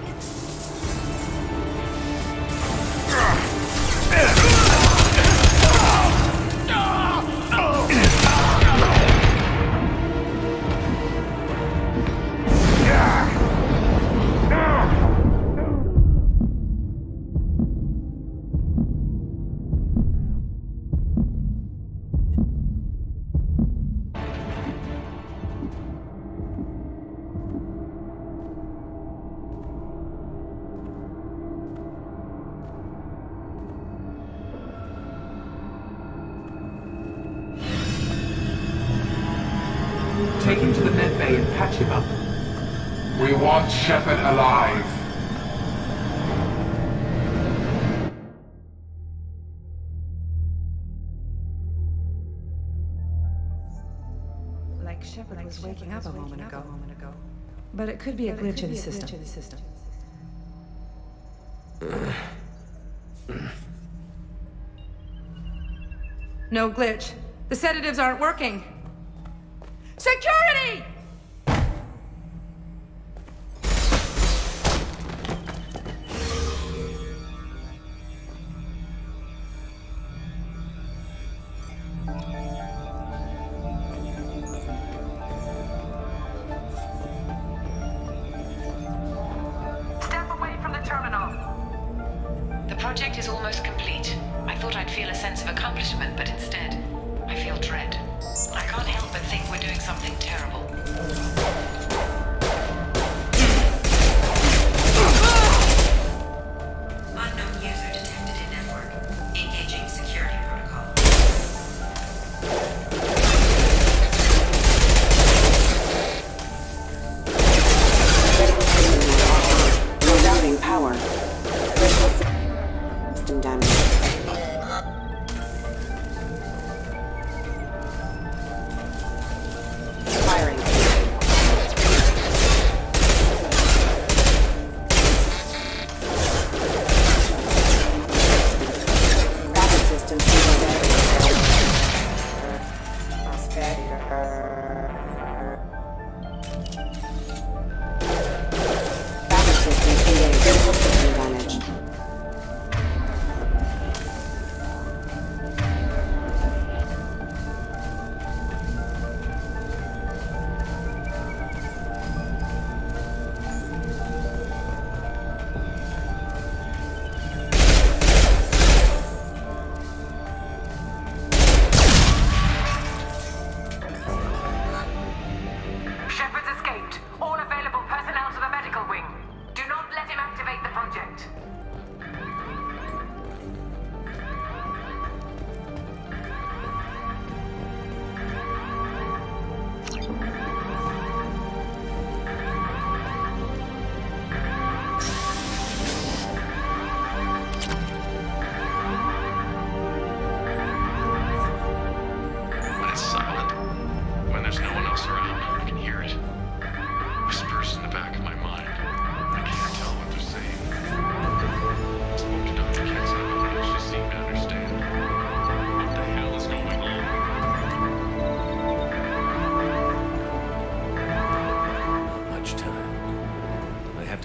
S1: Take him to the med bay and patch him up. We want Shepard alive.
S11: Like Shepard was waking up a moment ago. But it could be a glitch in the system. No glitch. The sedatives aren't working. Security!
S2: Step away from the terminal. The project is almost complete. I thought I'd feel a sense of accomplishment, but instead, I feel dread. I can't help but think we're doing something terrible.
S10: Unknown user detected in network. Engaging security protocol.
S12: Routing power. System damage. Firing.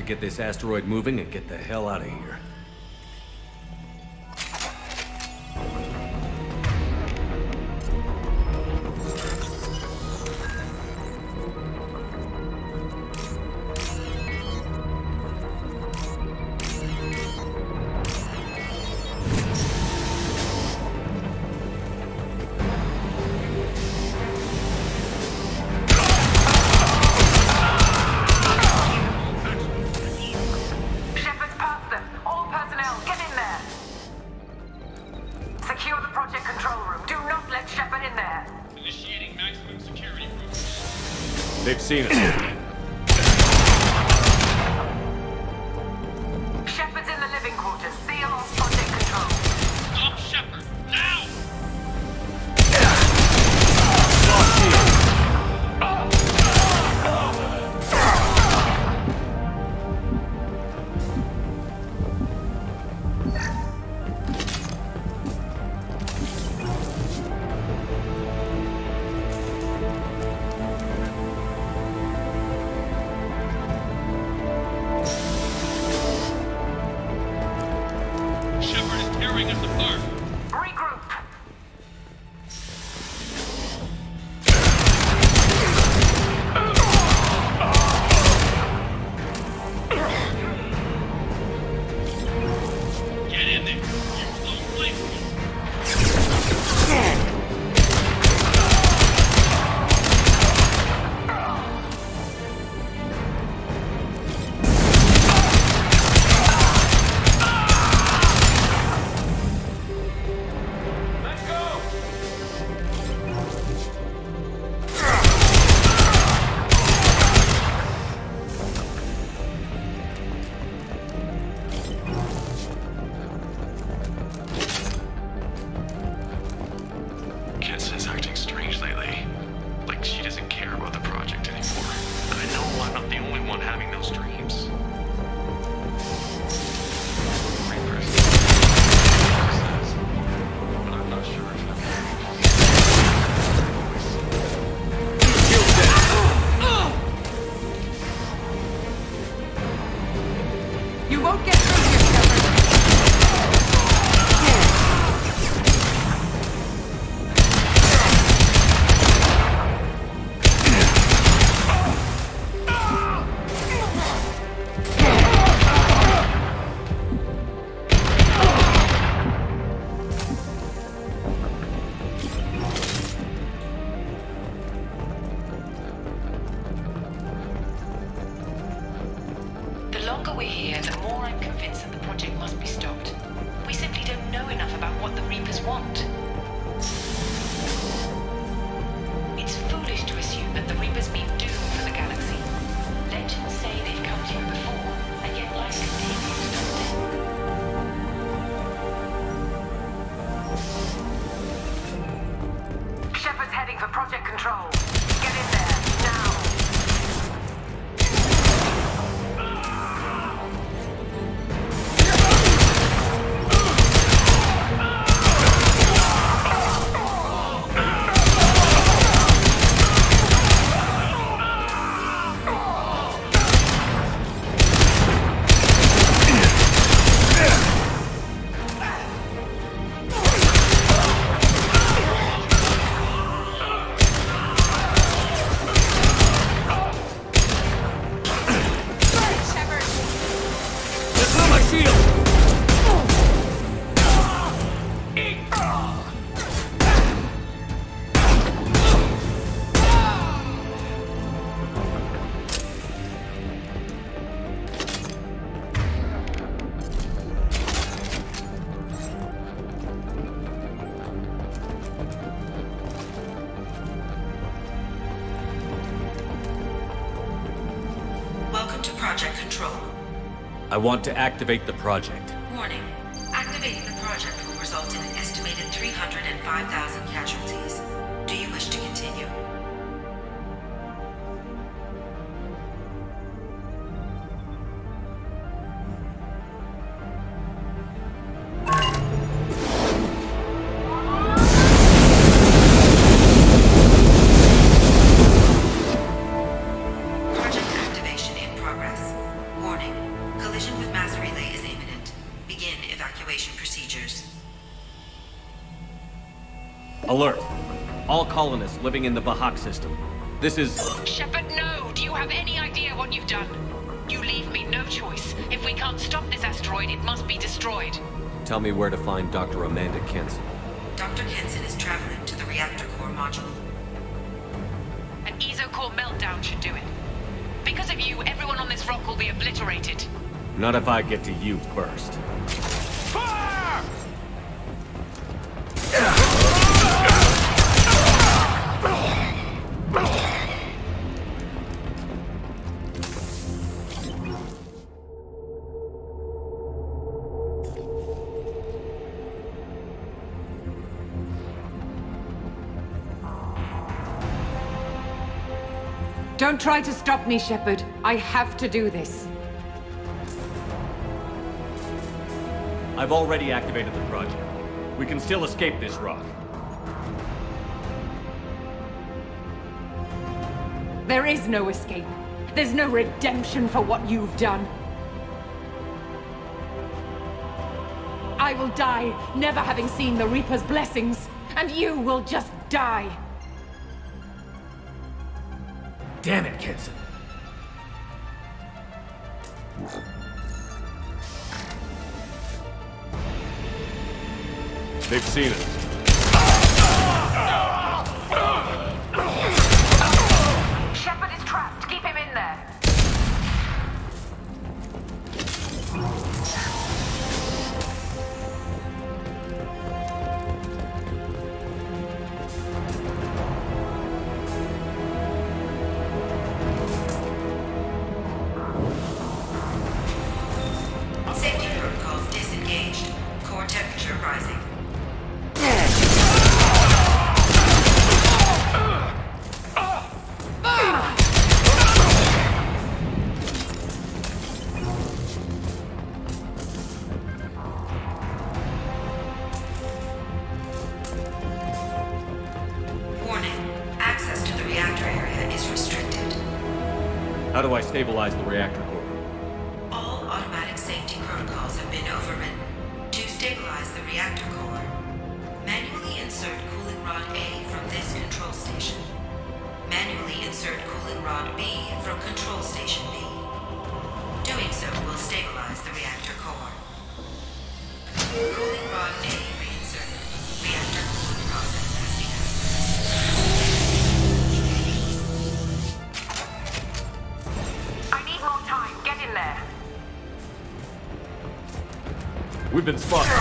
S4: get this asteroid moving and get the hell out of here. They've seen us.
S2: Shepard's in the living quarters. Seal off project control. Stop Shepard, now!
S4: I want to activate the project.
S18: Warning. Activating the project will result in an estimated 305,000 casualties. Do you wish to continue? Project activation in progress. Warning.
S4: Alert. All colonists living in the Bahak system. This is...
S2: Shepard, no! Do you have any idea what you've done? You leave me no choice. If we can't stop this asteroid, it must be destroyed.
S4: Tell me where to find Dr. Amanda Kenson.
S18: Dr. Kenson is traveling to the reactor core module.
S2: An ESO-core meltdown should do it. Because of you, everyone on this rock will be obliterated.
S4: Not if I get to you first.
S1: Fire!
S16: Don't try to stop me, Shepard. I have to do this.
S4: I've already activated the project. We can still escape this rock.
S16: There is no escape. There's no redemption for what you've done. I will die, never having seen the Reaper's blessings, and you will just die.
S4: Damn it, Kenson. They've seen us.
S2: Shepard is trapped. Keep him in there.
S18: Safety protocols disengaged. Core temperature rising. Warning. Access to the reactor area is restricted.
S4: How do I stabilize the reactor core?
S18: All automatic safety protocols have been overridden. To stabilize the reactor core, manually insert cooling rod A from this control station. Manually insert cooling rod B from control station B. Doing so will stabilize the reactor core. Cooling rod A reinserted. Reactor cooling process has begun.
S2: I need more time. Get in there.
S4: We've been spotted.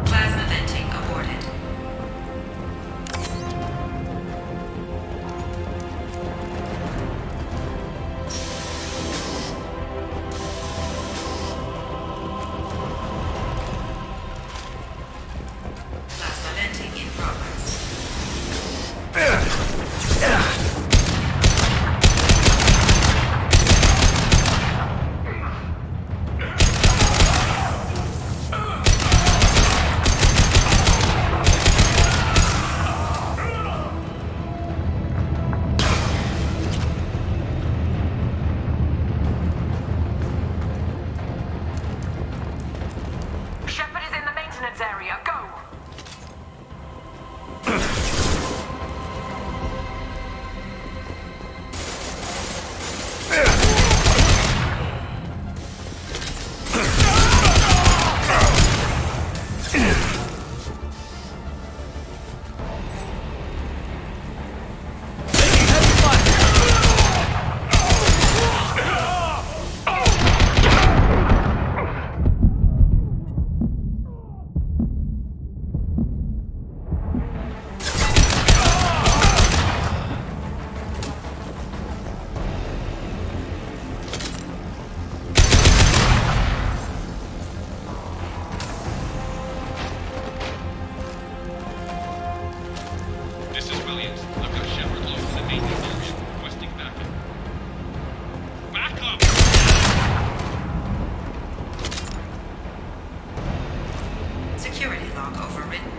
S18: Plasma venting
S21: I've got Shepard locked in the maintenance area, requesting backup. Backup!
S2: Security log overwritten.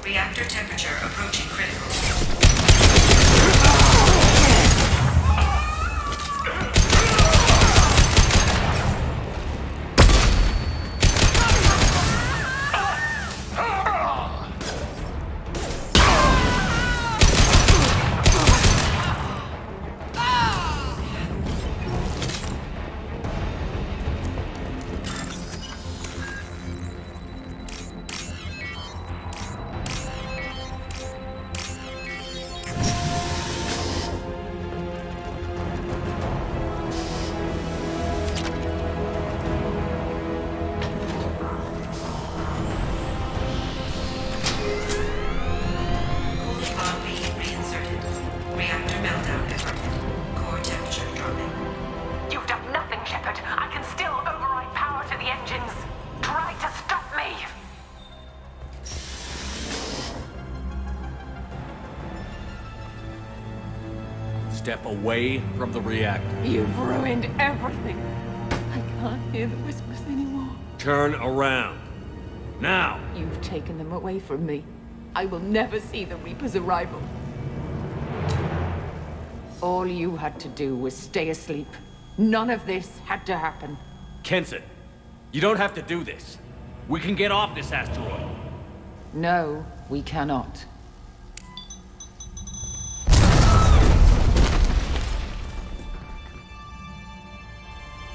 S2: Reactor temperature approaching critical.
S4: Step away from the reactor.
S6: You've ruined everything. I can't hear the whispers anymore.
S4: Turn around. Now!
S16: You've taken them away from me. I will never see the Reaper's arrival. All you had to do was stay asleep. None of this had to happen.
S4: Kenson, you don't have to do this. We can get off this asteroid.
S16: No, we cannot.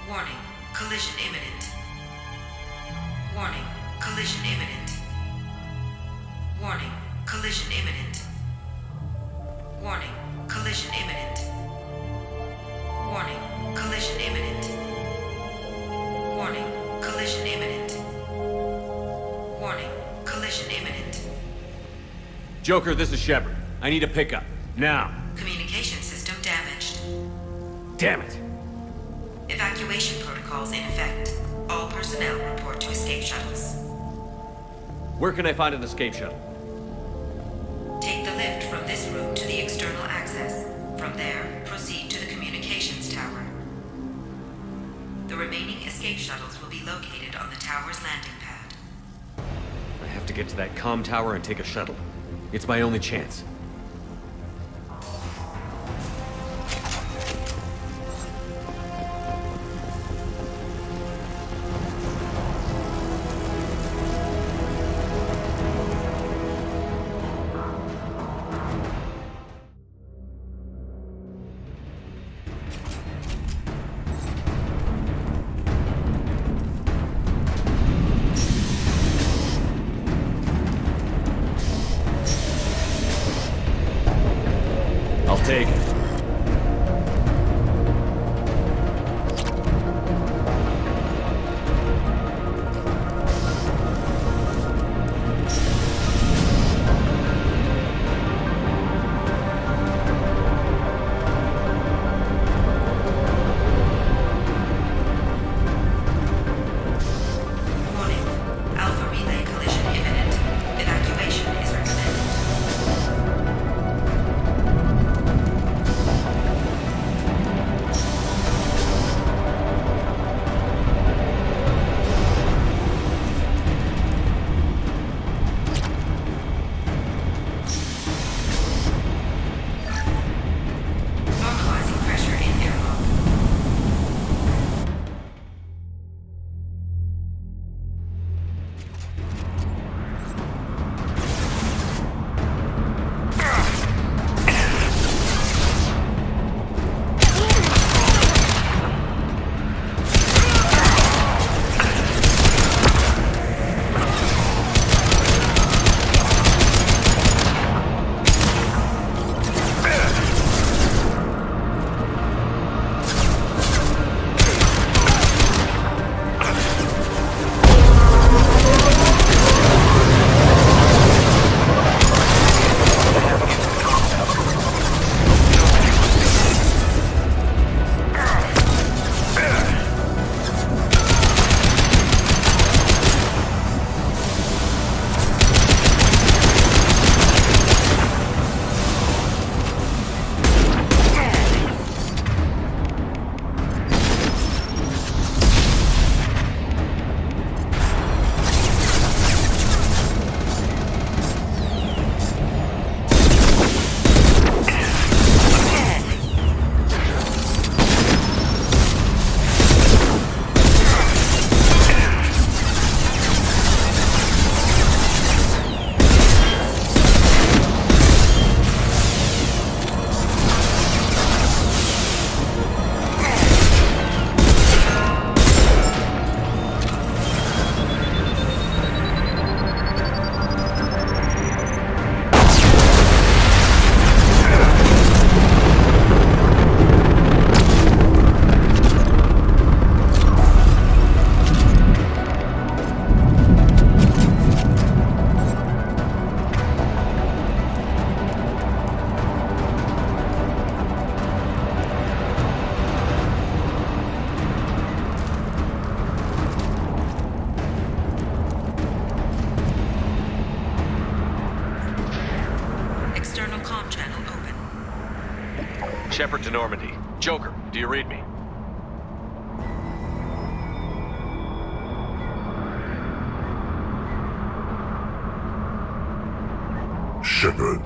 S2: Warning, collision imminent. Warning, collision imminent. Warning, collision imminent. Warning, collision imminent. Warning, collision imminent. Warning, collision imminent. Warning, collision imminent.
S4: Joker, this is Shepard. I need a pickup. Now.
S2: Communication system damaged.
S4: Damn it.
S2: Evacuation protocols in effect. All personnel report to escape shuttles.
S4: Where can I find an escape shuttle?
S2: Take the lift from this room to the external access. From there, proceed to the communications tower. The remaining escape shuttles will be located on the tower's landing pad.
S4: I have to get to that comm tower and take a shuttle. It's my only chance. Shepard to Normandy. Joker, do you read me?
S21: Shepard,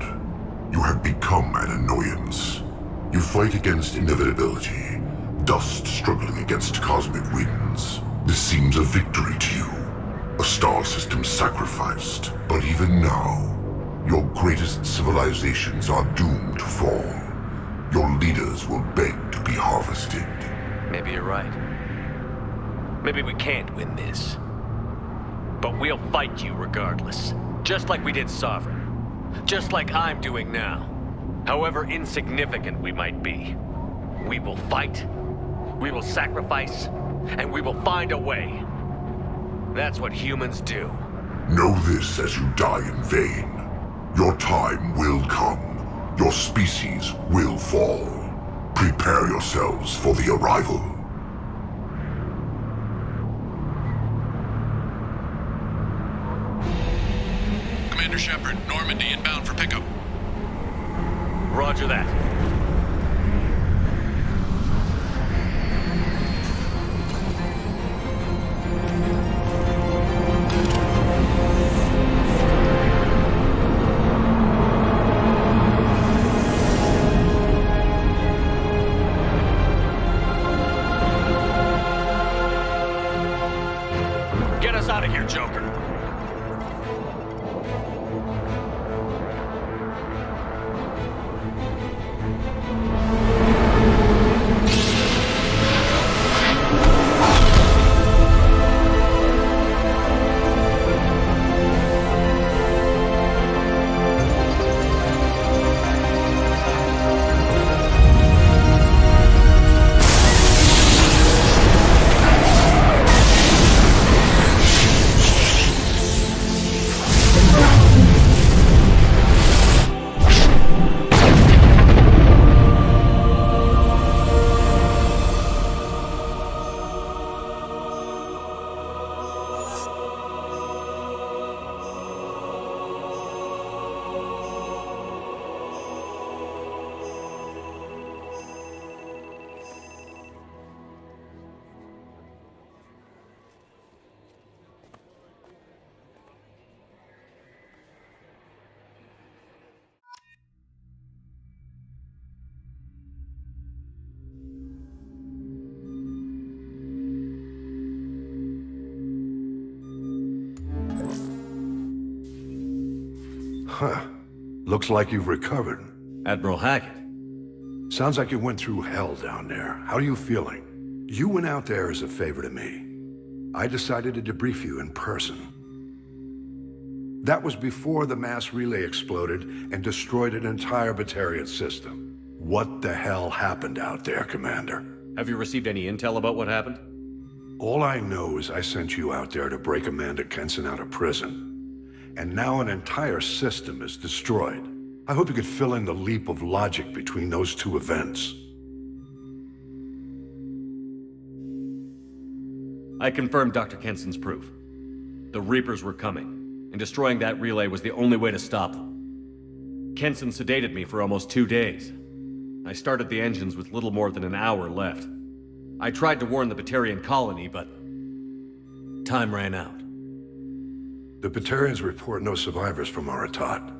S21: you have become an annoyance. You fight against inevitability, dust struggling against cosmic winds. This seems a victory to you, a star system sacrificed. But even now, your greatest civilizations are doomed to fall. Your leaders will beg to be harvested.
S4: Maybe you're right. Maybe we can't win this. But we'll fight you regardless. Just like we did Sovereign. Just like I'm doing now. However insignificant we might be. We will fight, we will sacrifice, and we will find a way. That's what humans do.
S21: Know this as you die in vain. Your time will come. Your species will fall. Prepare yourselves for the arrival.
S14: Commander Shepard, Normandy inbound for pickup.
S4: Roger that. Get us out of here, Joker.
S9: Huh. Looks like you've recovered.
S4: Admiral Hackett.
S9: Sounds like you went through hell down there. How are you feeling? You went out there as a favor to me. I decided to debrief you in person. That was before the mass relay exploded and destroyed an entire Batarian system. What the hell happened out there, Commander?
S4: Have you received any intel about what happened?
S9: All I know is I sent you out there to break Amanda Kenson out of prison. And now an entire system is destroyed. I hope you could fill in the leap of logic between those two events.
S4: I confirmed Dr. Kenson's proof. The Reapers were coming, and destroying that relay was the only way to stop them. Kenson sedated me for almost 2 days. I started the engines with little more than an hour left. I tried to warn the Batarian colony, but time ran out.
S9: The Batarians report no survivors from Aratat.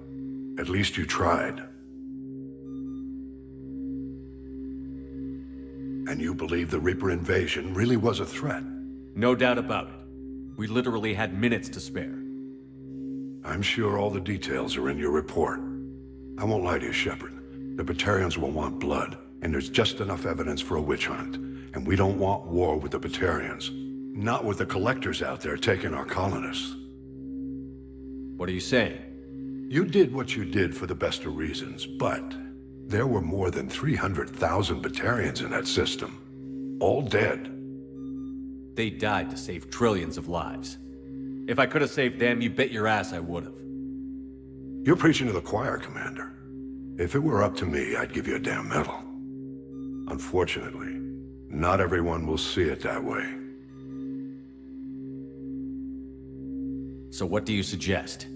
S9: At least you tried. And you believe the Reaper invasion really was a threat?
S4: No doubt about it. We literally had minutes to spare.
S9: I'm sure all the details are in your report. I won't lie to you, Shepard. The Batarians will want blood, and there's just enough evidence for a witch hunt. And we don't want war with the Batarians. Not with the collectors out there taking our colonists.
S4: What are you saying?
S9: You did what you did for the best of reasons, but there were more than 300,000 Batarians in that system. All dead.
S4: They died to save trillions of lives. If I could have saved them, you bet your ass I would have.
S9: You're preaching to the choir, Commander. If it were up to me, I'd give you a damn medal. Unfortunately, not everyone will see it that way.
S4: So what do you suggest?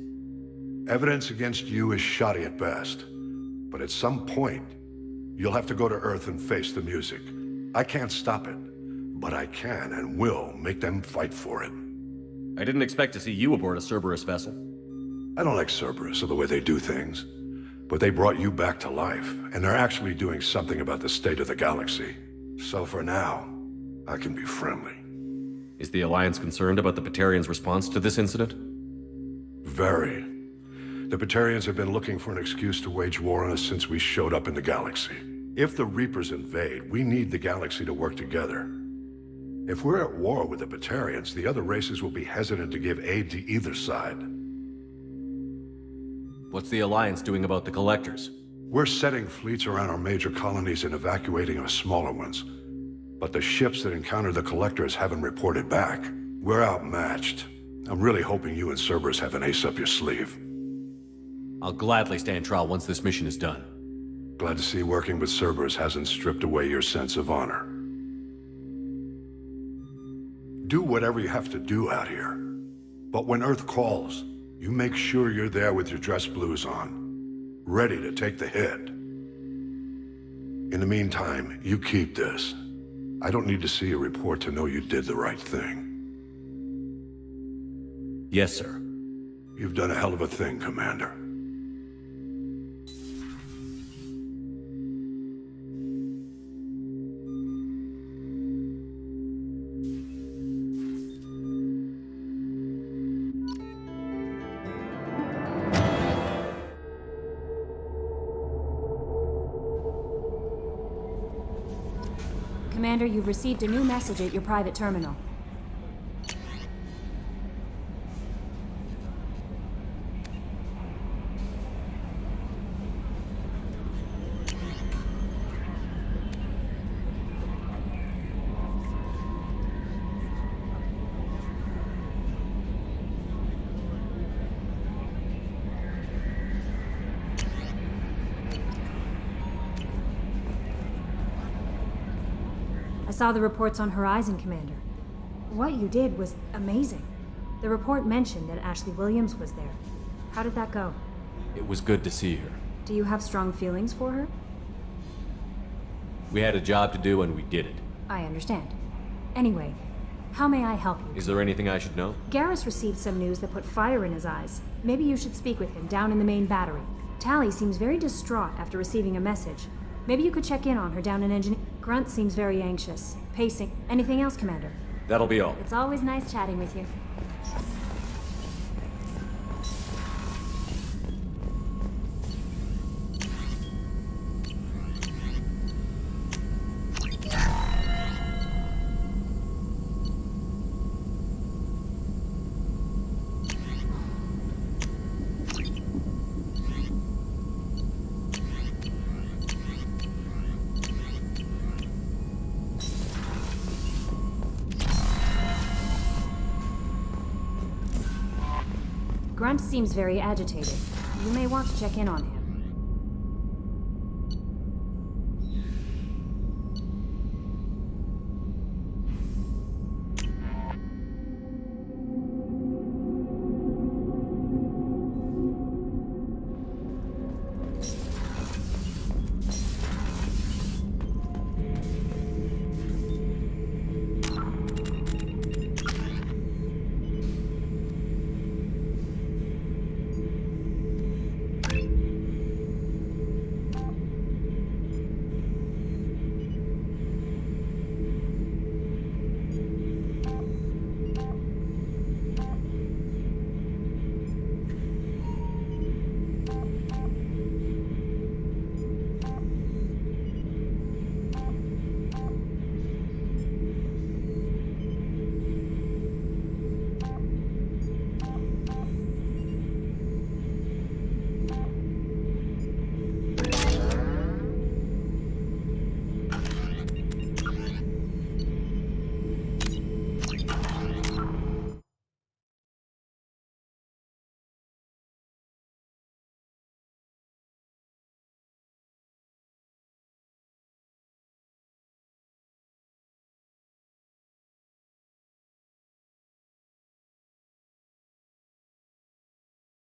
S9: Evidence against you is shoddy at best. But at some point,
S3: You'll have to go to Earth and face the music. I can't stop it, but I can and will make them fight for it.
S17: I didn't expect to see you aboard a Cerberus vessel.
S3: I don't like Cerberus or the way they do things, but they brought you back to life, and they're actually doing something about the state of the galaxy. So for now, I can be friendly.
S17: Is the Alliance concerned about the Batarians' response to this incident?
S3: Very. The Batarians have been looking for an excuse to wage war on us since we showed up in the galaxy. If the Reapers invade, we need the galaxy to work together. If we're at war with the Batarians, the other races will be hesitant to give aid to either side.
S17: What's the Alliance doing about the Collectors?
S3: We're setting fleets around our major colonies and evacuating our smaller ones. But the ships that encounter the Collectors haven't reported back. We're outmatched. I'm really hoping you and Cerberus have an ace up your sleeve.
S17: I'll gladly stand trial once this mission is done.
S3: Glad to see working with Cerberus hasn't stripped away your sense of honor. Do whatever you have to do out here. But when Earth calls, you make sure you're there with your dress blues on, ready to take the hit. In the meantime, you keep this. I don't need to see a report to know you did the right thing.
S17: Yes, sir.
S3: You've done a hell of a thing, Commander.
S20: Commander, you've received a new message at your private terminal. I saw the reports on Horizon, Commander. What you did was amazing. The report mentioned that Ashley Williams was there. How did that go?
S17: It was good to see her.
S20: Do you have strong feelings for her?
S17: We had a job to do and we did it.
S20: I understand. Anyway, how may I help you?
S17: Is there anything I should know?
S20: Garrus received some news that put fire in his eyes. Maybe you should speak with him down in the main battery. Tally seems very distraught after receiving a message. Maybe you could check in on her down in engineering. Grunt seems very anxious. Pacing. Anything else, Commander?
S17: That'll be all.
S20: It's always nice chatting with you. Grunt seems very agitated. You may want to check in on him.